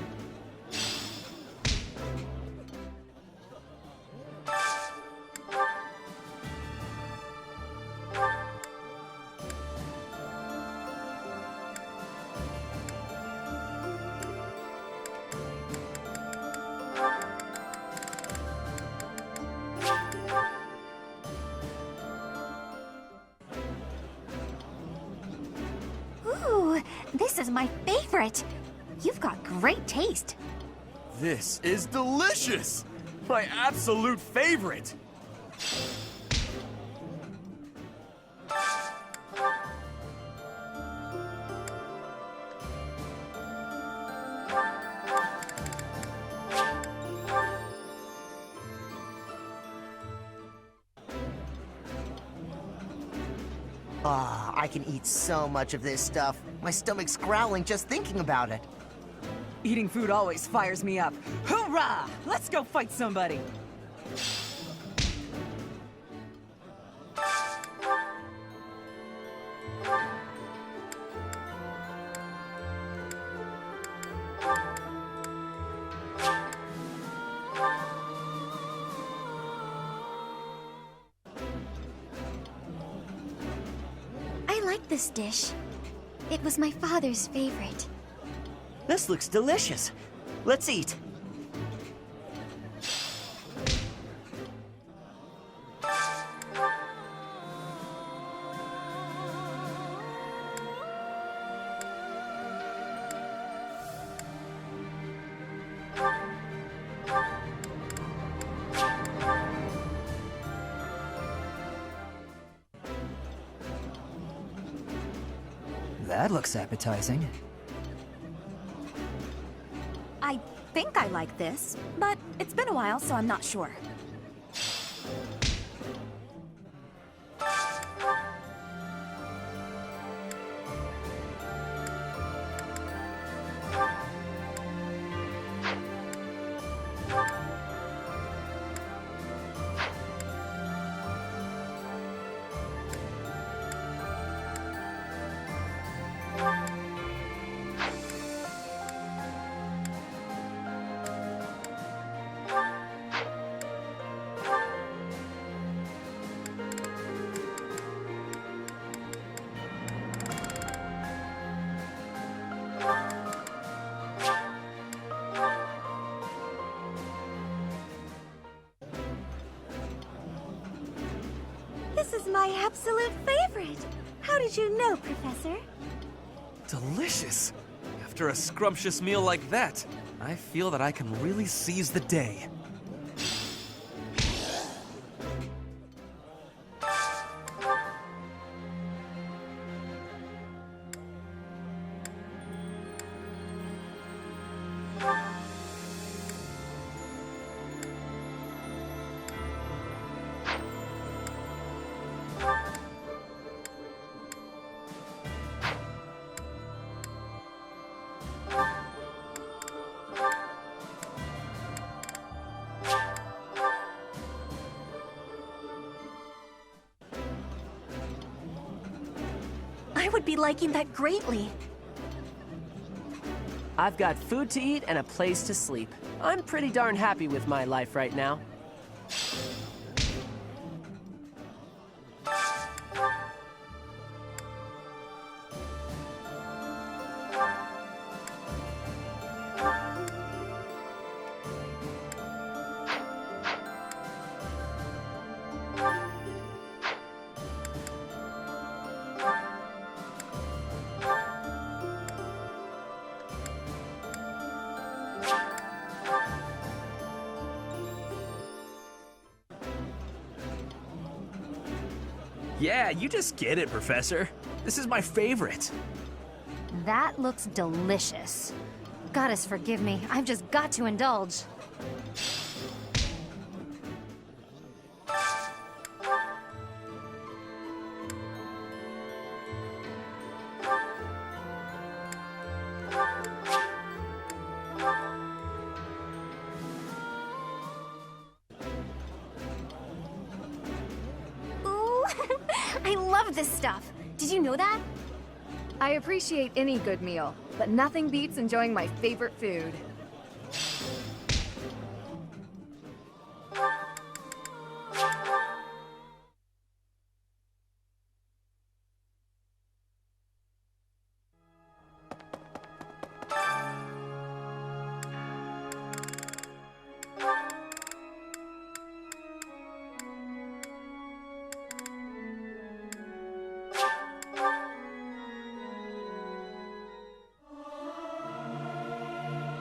Ooh, this is my favorite. You've got great taste. This is delicious! My absolute favorite! Ah, I can eat so much of this stuff. My stomach's growling just thinking about it. Eating food always fires me up. Hoorah! Let's go fight somebody! I like this dish. It was my father's favorite. This looks delicious. Let's eat. That looks appetizing. I think I like this, but it's been a while, so I'm not sure. This is my absolute favorite. How did you know, Professor? Delicious! After a scrumptious meal like that, I feel that I can really seize the day. I would be liking that greatly. I've got food to eat and a place to sleep. I'm pretty darn happy with my life right now. Yeah, you just get it, Professor. This is my favorite. That looks delicious. Goddess forgive me, I've just got to indulge. I love this stuff. Did you know that? I appreciate any good meal, but nothing beats enjoying my favorite food.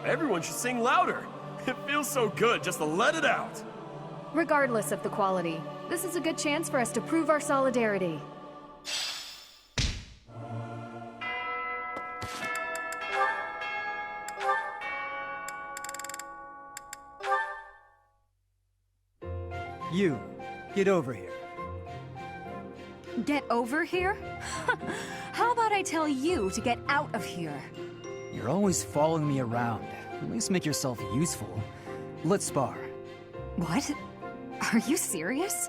Everyone should sing louder. It feels so good just to let it out. Regardless of the quality, this is a good chance for us to prove our solidarity. You, get over here. Get over here? How about I tell you to get out of here? You're always following me around. At least make yourself useful. Let's spar. What? Are you serious?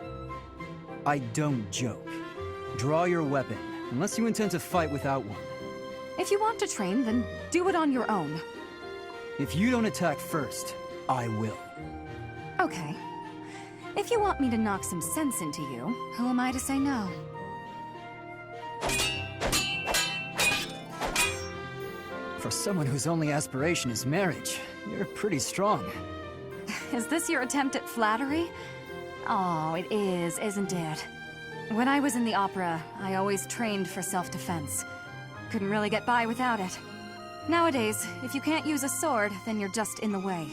I don't joke. Draw your weapon, unless you intend to fight without one. If you want to train, then do it on your own. If you don't attack first, I will. Okay. If you want me to knock some sense into you, who am I to say no? For someone whose only aspiration is marriage, you're pretty strong. Is this your attempt at flattery? Oh, it is, isn't it? When I was in the opera, I always trained for self-defense. Couldn't really get by without it. Nowadays, if you can't use a sword, then you're just in the way.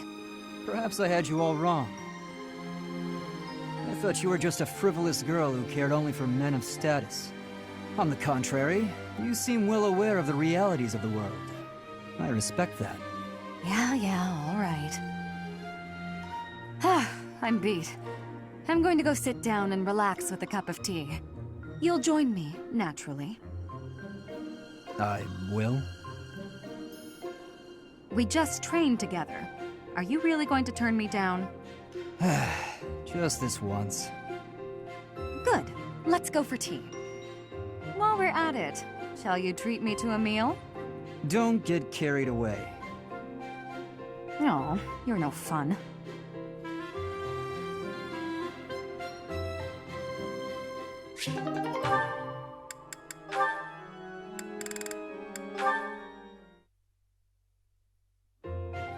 Perhaps I had you all wrong. I thought you were just a frivolous girl who cared only for men of status. On the contrary, you seem well aware of the realities of the world. I respect that. Yeah, all right. I'm beat. I'm going to go sit down and relax with a cup of tea. You'll join me, naturally. I will. We just trained together. Are you really going to turn me down? Just this once. Good. Let's go for tea. While we're at it, shall you treat me to a meal? Don't get carried away. Oh, you're no fun.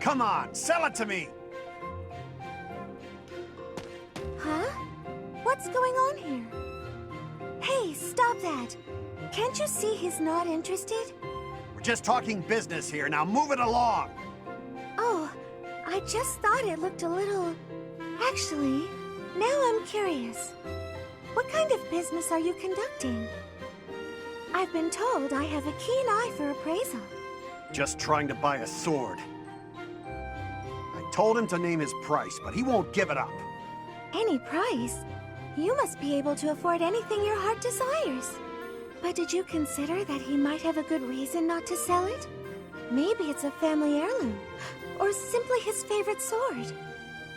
Come on, sell it to me! Huh? What's going on here? Hey, stop that! Can't you see he's not interested? We're just talking business here, now move it along! Oh, I just thought it looked a little... Actually, now I'm curious. What kind of business are you conducting? I've been told I have a keen eye for appraisal. Just trying to buy a sword. I told him to name his price, but he won't give it up. Any price? You must be able to afford anything your heart desires. But did you consider that he might have a good reason not to sell it? Maybe it's a family heirloom, or simply his favorite sword.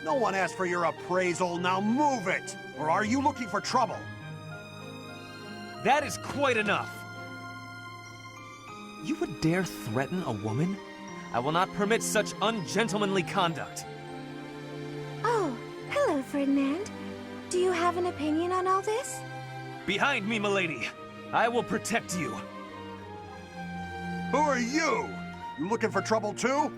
No one asked for your appraisal, now move it! Or are you looking for trouble? That is quite enough. You would dare threaten a woman? I will not permit such ungentlemanly conduct. Oh, hello, Ferdinand. Do you have an opinion on all this? Behind me, milady. I will protect you. Who are you? You looking for trouble too?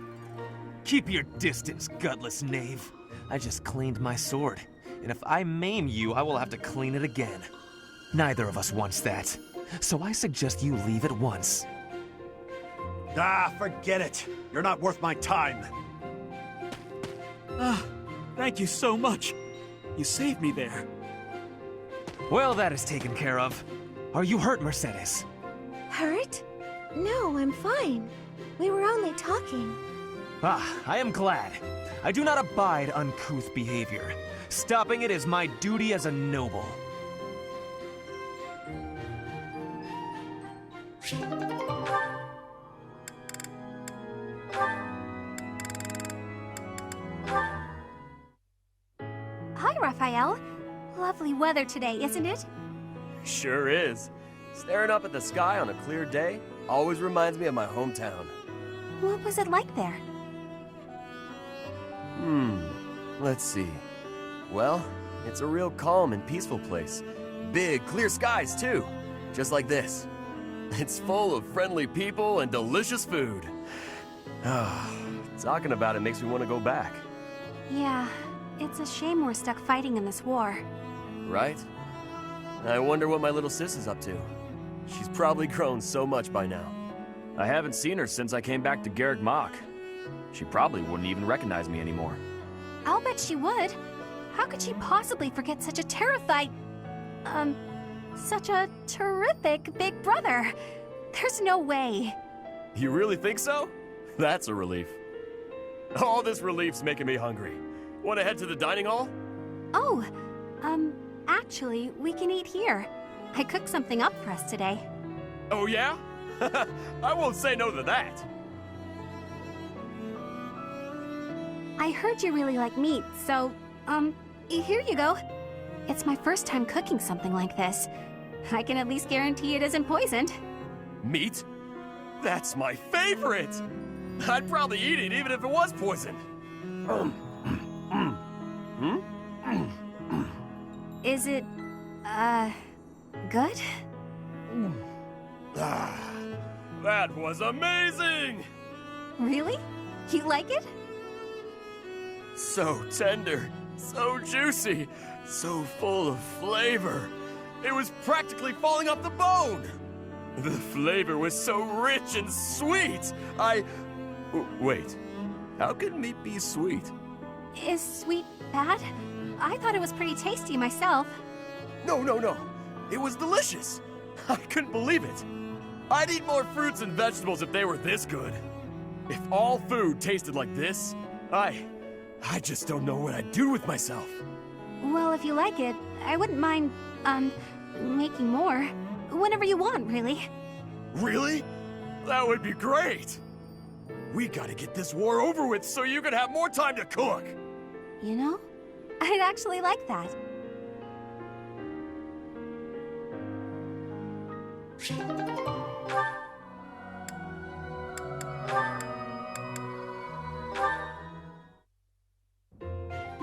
Keep your distance, gutless knave. I just cleaned my sword, and if I maim you, I will have to clean it again. Neither of us wants that, so I suggest you leave at once. Ah, forget it. You're not worth my time. Ah, thank you so much. You saved me there. Well, that is taken care of. Are you hurt, Mercedes? Hurt? No, I'm fine. We were only talking. Ah, I am glad. I do not abide uncouth behavior. Stopping it is my duty as a noble. Hi, Raphael. Lovely weather today, isn't it? Sure is. Staring up at the sky on a clear day always reminds me of my hometown. What was it like there? Let's see. Well, it's a real calm and peaceful place. Big, clear skies, too. Just like this. It's full of friendly people and delicious food. Talking about it makes me want to go back. Yeah, it's a shame we're stuck fighting in this war. Right? I wonder what my little sis is up to. She's probably grown so much by now. I haven't seen her since I came back to Garrick Mach. She probably wouldn't even recognize me anymore. I'll bet she would. How could she possibly forget such a such a terrific big brother? There's no way. You really think so? That's a relief. All this relief's making me hungry. Want to head to the dining hall? Oh, actually, we can eat here. I cooked something up for us today. Oh yeah? I won't say no to that. I heard you really like meat, so, here you go. It's my first time cooking something like this. I can at least guarantee it isn't poisoned. Meat? That's my favorite! I'd probably eat it even if it was poisoned. Is it, good? That was amazing! Really? You like it? So tender, so juicy, so full of flavor. It was practically falling off the bone. The flavor was so rich and sweet. Wait, how can meat be sweet? Is sweet bad? I thought it was pretty tasty myself. No. It was delicious. I couldn't believe it. I'd eat more fruits and vegetables if they were this good. If all food tasted like this, I just don't know what I'd do with myself. Well, if you like it, I wouldn't mind, making more. Whenever you want, really. Really? That would be great! We gotta get this war over with so you can have more time to cook! You know, I'd actually like that.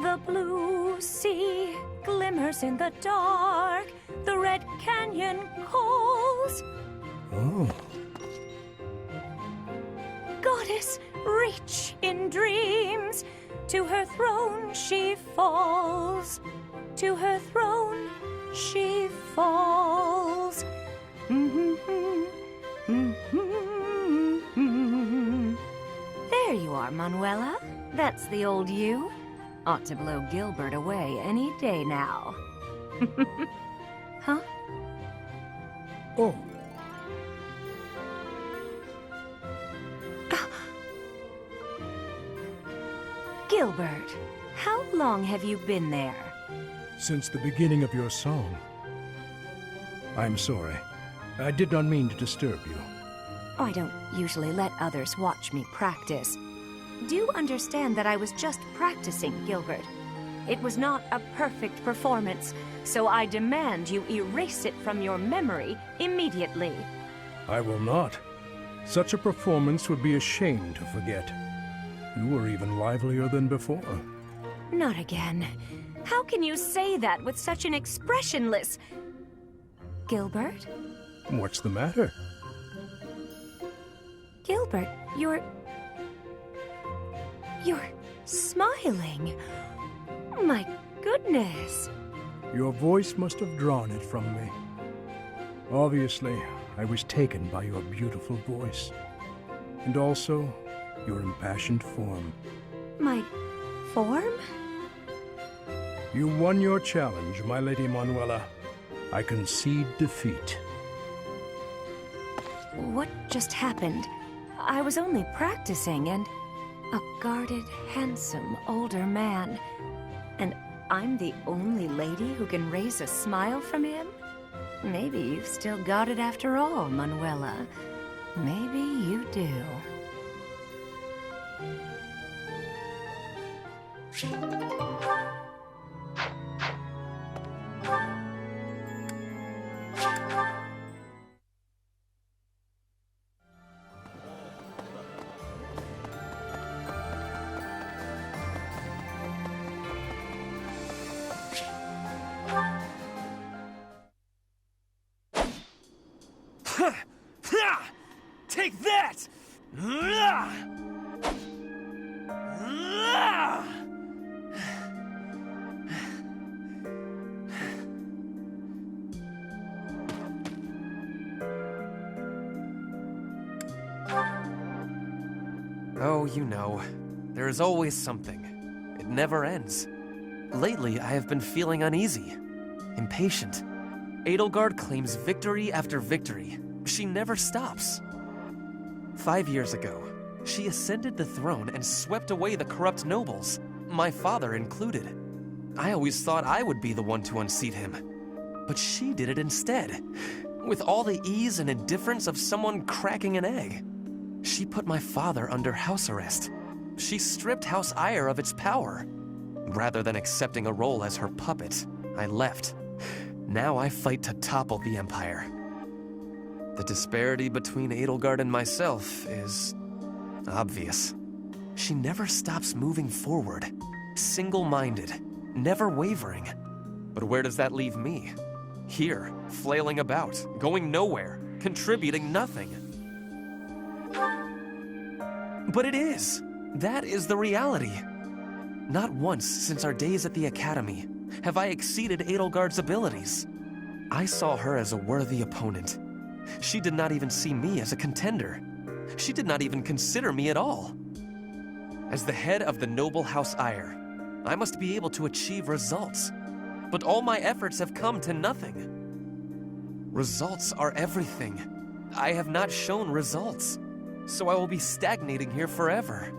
The blue sea glimmers in the dark. The red canyon calls. Oh. Goddess, reach in dreams. To her throne she falls. To her throne she falls. There you are, Manuela. That's the old you. Ought to blow Gilbert away any day now. Huh? Oh. Gilbert, how long have you been there? Since the beginning of your song. I'm sorry. I did not mean to disturb you. I don't usually let others watch me practice. Do understand that I was just practicing, Gilbert. It was not a perfect performance, so I demand you erase it from your memory immediately. I will not. Such a performance would be a shame to forget. You were even livelier than before. Not again. How can you say that with such an expressionless... Gilbert? What's the matter? Gilbert, you're smiling. My goodness. Your voice must have drawn it from me. Obviously, I was taken by your beautiful voice. And also, your impassioned form. My form? You won your challenge, my Lady Manuela. I concede defeat. What just happened? I was only practicing, and a guarded, handsome, older man. And I'm the only lady who can raise a smile from him? Maybe you've still got it after all, Manuela. Maybe you do. Take that! Oh, you know, there is always something. It never ends. Lately, I have been feeling uneasy, impatient. Edelgard claims victory after victory. She never stops. 5 years ago, she ascended the throne and swept away the corrupt nobles, my father included. I always thought I would be the one to unseat him. But she did it instead, with all the ease and indifference of someone cracking an egg. She put my father under house arrest. She stripped House Eyre of its power. Rather than accepting a role as her puppet, I left. Now I fight to topple the Empire. The disparity between Edelgard and myself is obvious. She never stops moving forward, single-minded, never wavering. But where does that leave me? Here, flailing about, going nowhere, contributing nothing. But it is. That is the reality. Not once since our days at the Academy have I exceeded Edelgard's abilities. I saw her as a worthy opponent. She did not even see me as a contender. She did not even consider me at all. As the head of the noble House Eyre, I must be able to achieve results. But all my efforts have come to nothing. Results are everything. I have not shown results, so I will be stagnating here forever.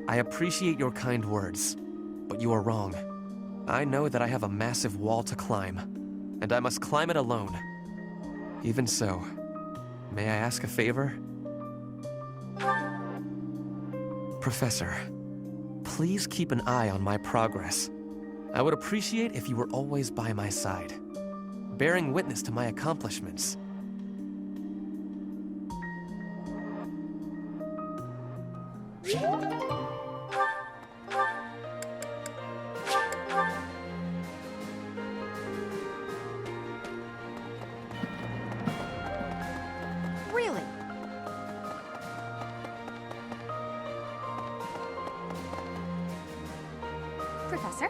I appreciate your kind words, but you are wrong. I know that I have a massive wall to climb, and I must climb it alone. Even so, may I ask a favor? Professor, please keep an eye on my progress. I would appreciate if you were always by my side, bearing witness to my accomplishments. Really? Professor?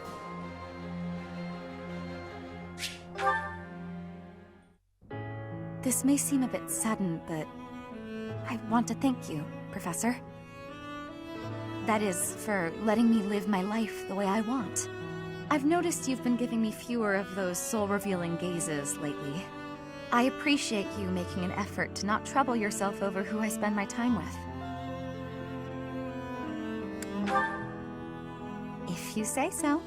This may seem a bit sudden, but I want to thank you, Professor. That is, for letting me live my life the way I want. I've noticed you've been giving me fewer of those soul-revealing gazes lately. I appreciate you making an effort to not trouble yourself over who I spend my time with. If you say so.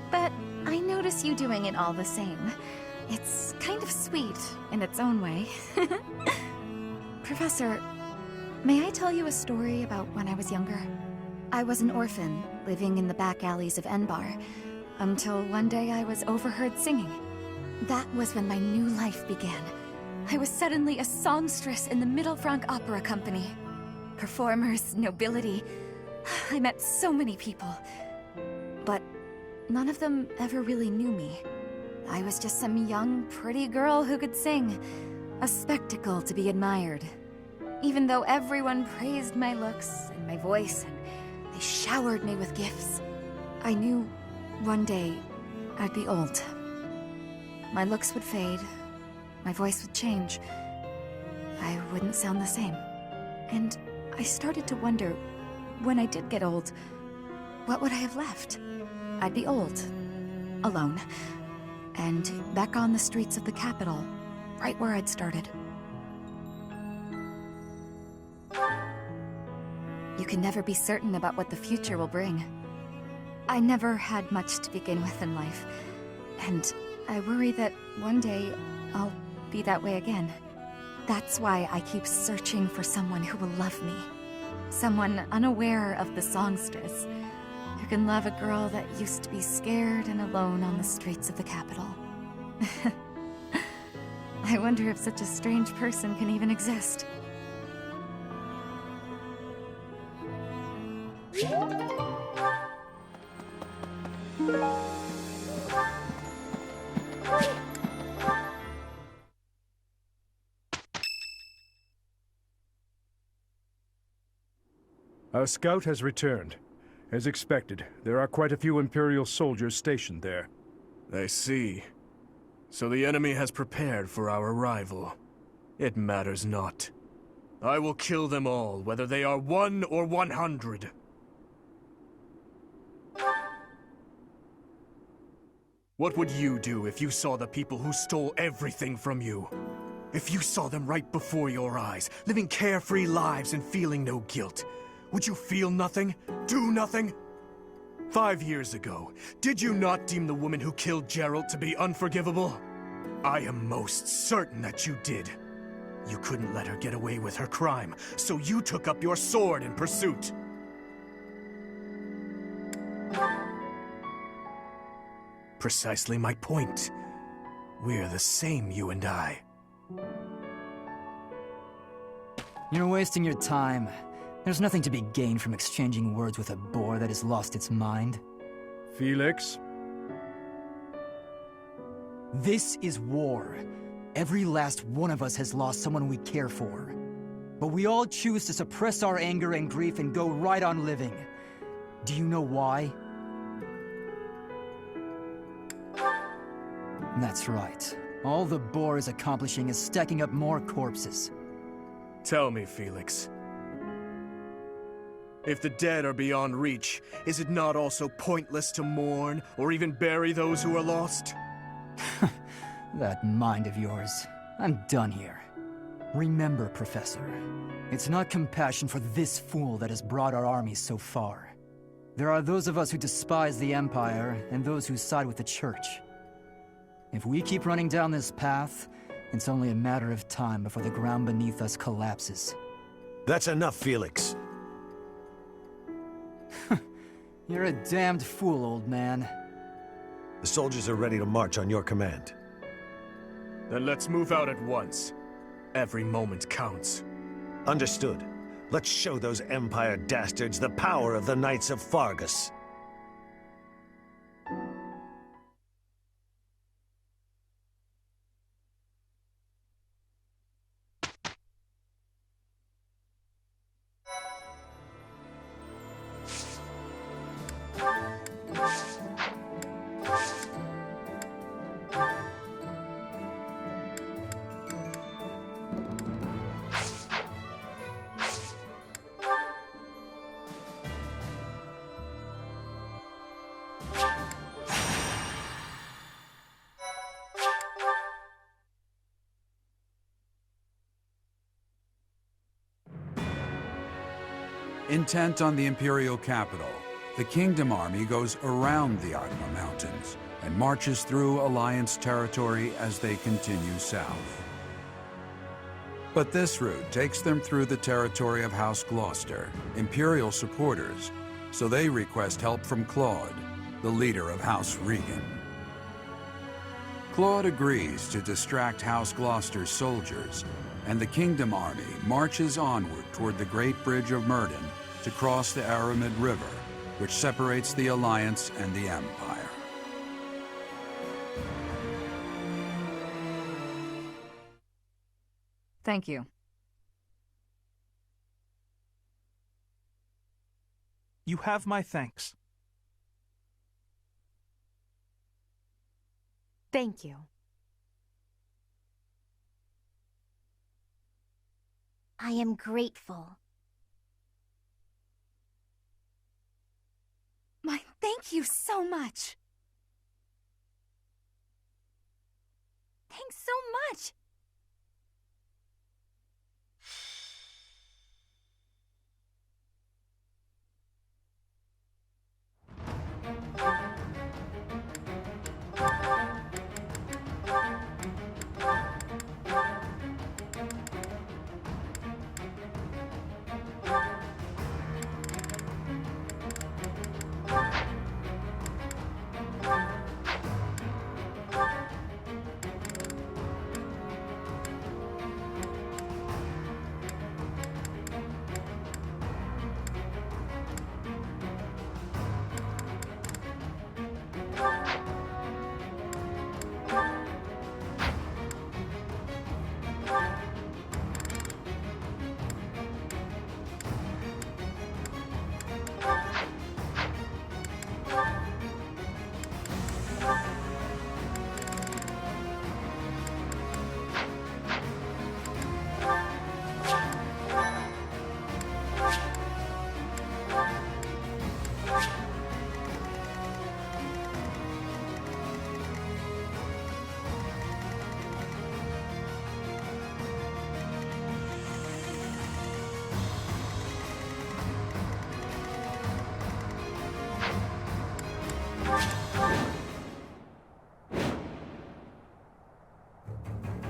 But I notice you doing it all the same. It's kind of sweet in its own way. Professor, may I tell you a story about when I was younger? I was an orphan, living in the back alleys of Enbar, until one day I was overheard singing. That was when my new life began. I was suddenly a songstress in the Middle Franc Opera Company. Performers, nobility. I met so many people. But none of them ever really knew me. I was just some young, pretty girl who could sing. A spectacle to be admired. Even though everyone praised my looks and my voice, and they showered me with gifts, I knew one day I'd be old. My looks would fade, my voice would change. I wouldn't sound the same. And I started to wonder, when I did get old, what would I have left? I'd be old, alone, and back on the streets of the capital, right where I'd started. You can never be certain about what the future will bring. I never had much to begin with in life, and I worry that one day I'll be that way again. That's why I keep searching for someone who will love me. Someone unaware of the songstress, who can love a girl that used to be scared and alone on the streets of the capital. I wonder if such a strange person can even exist. Our scout has returned. As expected, there are quite a few Imperial soldiers stationed there. I see. So the enemy has prepared for our arrival. It matters not. I will kill them all, whether they are 1 or 100. What would you do if you saw the people who stole everything from you? If you saw them right before your eyes, living carefree lives and feeling no guilt? Would you feel nothing? Do nothing? 5 years ago, did you not deem the woman who killed Geralt to be unforgivable? I am most certain that you did. You couldn't let her get away with her crime, so you took up your sword in pursuit. Precisely my point. We're the same, you and I. You're wasting your time. There's nothing to be gained from exchanging words with a boar that has lost its mind. Felix? This is war. Every last one of us has lost someone we care for. But we all choose to suppress our anger and grief and go right on living. Do you know why? That's right. All the boar is accomplishing is stacking up more corpses. Tell me, Felix. If the dead are beyond reach, is it not also pointless to mourn, or even bury those who are lost? That mind of yours. I'm done here. Remember, Professor, it's not compassion for this fool that has brought our armies so far. There are those of us who despise the Empire, and those who side with the Church. If we keep running down this path, it's only a matter of time before the ground beneath us collapses. That's enough, Felix. You're a damned fool, old man. The soldiers are ready to march on your command. Then let's move out at once. Every moment counts. Understood. Let's show those Empire dastards the power of the Knights of Fargus. Intent on the Imperial capital, the Kingdom Army goes around the Agma Mountains and marches through Alliance territory as they continue south. But this route takes them through the territory of House Gloucester, Imperial supporters, so they request help from Claude, the leader of House Regan. Claude agrees to distract House Gloucester's soldiers, and the Kingdom army marches onward toward the Great Bridge of Merton to cross the Aramid River, which separates the Alliance and the Empire. Thank you. You have my thanks. Thank you. I am grateful. My thank you so much. Thanks so much.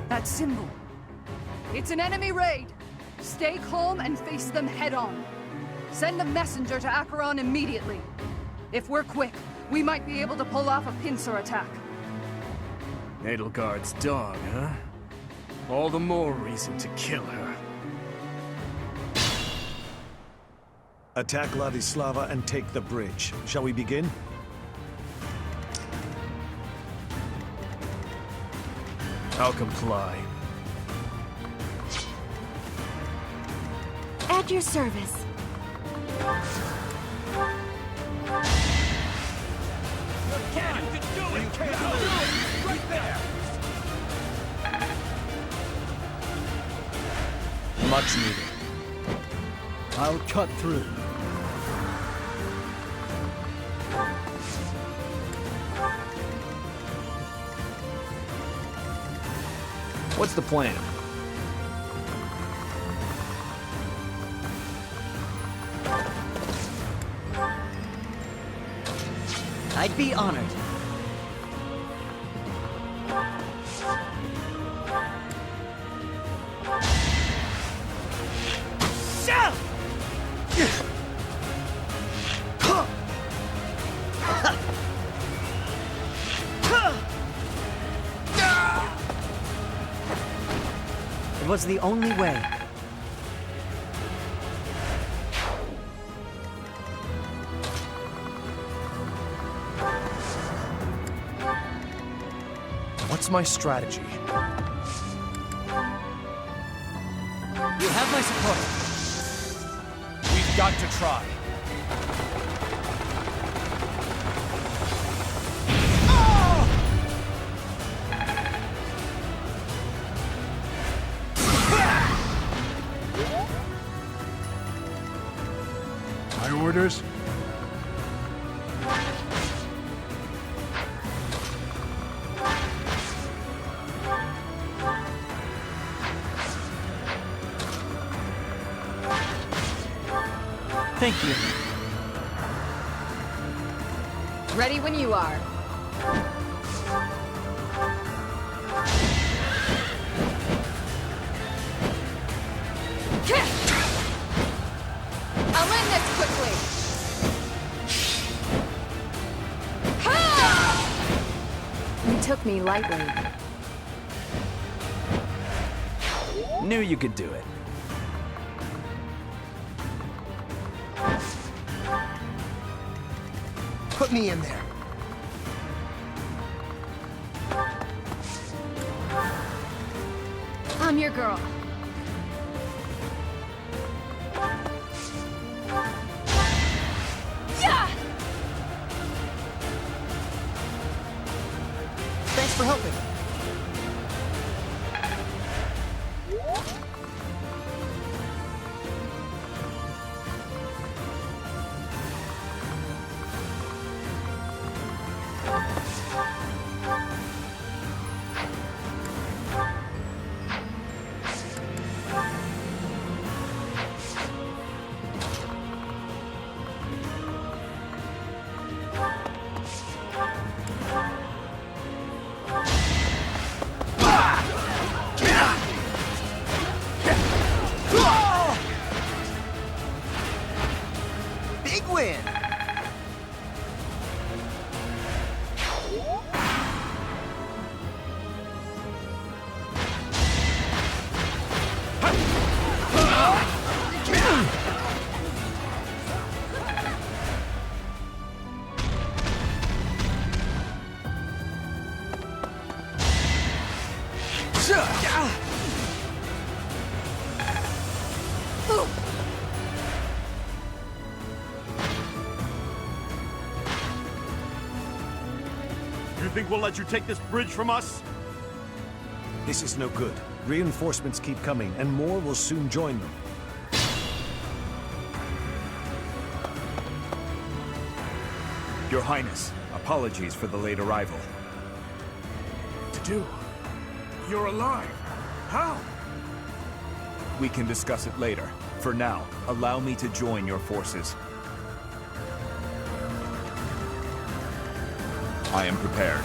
That symbol. It's an enemy raid. Stay calm and face them head on. Send a messenger to Acheron immediately. If we're quick, we might be able to pull off a pincer attack. Edelgard's dog, huh? All the more reason to kill her. Attack Ladislava and take the bridge. Shall we begin? I'll comply. At your service. Right there! Much needed. I'll cut through. What's the plan? I'd be honored. It was the only way. What's my strategy? You have my support. We've got to try. My orders? Thank you. Ready when you are. I'll end this quickly. We took off me lightly. Knew you could do it. Put me in there. I'm your girl. Yeah! Thanks for helping. Big win! You think we'll let you take this bridge from us? This is no good. Reinforcements keep coming, and more will soon join them. Your Highness, apologies for the late arrival. Dedue, you're alive. How? We can discuss it later. For now, allow me to join your forces. I am prepared.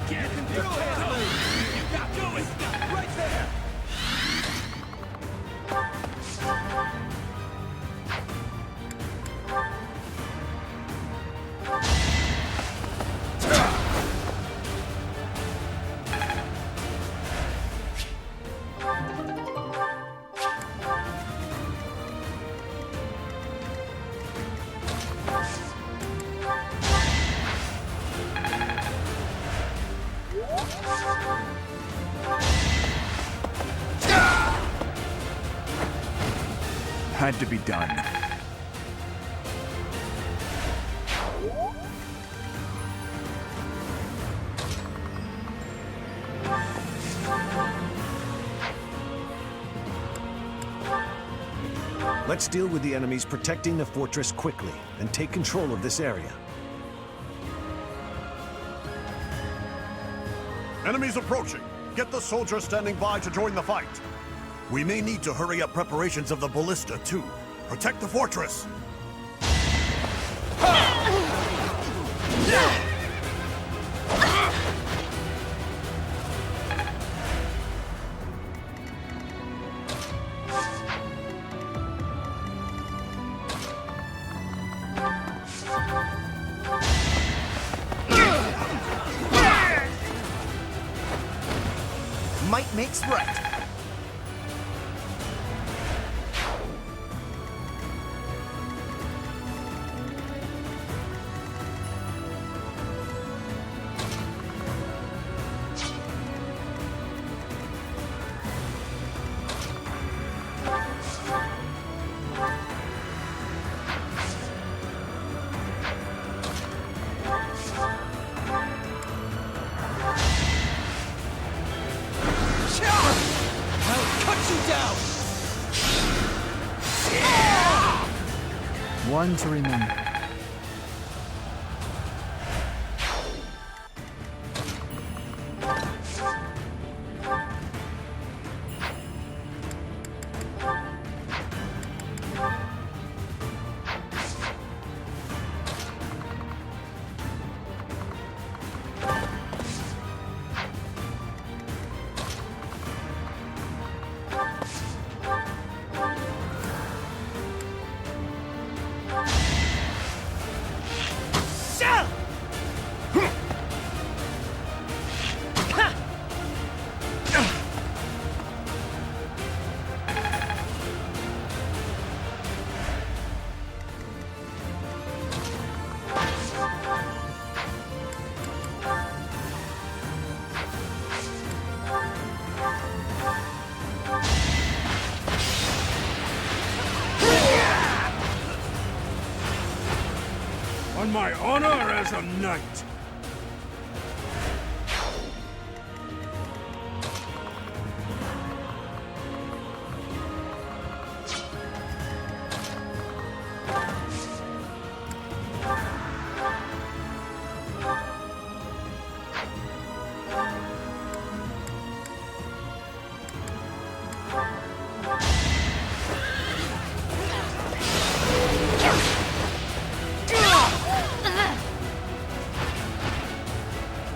Get him! You can't move! You got to it! Right there! Had to be done. Let's deal with the enemies protecting the fortress quickly, and take control of this area. Enemies approaching. Get the soldiers standing by to join the fight. We may need to hurry up preparations of the ballista, too. Protect the fortress! Might makes right. One to remember. On my honor as a knight.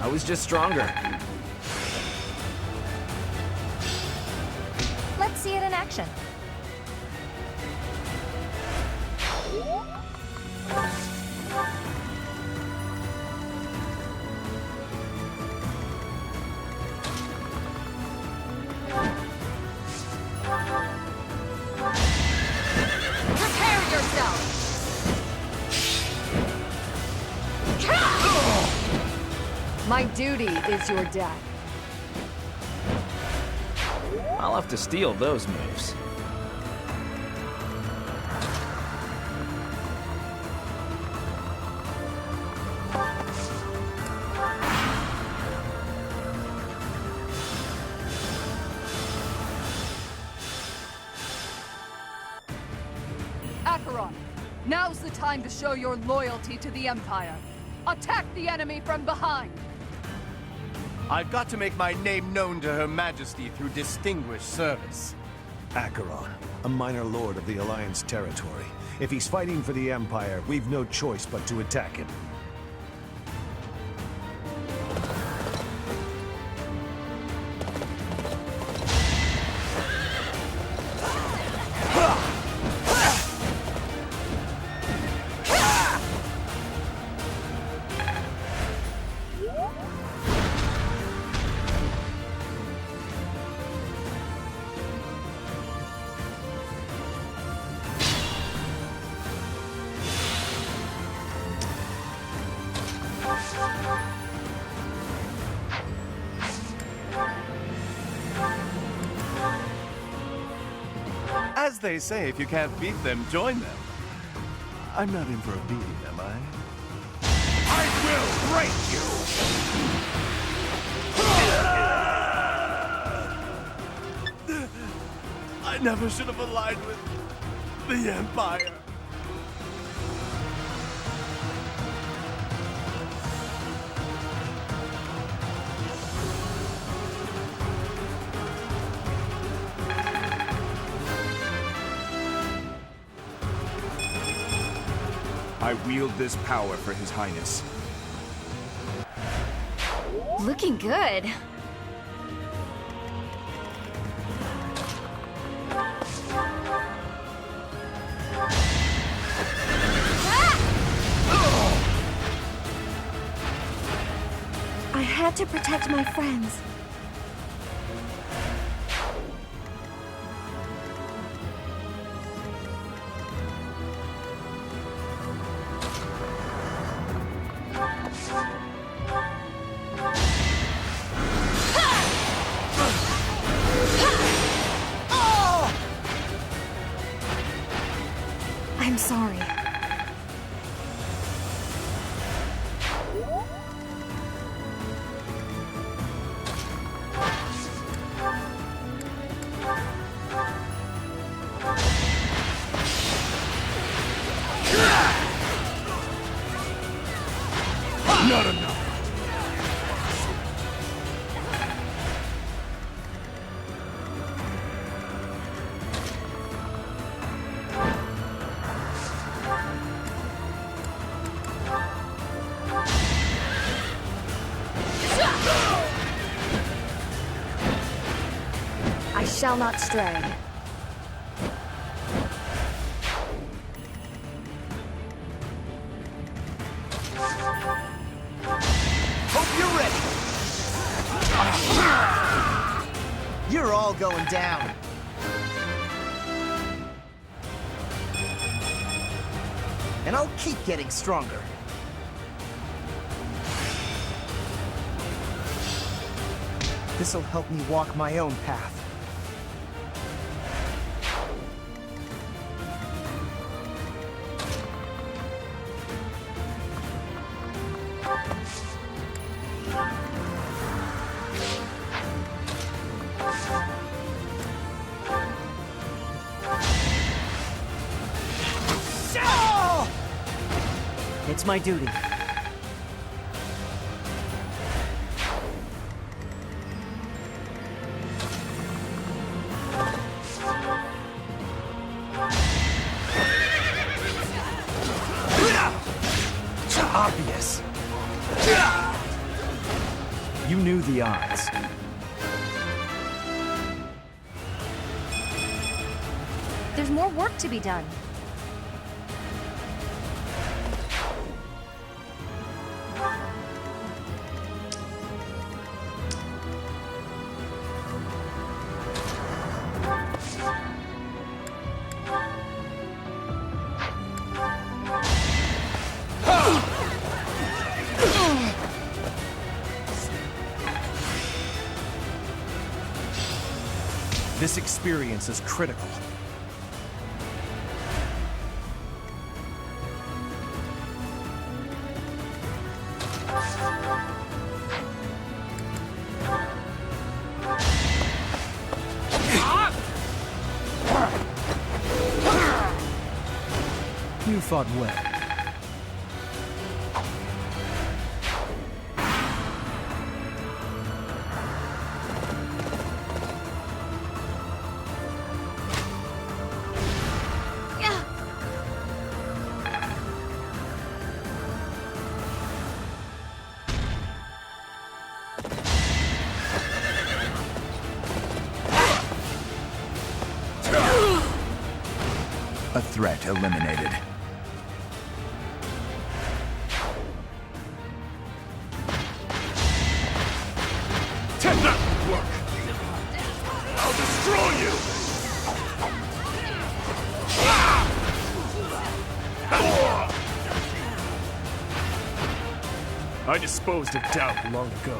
I was just stronger. Let's see it in action. Prepare yourself! My duty is your death. I'll have to steal those moves. Acheron, now's the time to show your loyalty to the Empire. Attack the enemy from behind! I've got to make my name known to Her Majesty through distinguished service. Acheron, a minor lord of the Alliance territory. If he's fighting for the Empire, we've no choice but to attack him. As they say, if you can't beat them, join them. I'm not in for a beating, am I? I will break you! I never should have aligned with the Empire. I wield this power for His Highness. Looking good. I had to protect my friends. I'm sorry. Not enough! I shall not stray. Hope you're ready. You're all going down. And I'll keep getting stronger. This'll help me walk my own path. It's my duty. Obvious. You knew the odds. There's more work to be done. This experience is critical. You fought well. A threat eliminated. That will work! I'll destroy you! I disposed of doubt long ago.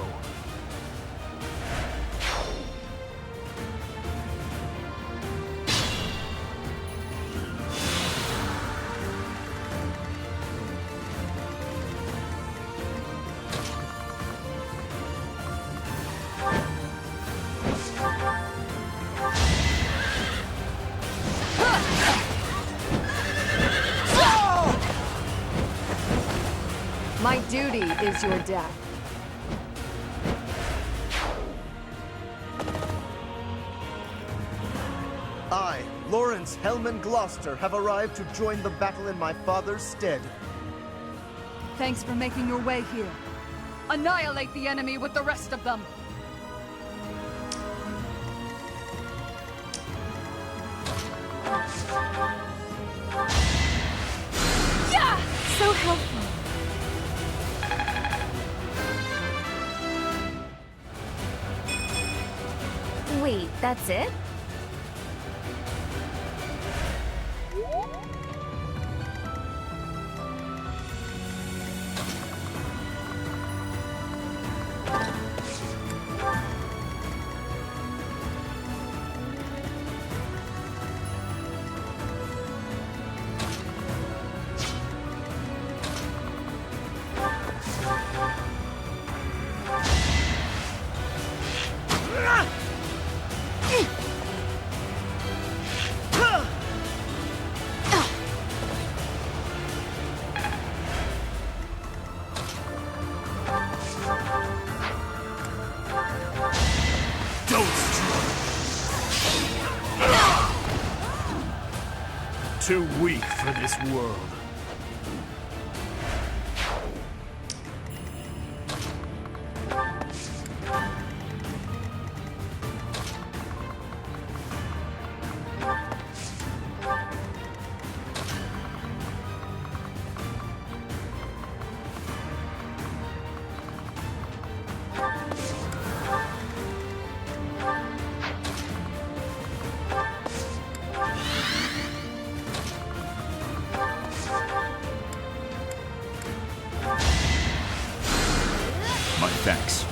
My duty is your death. I, Lawrence Hellman Gloucester, have arrived to join the battle in my father's stead. Thanks for making your way here. Annihilate the enemy with the rest of them. Yeah! So helpful. Wait, that's it? Too weak for this world. Thanks.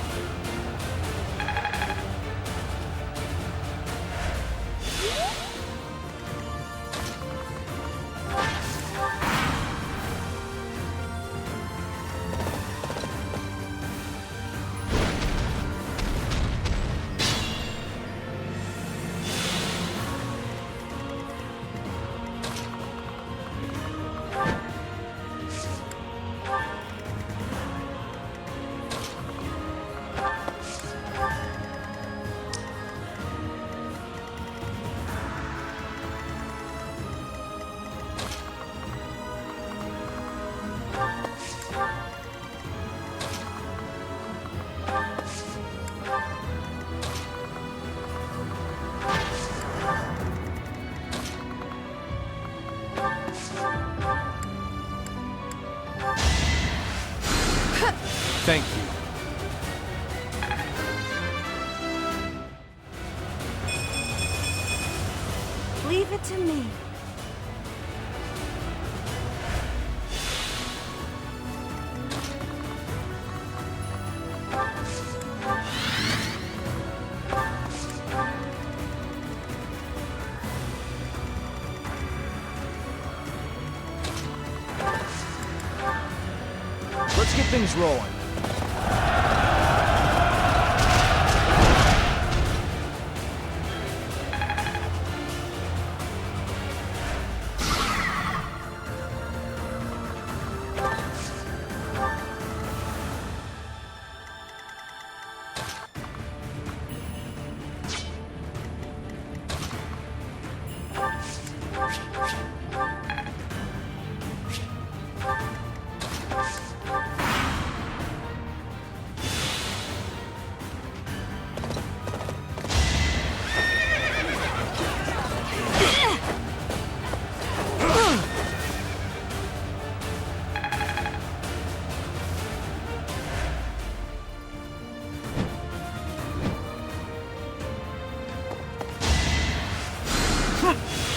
Thank you. Leave it to me. Let's get things rolling.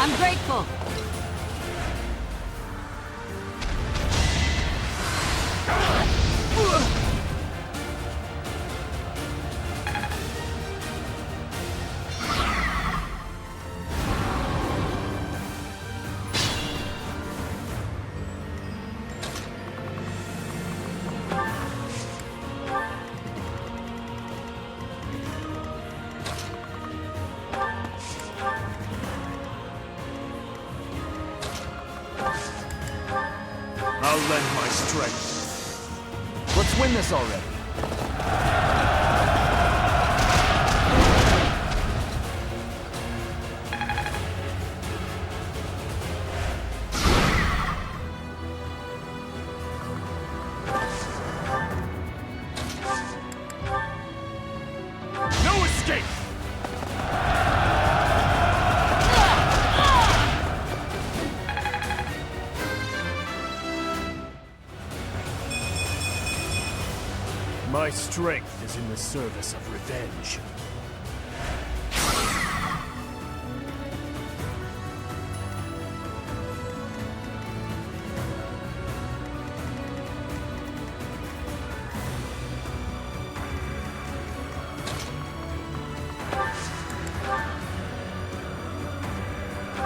I'm grateful. I'll lend my strength. Let's win this already. No escape! My strength is in the service of revenge.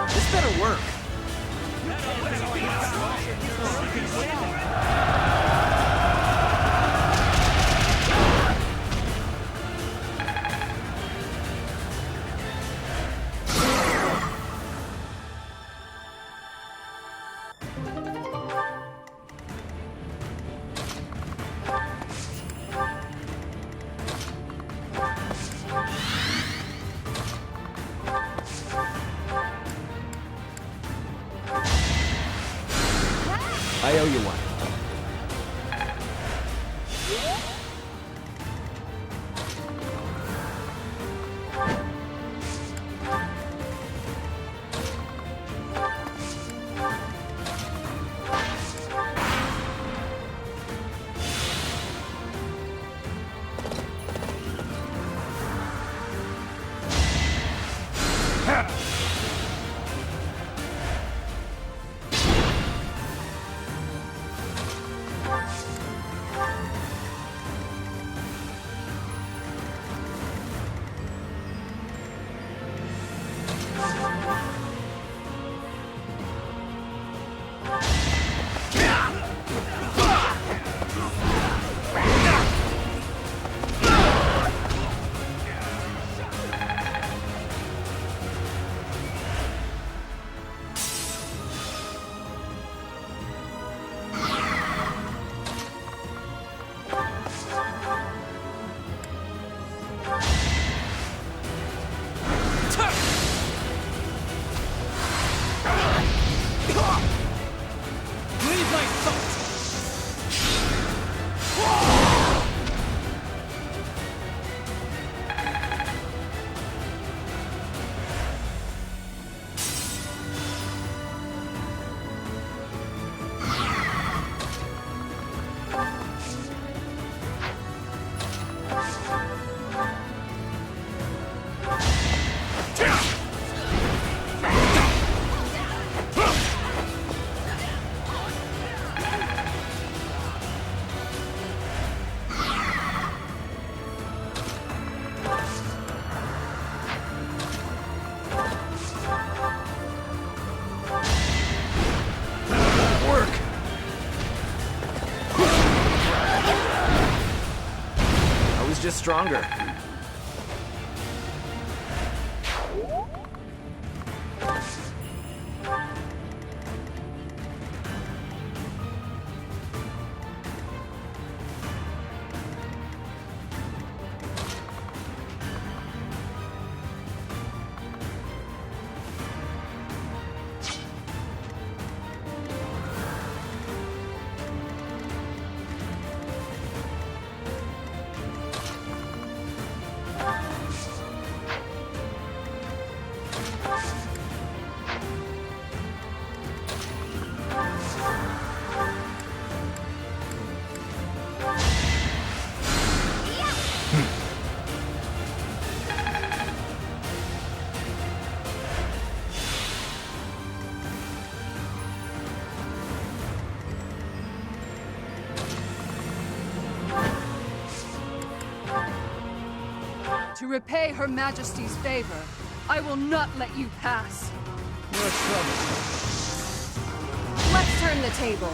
This better work. I owe you one. stronger. To repay Her Majesty's favor, I will not let you pass. Let's turn the table.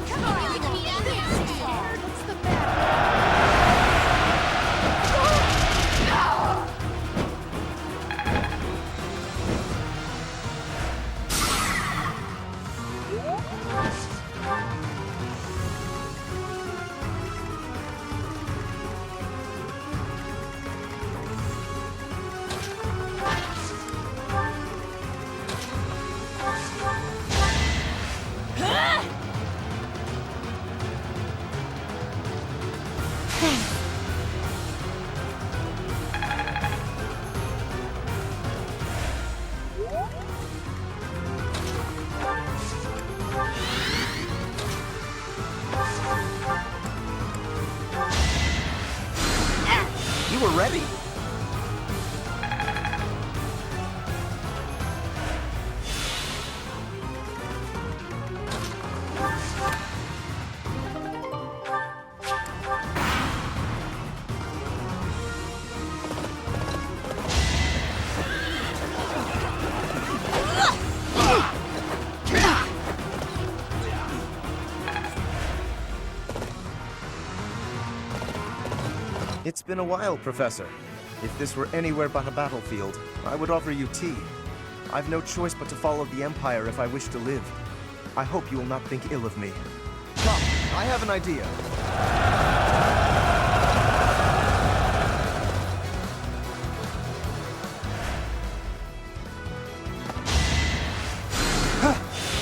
Come on, what's the matter? You were ready. It's been a while, Professor. If this were anywhere but a battlefield, I would offer you tea. I've no choice but to follow the Empire if I wish to live. I hope you will not think ill of me. Come, I have an idea.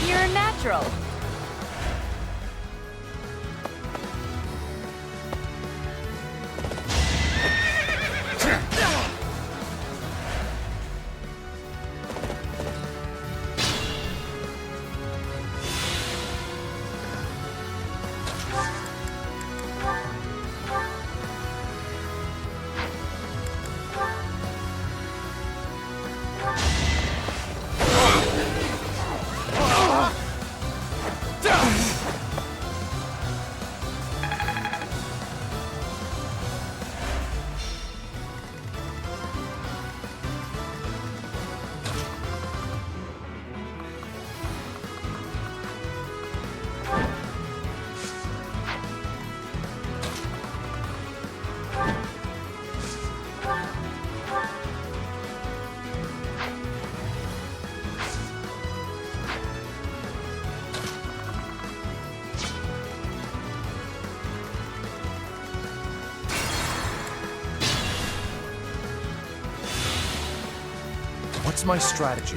You're a natural. What's my strategy?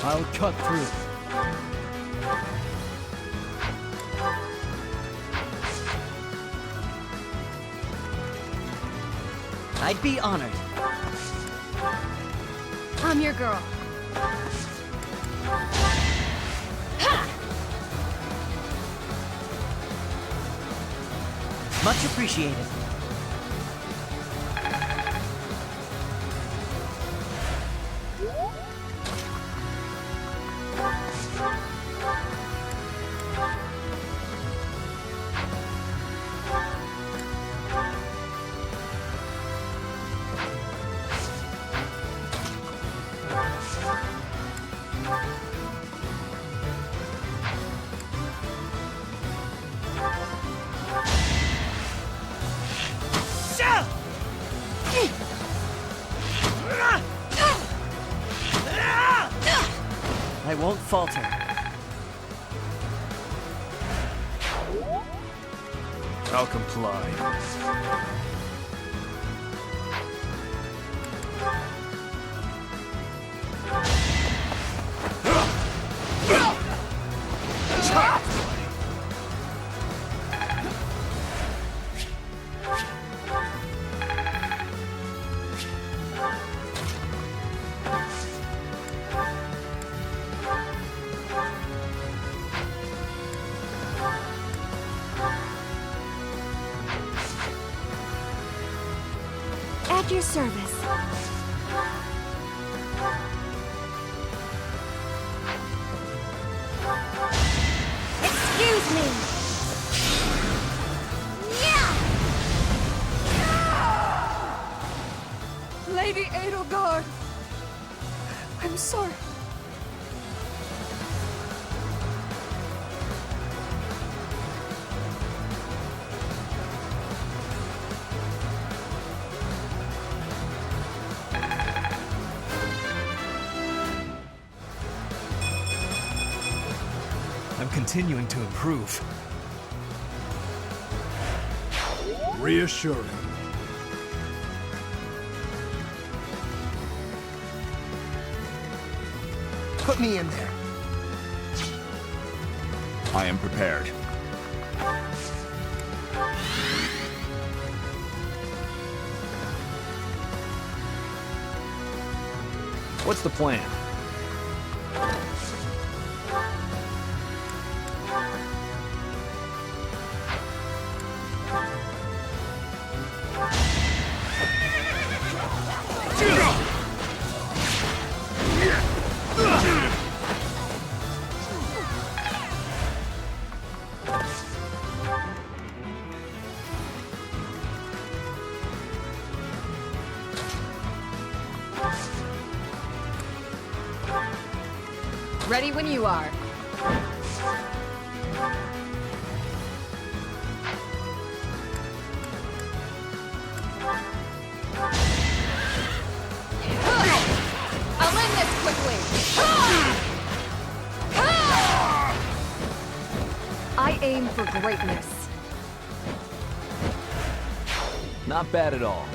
I'll cut through. I'd be honored. I'm your girl. Much appreciated. I won't falter. I'll comply. At your service. Excuse me. Lady Edelgard! I'm sorry. I'm continuing to improve. Reassuring. Put me in there. I am prepared. What's the plan? Ready when you are. I'll end this quickly. I aim for greatness. Not bad at all.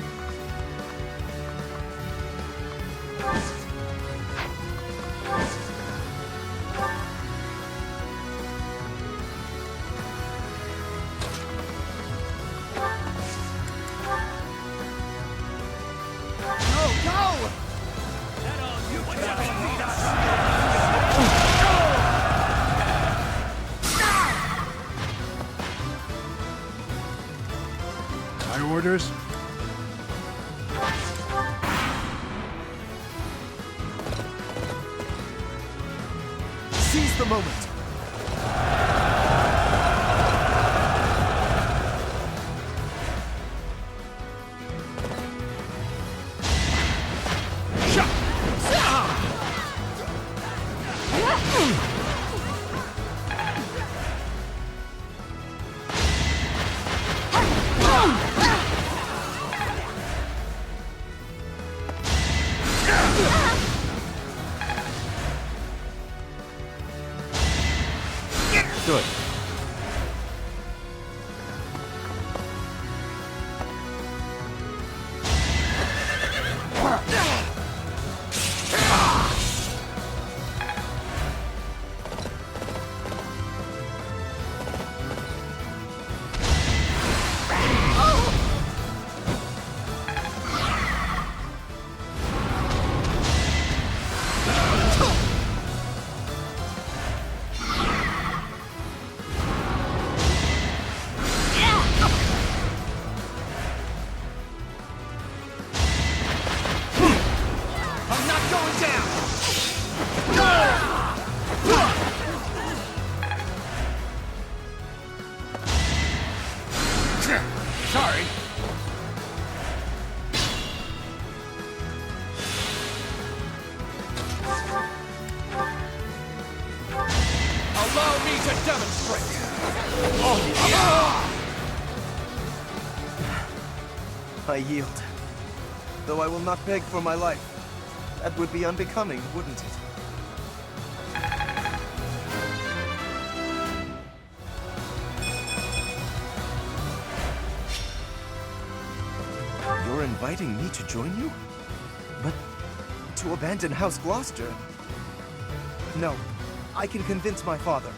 My orders? Seize the moment. Good. demonstrate! I yield. Though I will not beg for my life. That would be unbecoming, wouldn't it? You're inviting me to join you? But to abandon House Gloucester? No, I can convince my father.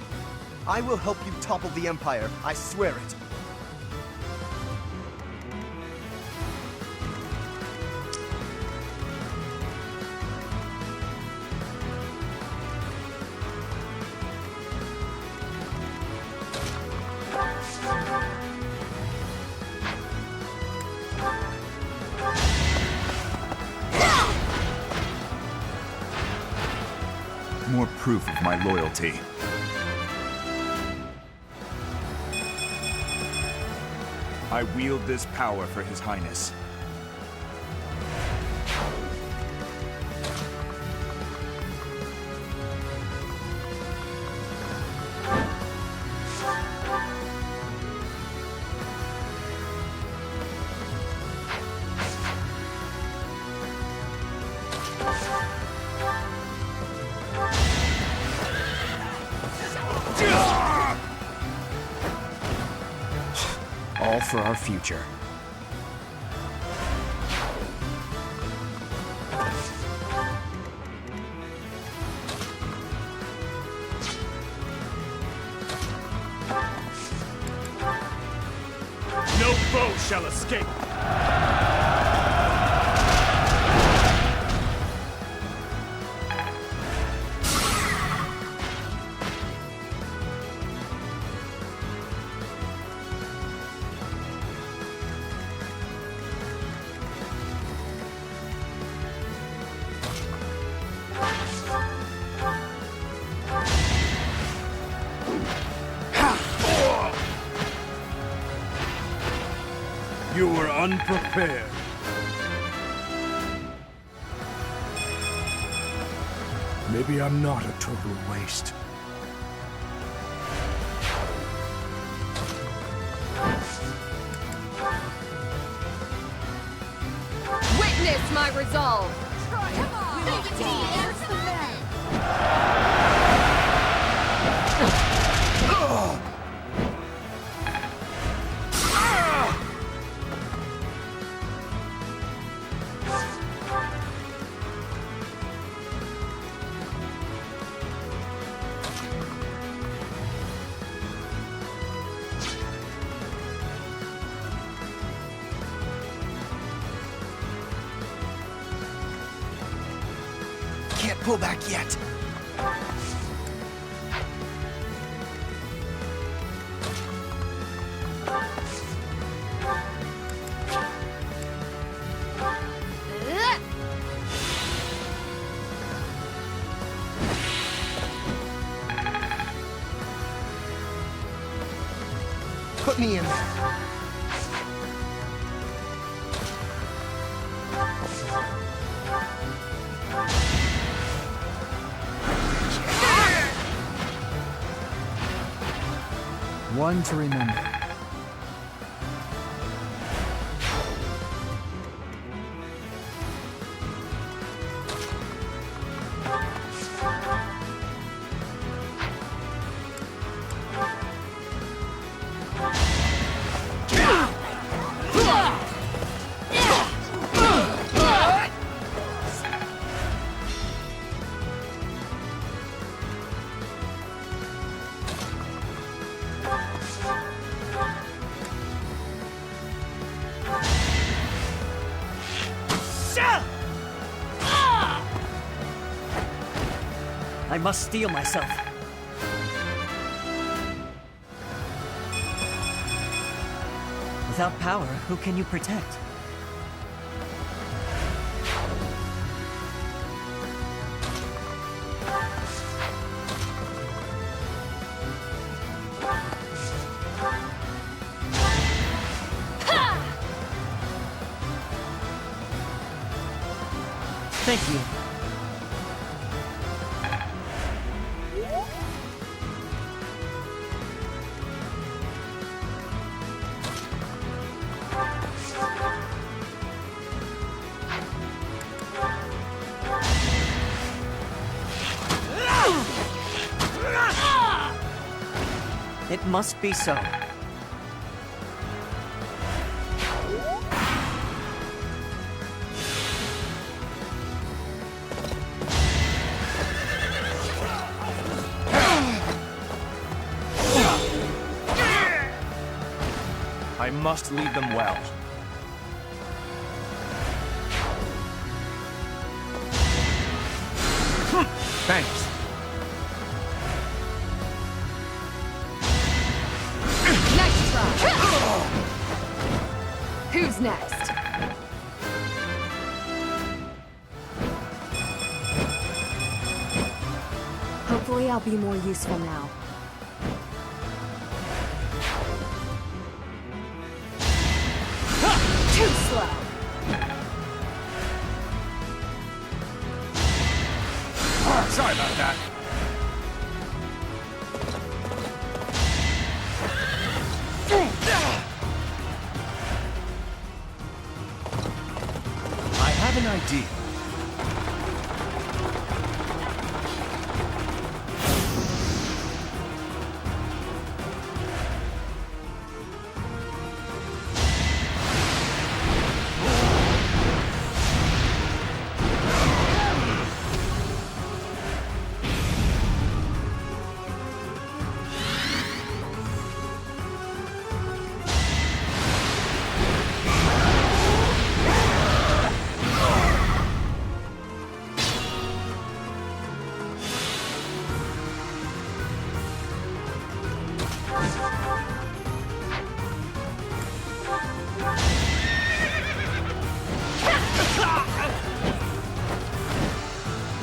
I will help you topple the Empire, I swear it. More proof of my loyalty. I wield this power for His Highness. All for our future. No foe shall escape! You were unprepared. Maybe I'm not a total waste. Witness my resolve! Come on! Take it to the end! The men! Can't pull back yet. Put me in there. One to remember. I must steel myself. Without power, who can you protect? Thank you. It must be so. I must lead them well. Thanks. Nice try! Who's next? Hopefully I'll be more useful now. Too slow! Sorry about that. I have an idea.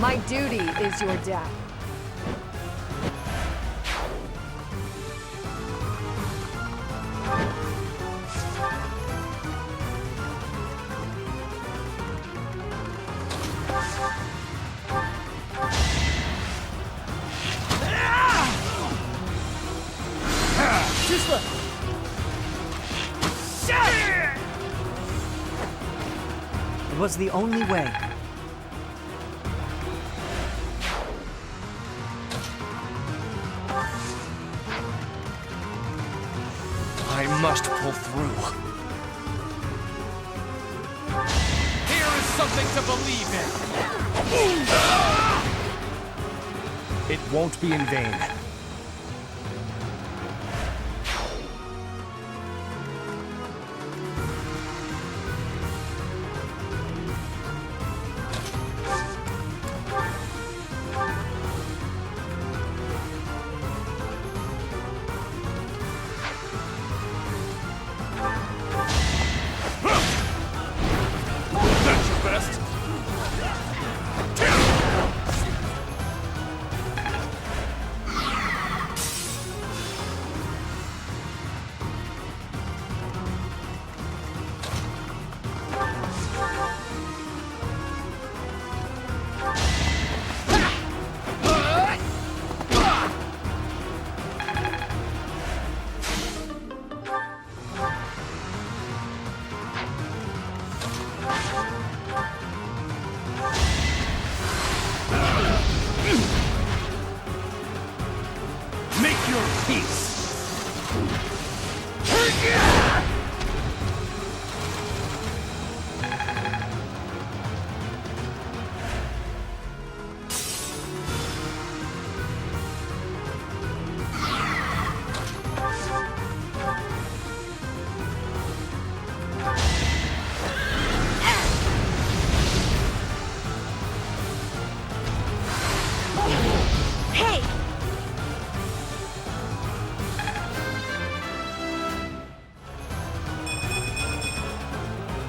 My duty is your death. Too slow. It was the only way. I must pull through. Here is something to believe in! It won't be in vain.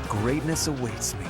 Greatness awaits me.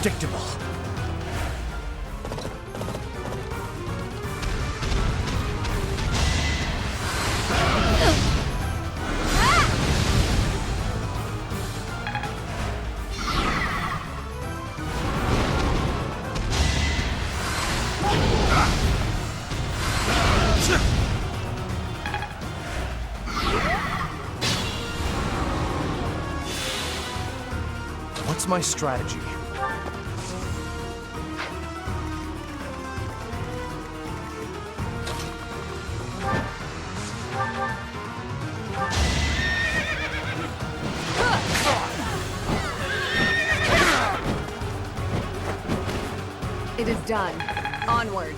predictable. What's my strategy? It is done. Onward.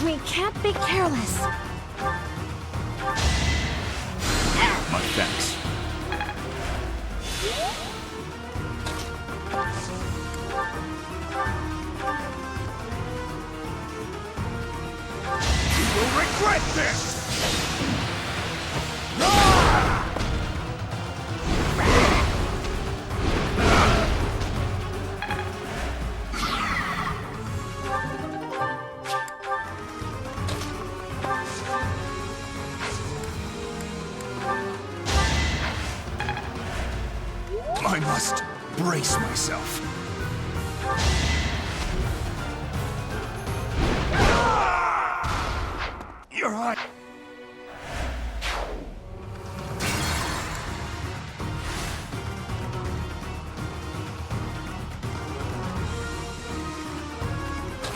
We can't be careless. My thanks. You will regret this! I must brace myself. You're hot.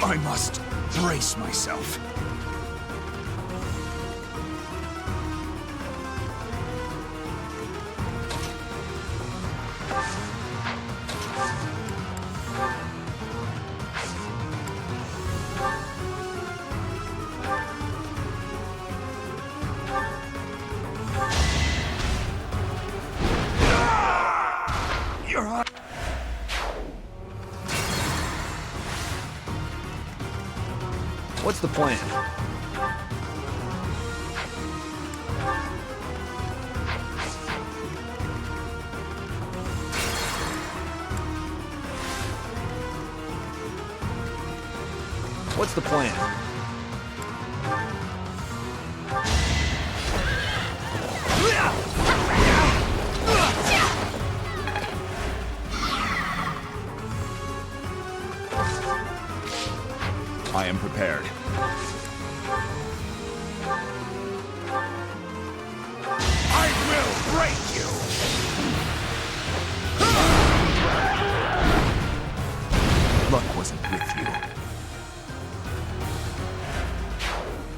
I must brace myself. You're hot. What's the plan? What's the plan? I am prepared. I will break you! Luck wasn't with you.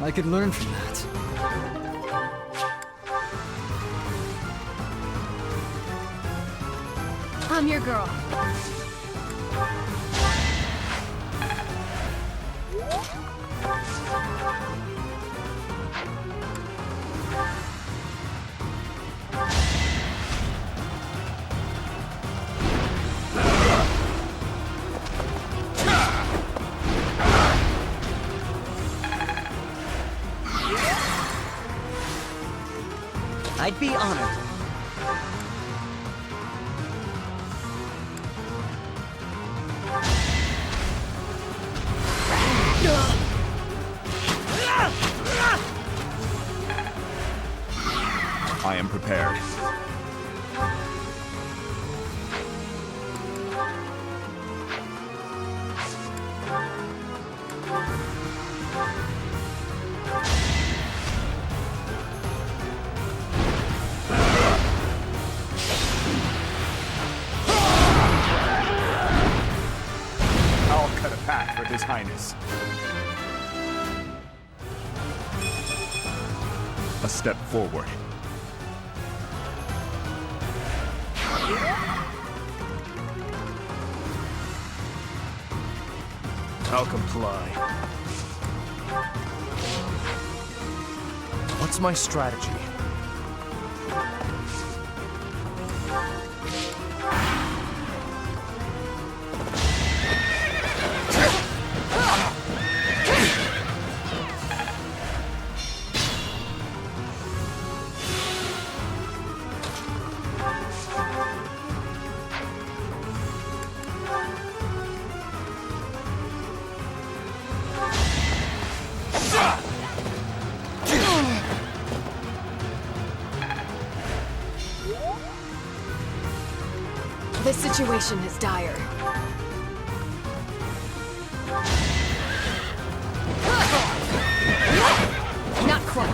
I could learn from that. I'm your girl. I'd be honored. I am prepared. I'll cut a path for His Highness. A step forward. I'll comply. What's my strategy? This situation is dire. Not quite.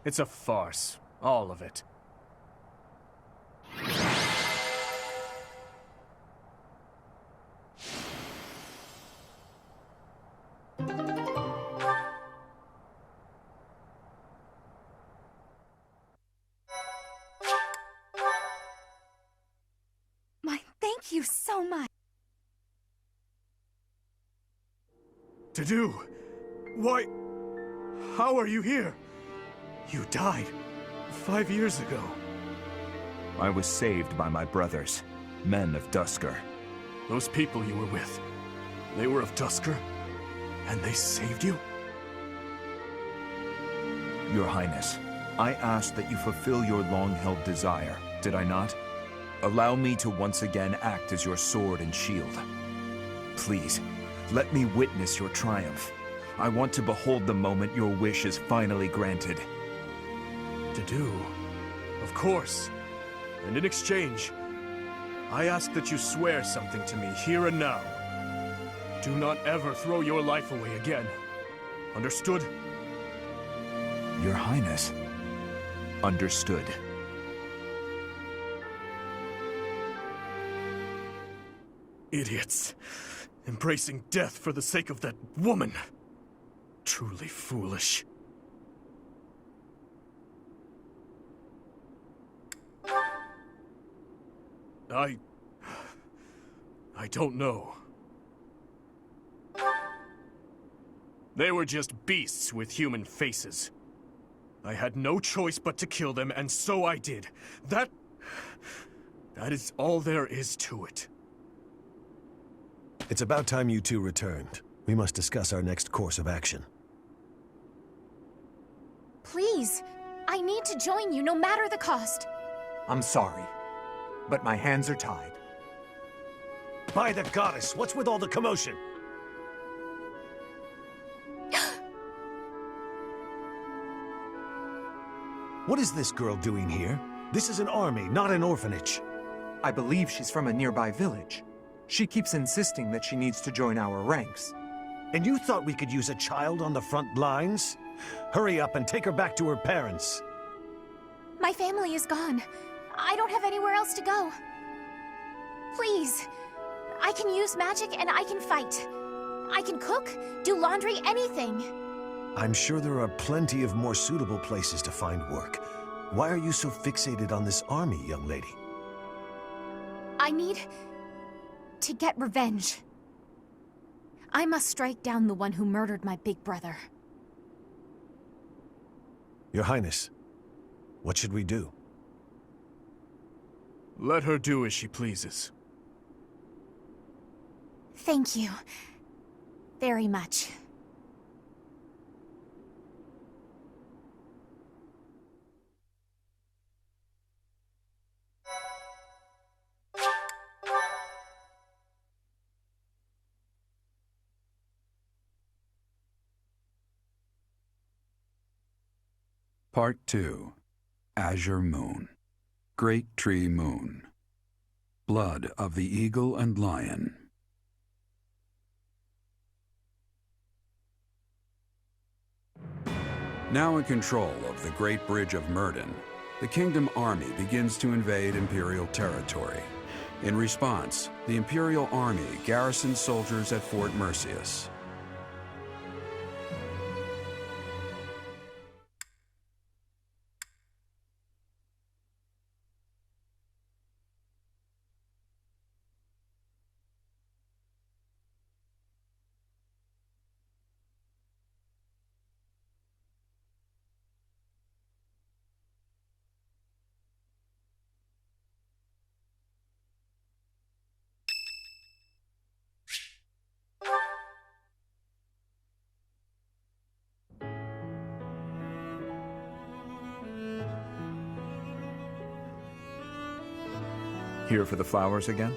It's a farce. All of it. Thank you so much. Dedue! Why? How are you here? You died 5 years ago. I was saved by my brothers, men of Duscur. Those people you were with, they were of Duscur? And they saved you? Your Highness, I asked that you fulfill your long-held desire, did I not? Allow me to once again act as your sword and shield. Please, let me witness your triumph. I want to behold the moment your wish is finally granted. Dedue, of course. And in exchange, I ask that you swear something to me here and now. Do not ever throw your life away again. Understood? Your Highness. Understood. Idiots. Embracing death for the sake of that woman. Truly foolish. I don't know. They were just beasts with human faces. I had no choice but to kill them, and so I did. That is all there is to it. It's about time you two returned. We must discuss our next course of action. Please, I need to join you no matter the cost. I'm sorry, but my hands are tied. By the goddess, what's with all the commotion? What is this girl doing here? This is an army, not an orphanage. I believe she's from a nearby village. She keeps insisting that she needs to join our ranks. And you thought we could use a child on the front lines? Hurry up and take her back to her parents. My family is gone. I don't have anywhere else to go. Please, I can use magic and I can fight. I can cook, do laundry, anything. I'm sure there are plenty of more suitable places to find work. Why are you so fixated on this army, young lady? I need to get revenge. I must strike down the one who murdered my big brother. Your Highness, what should we do? Let her do as she pleases. Thank you very much. Part 2. Azure Moon. Great Tree Moon. Blood of the Eagle and Lion. Now in control of the Great Bridge of Merton, the Kingdom army begins to invade Imperial territory. In response, the Imperial Army garrisoned soldiers at Fort Mercius. Here for the flowers again?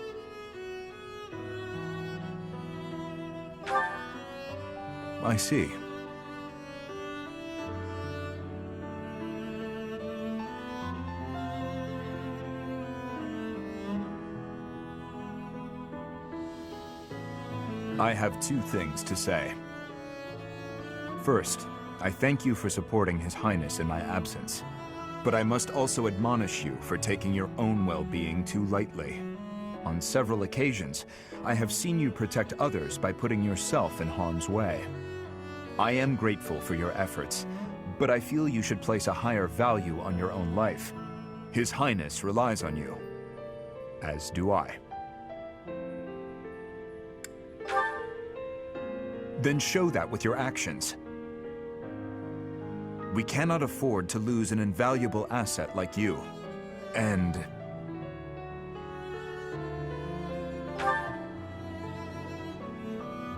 I see. I have two things to say. First, I thank you for supporting His Highness in my absence. But I must also admonish you for taking your own well-being too lightly. On several occasions, I have seen you protect others by putting yourself in harm's way. I am grateful for your efforts, but I feel you should place a higher value on your own life. His Highness relies on you, as do I. Then show that with your actions. We cannot afford to lose an invaluable asset like you. And...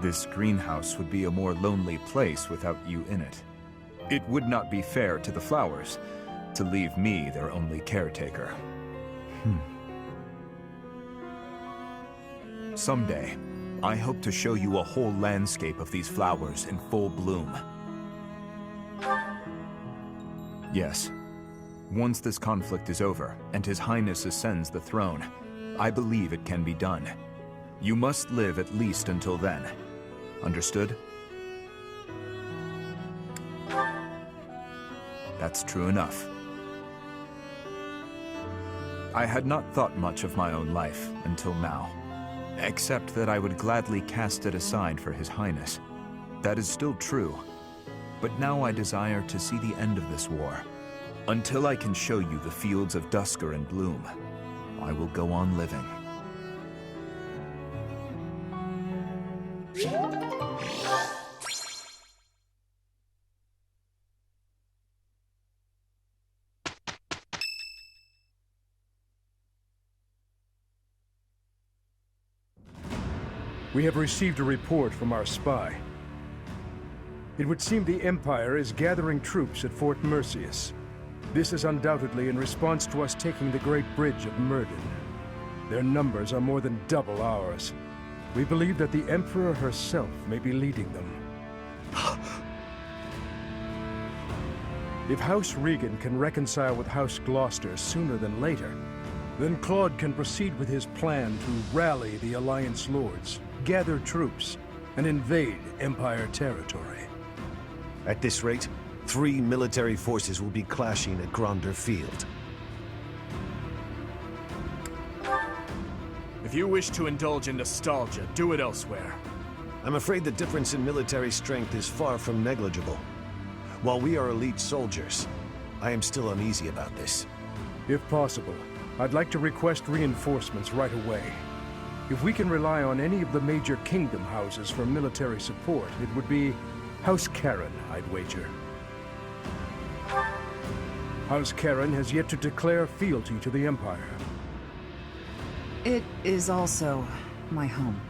this greenhouse would be a more lonely place without you in it. It would not be fair to the flowers to leave me their only caretaker. Someday, I hope to show you a whole landscape of these flowers in full bloom. Yes. Once this conflict is over, and His Highness ascends the throne, I believe it can be done. You must live at least until then. Understood? That's true enough. I had not thought much of my own life until now, except that I would gladly cast it aside for His Highness. That is still true. But now I desire to see the end of this war. Until I can show you the fields of Dusker and Bloom, I will go on living. We have received a report from our spy. It would seem the Empire is gathering troops at Fort Mercius. This is undoubtedly in response to us taking the Great Bridge of Merton. Their numbers are more than double ours. We believe that the Emperor herself may be leading them. If House Regan can reconcile with House Gloucester sooner than later, then Claude can proceed with his plan to rally the Alliance Lords, gather troops, and invade Empire territory. At this rate, 3 military forces will be clashing at Gronder Field. If you wish to indulge in nostalgia, do it elsewhere. I'm afraid the difference in military strength is far from negligible. While we are elite soldiers, I am still uneasy about this. If possible, I'd like to request reinforcements right away. If we can rely on any of the major kingdom houses for military support, it would be House Karen, I'd wager. House Karen has yet to declare fealty to the Empire. It is also my home.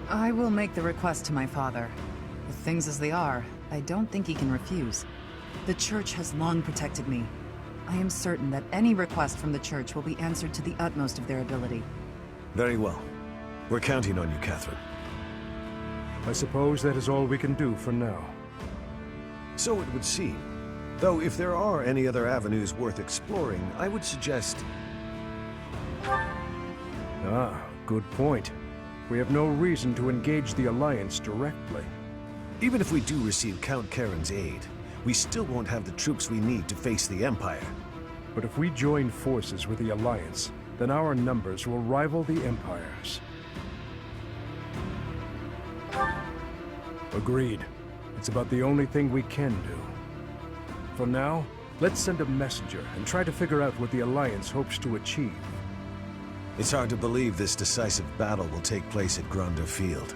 I will make the request to my father. With things as they are, I don't think he can refuse. The Church has long protected me. I am certain that any request from the Church will be answered to the utmost of their ability. Very well. We're counting on you, Catherine. I suppose that is all we can do for now. So it would seem. Though if there are any other avenues worth exploring, I would suggest... Ah, good point. We have no reason to engage the Alliance directly. Even if we do receive Count Karen's aid, we still won't have the troops we need to face the Empire. But if we join forces with the Alliance, then our numbers will rival the Empire's. Agreed. It's about the only thing we can do. For now, let's send a messenger and try to figure out what the Alliance hopes to achieve. It's hard to believe this decisive battle will take place at Gronder Field.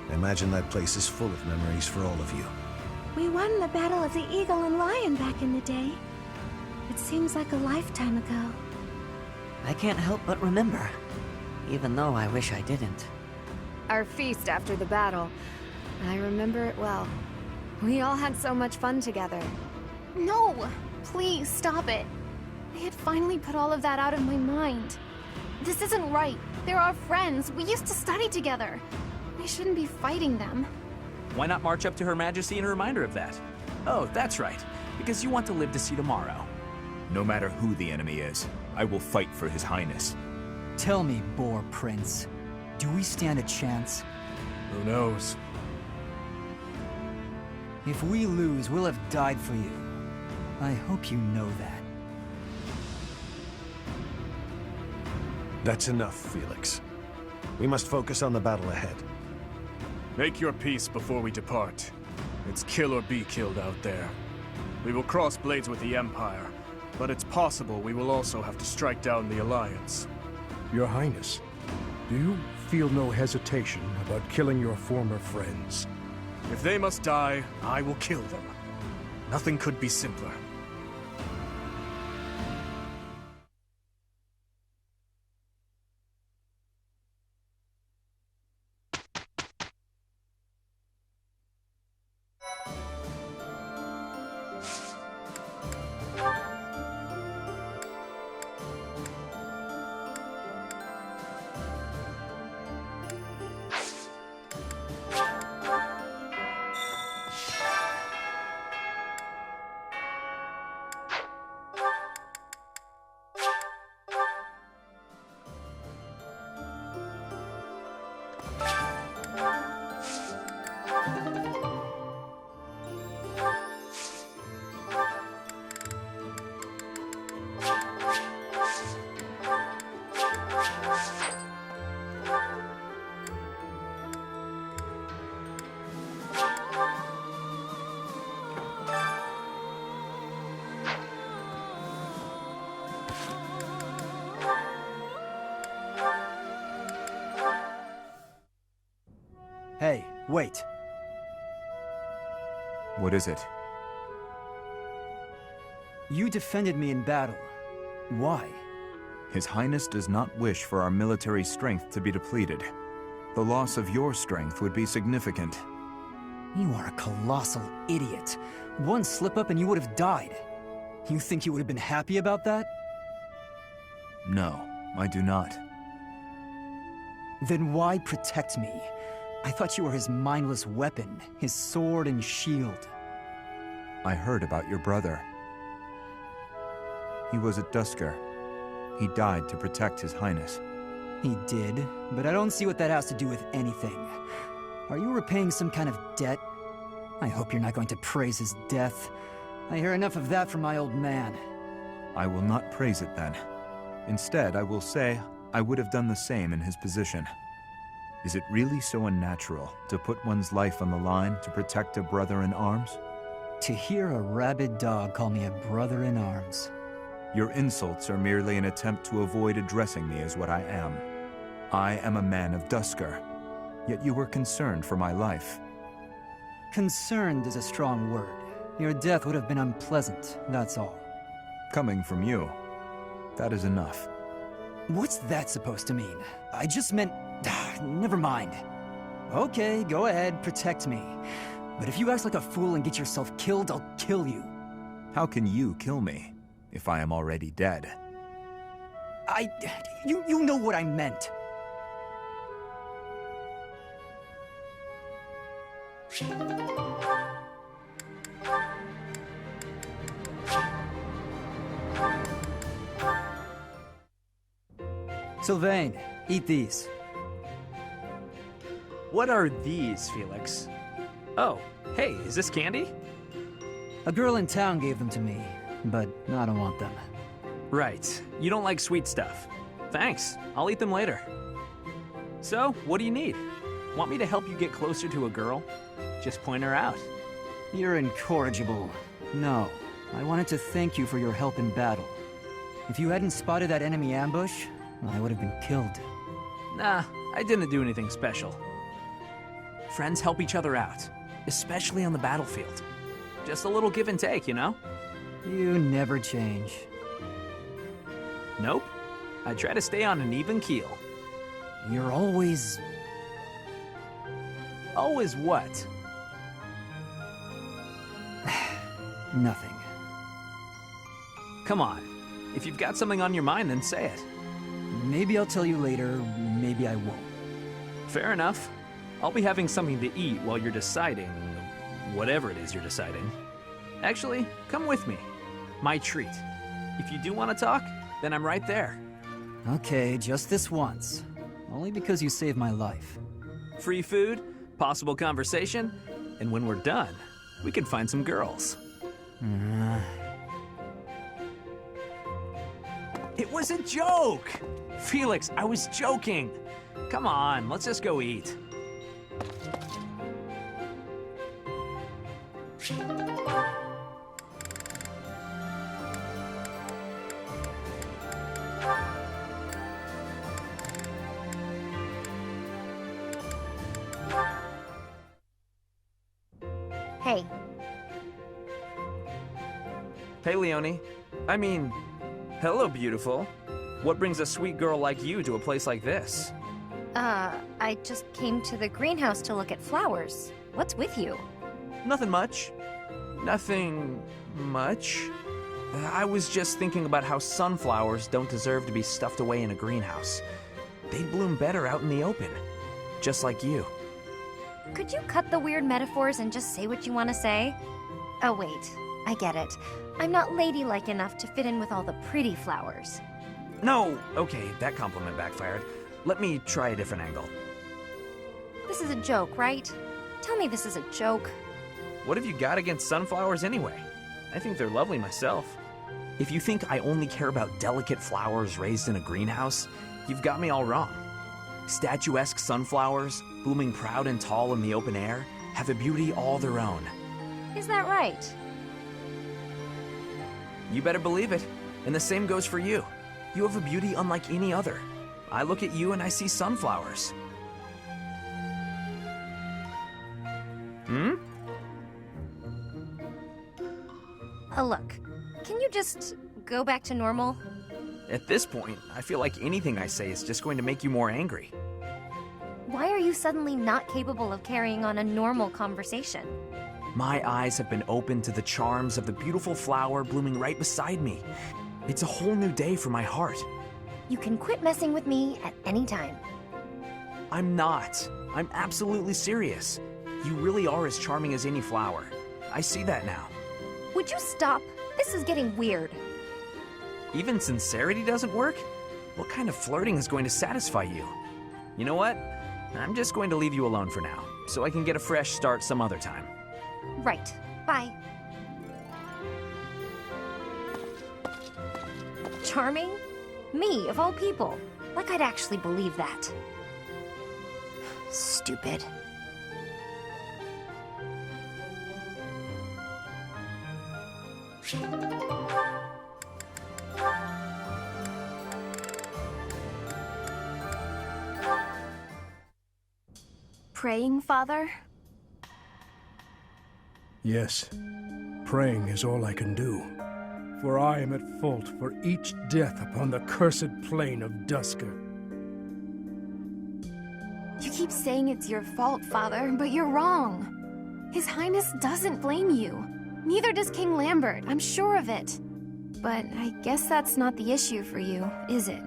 I imagine that place is full of memories for all of you. We won the Battle of the Eagle and Lion back in the day. It seems like a lifetime ago. I can't help but remember, even though I wish I didn't. Our feast after the battle. I remember it well. We all had so much fun together. No! Please, stop it. I had finally put all of that out of my mind. This isn't right. They're our friends. We used to study together. We shouldn't be fighting them. Why not march up to Her Majesty in a reminder of that? Oh, that's right. Because you want to live to see tomorrow. No matter who the enemy is, I will fight for His Highness. Tell me, Boar Prince, do we stand a chance? Who knows? If we lose, we'll have died for you. I hope you know that. That's enough, Felix. We must focus on the battle ahead. Make your peace before we depart. It's kill or be killed out there. We will cross blades with the Empire, but it's possible we will also have to strike down the Alliance. Your Highness, do you feel no hesitation about killing your former friends? If they must die, I will kill them. Nothing could be simpler. Hey, wait. What is it? You defended me in battle. Why? His Highness does not wish for our military strength to be depleted. The loss of your strength would be significant. You are a colossal idiot. One slip-up and you would have died. You think you would have been happy about that? No, I do not. Then why protect me? I thought you were his mindless weapon, his sword and shield. I heard about your brother. He was at Duscur. He died to protect His Highness. He did, but I don't see what that has to do with anything. Are you repaying some kind of debt? I hope you're not going to praise his death. I hear enough of that from my old man. I will not praise it then. Instead, I will say I would have done the same in his position. Is it really so unnatural to put one's life on the line to protect a brother in arms? To hear a rabid dog call me a brother in arms. Your insults are merely an attempt to avoid addressing me as what I am. I am a man of Duscur, yet you were concerned for my life. Concerned is a strong word. Your death would have been unpleasant, that's all. Coming from you, that is enough. What's that supposed to mean? I just meant... Never mind. Okay, go ahead, protect me. But if you act like a fool and get yourself killed, I'll kill you. How can you kill me, if I am already dead? You know what I meant. Sylvain, eat these. What are these, Felix? Oh, hey, is this candy? A girl in town gave them to me, but I don't want them. Right. You don't like sweet stuff. Thanks. I'll eat them later. So, what do you need? Want me to help you get closer to a girl? Just point her out. You're incorrigible. No, I wanted to thank you for your help in battle. If you hadn't spotted that enemy ambush, I would have been killed. Nah, I didn't do anything special. Friends help each other out, especially on the battlefield. Just a little give and take, you know? You never change. Nope. I try to stay on an even keel. You're always... Always what? Nothing. Come on. If you've got something on your mind, then say it. Maybe I'll tell you later, maybe I won't. Fair enough. I'll be having something to eat while you're deciding... whatever it is you're deciding. Actually, come with me. My treat. If you do want to talk, then I'm right there. Okay, just this once. Only because you saved my life. Free food, possible conversation, and when we're done, we can find some girls. It was a joke! Felix, I was joking! Come on, let's just go eat. Hey. Hey, Leonie. I mean, hello, beautiful. What brings a sweet girl like you to a place like this? I just came to the greenhouse to look at flowers. What's with you? Nothing much. Nothing much. I was just thinking about how sunflowers don't deserve to be stuffed away in a greenhouse. They'd bloom better out in the open. Just like you. Could you cut the weird metaphors and just say what you want to say? Oh, wait. I get it. I'm not ladylike enough to fit in with all the pretty flowers. No, okay, that compliment backfired. Let me try a different angle. This is a joke, right? Tell me this is a joke. What have you got against sunflowers anyway? I think they're lovely myself. If you think I only care about delicate flowers raised in a greenhouse, you've got me all wrong. Statuesque sunflowers, blooming proud and tall in the open air, have a beauty all their own. Is that right? You better believe it. And the same goes for you. You have a beauty unlike any other. I look at you and I see sunflowers. Hmm? Look, can you just go back to normal? At this point, I feel like anything I say is just going to make you more angry. Why are you suddenly not capable of carrying on a normal conversation? My eyes have been opened to the charms of the beautiful flower blooming right beside me. It's a whole new day for my heart. You can quit messing with me at any time. I'm not. I'm absolutely serious. You really are as charming as any flower. I see that now. Would you stop? This is getting weird. Even sincerity doesn't work? What kind of flirting is going to satisfy you? You know what? I'm just going to leave you alone for now, so I can get a fresh start some other time. Right. Bye. Charming? Me, of all people. Like I'd actually believe that. Stupid. Praying, Father? Yes, praying is all I can do. For I am at fault for each death upon the cursed plain of Dusker. You keep saying it's your fault, Father, but you're wrong. His Highness doesn't blame you. Neither does King Lambert, I'm sure of it. But I guess that's not the issue for you, is it?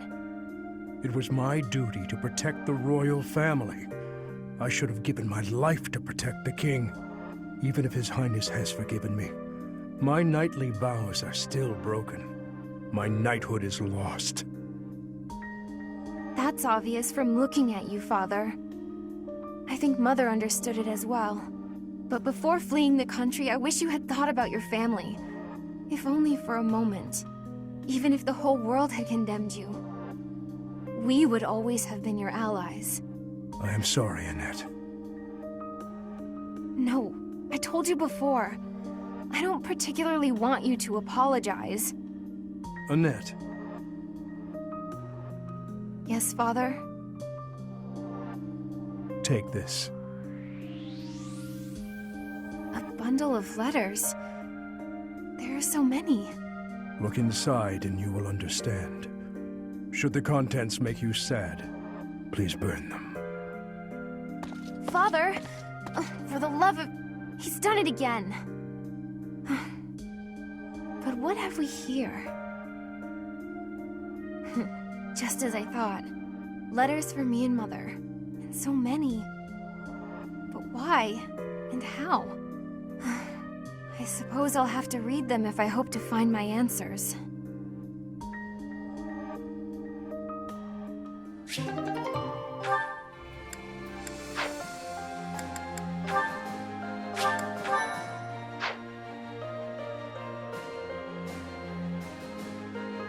It was my duty to protect the royal family. I should have given my life to protect the king, even if His Highness has forgiven me. My knightly vows are still broken. My knighthood is lost. That's obvious from looking at you, Father. I think Mother understood it as well. But before fleeing the country, I wish you had thought about your family. If only for a moment. Even if the whole world had condemned you. we would always have been your allies. I am sorry, Annette. No, I told you before. I don't particularly want you to apologize. Annette. Yes, Father? Take this. A bundle of letters. There are so many. Look inside and you will understand. Should the contents make you sad, please burn them. Father! For the love of... He's done it again. But what have we here? Just as I thought. Letters for me and Mother. And so many. But why? And how? I suppose I'll have to read them if I hope to find my answers.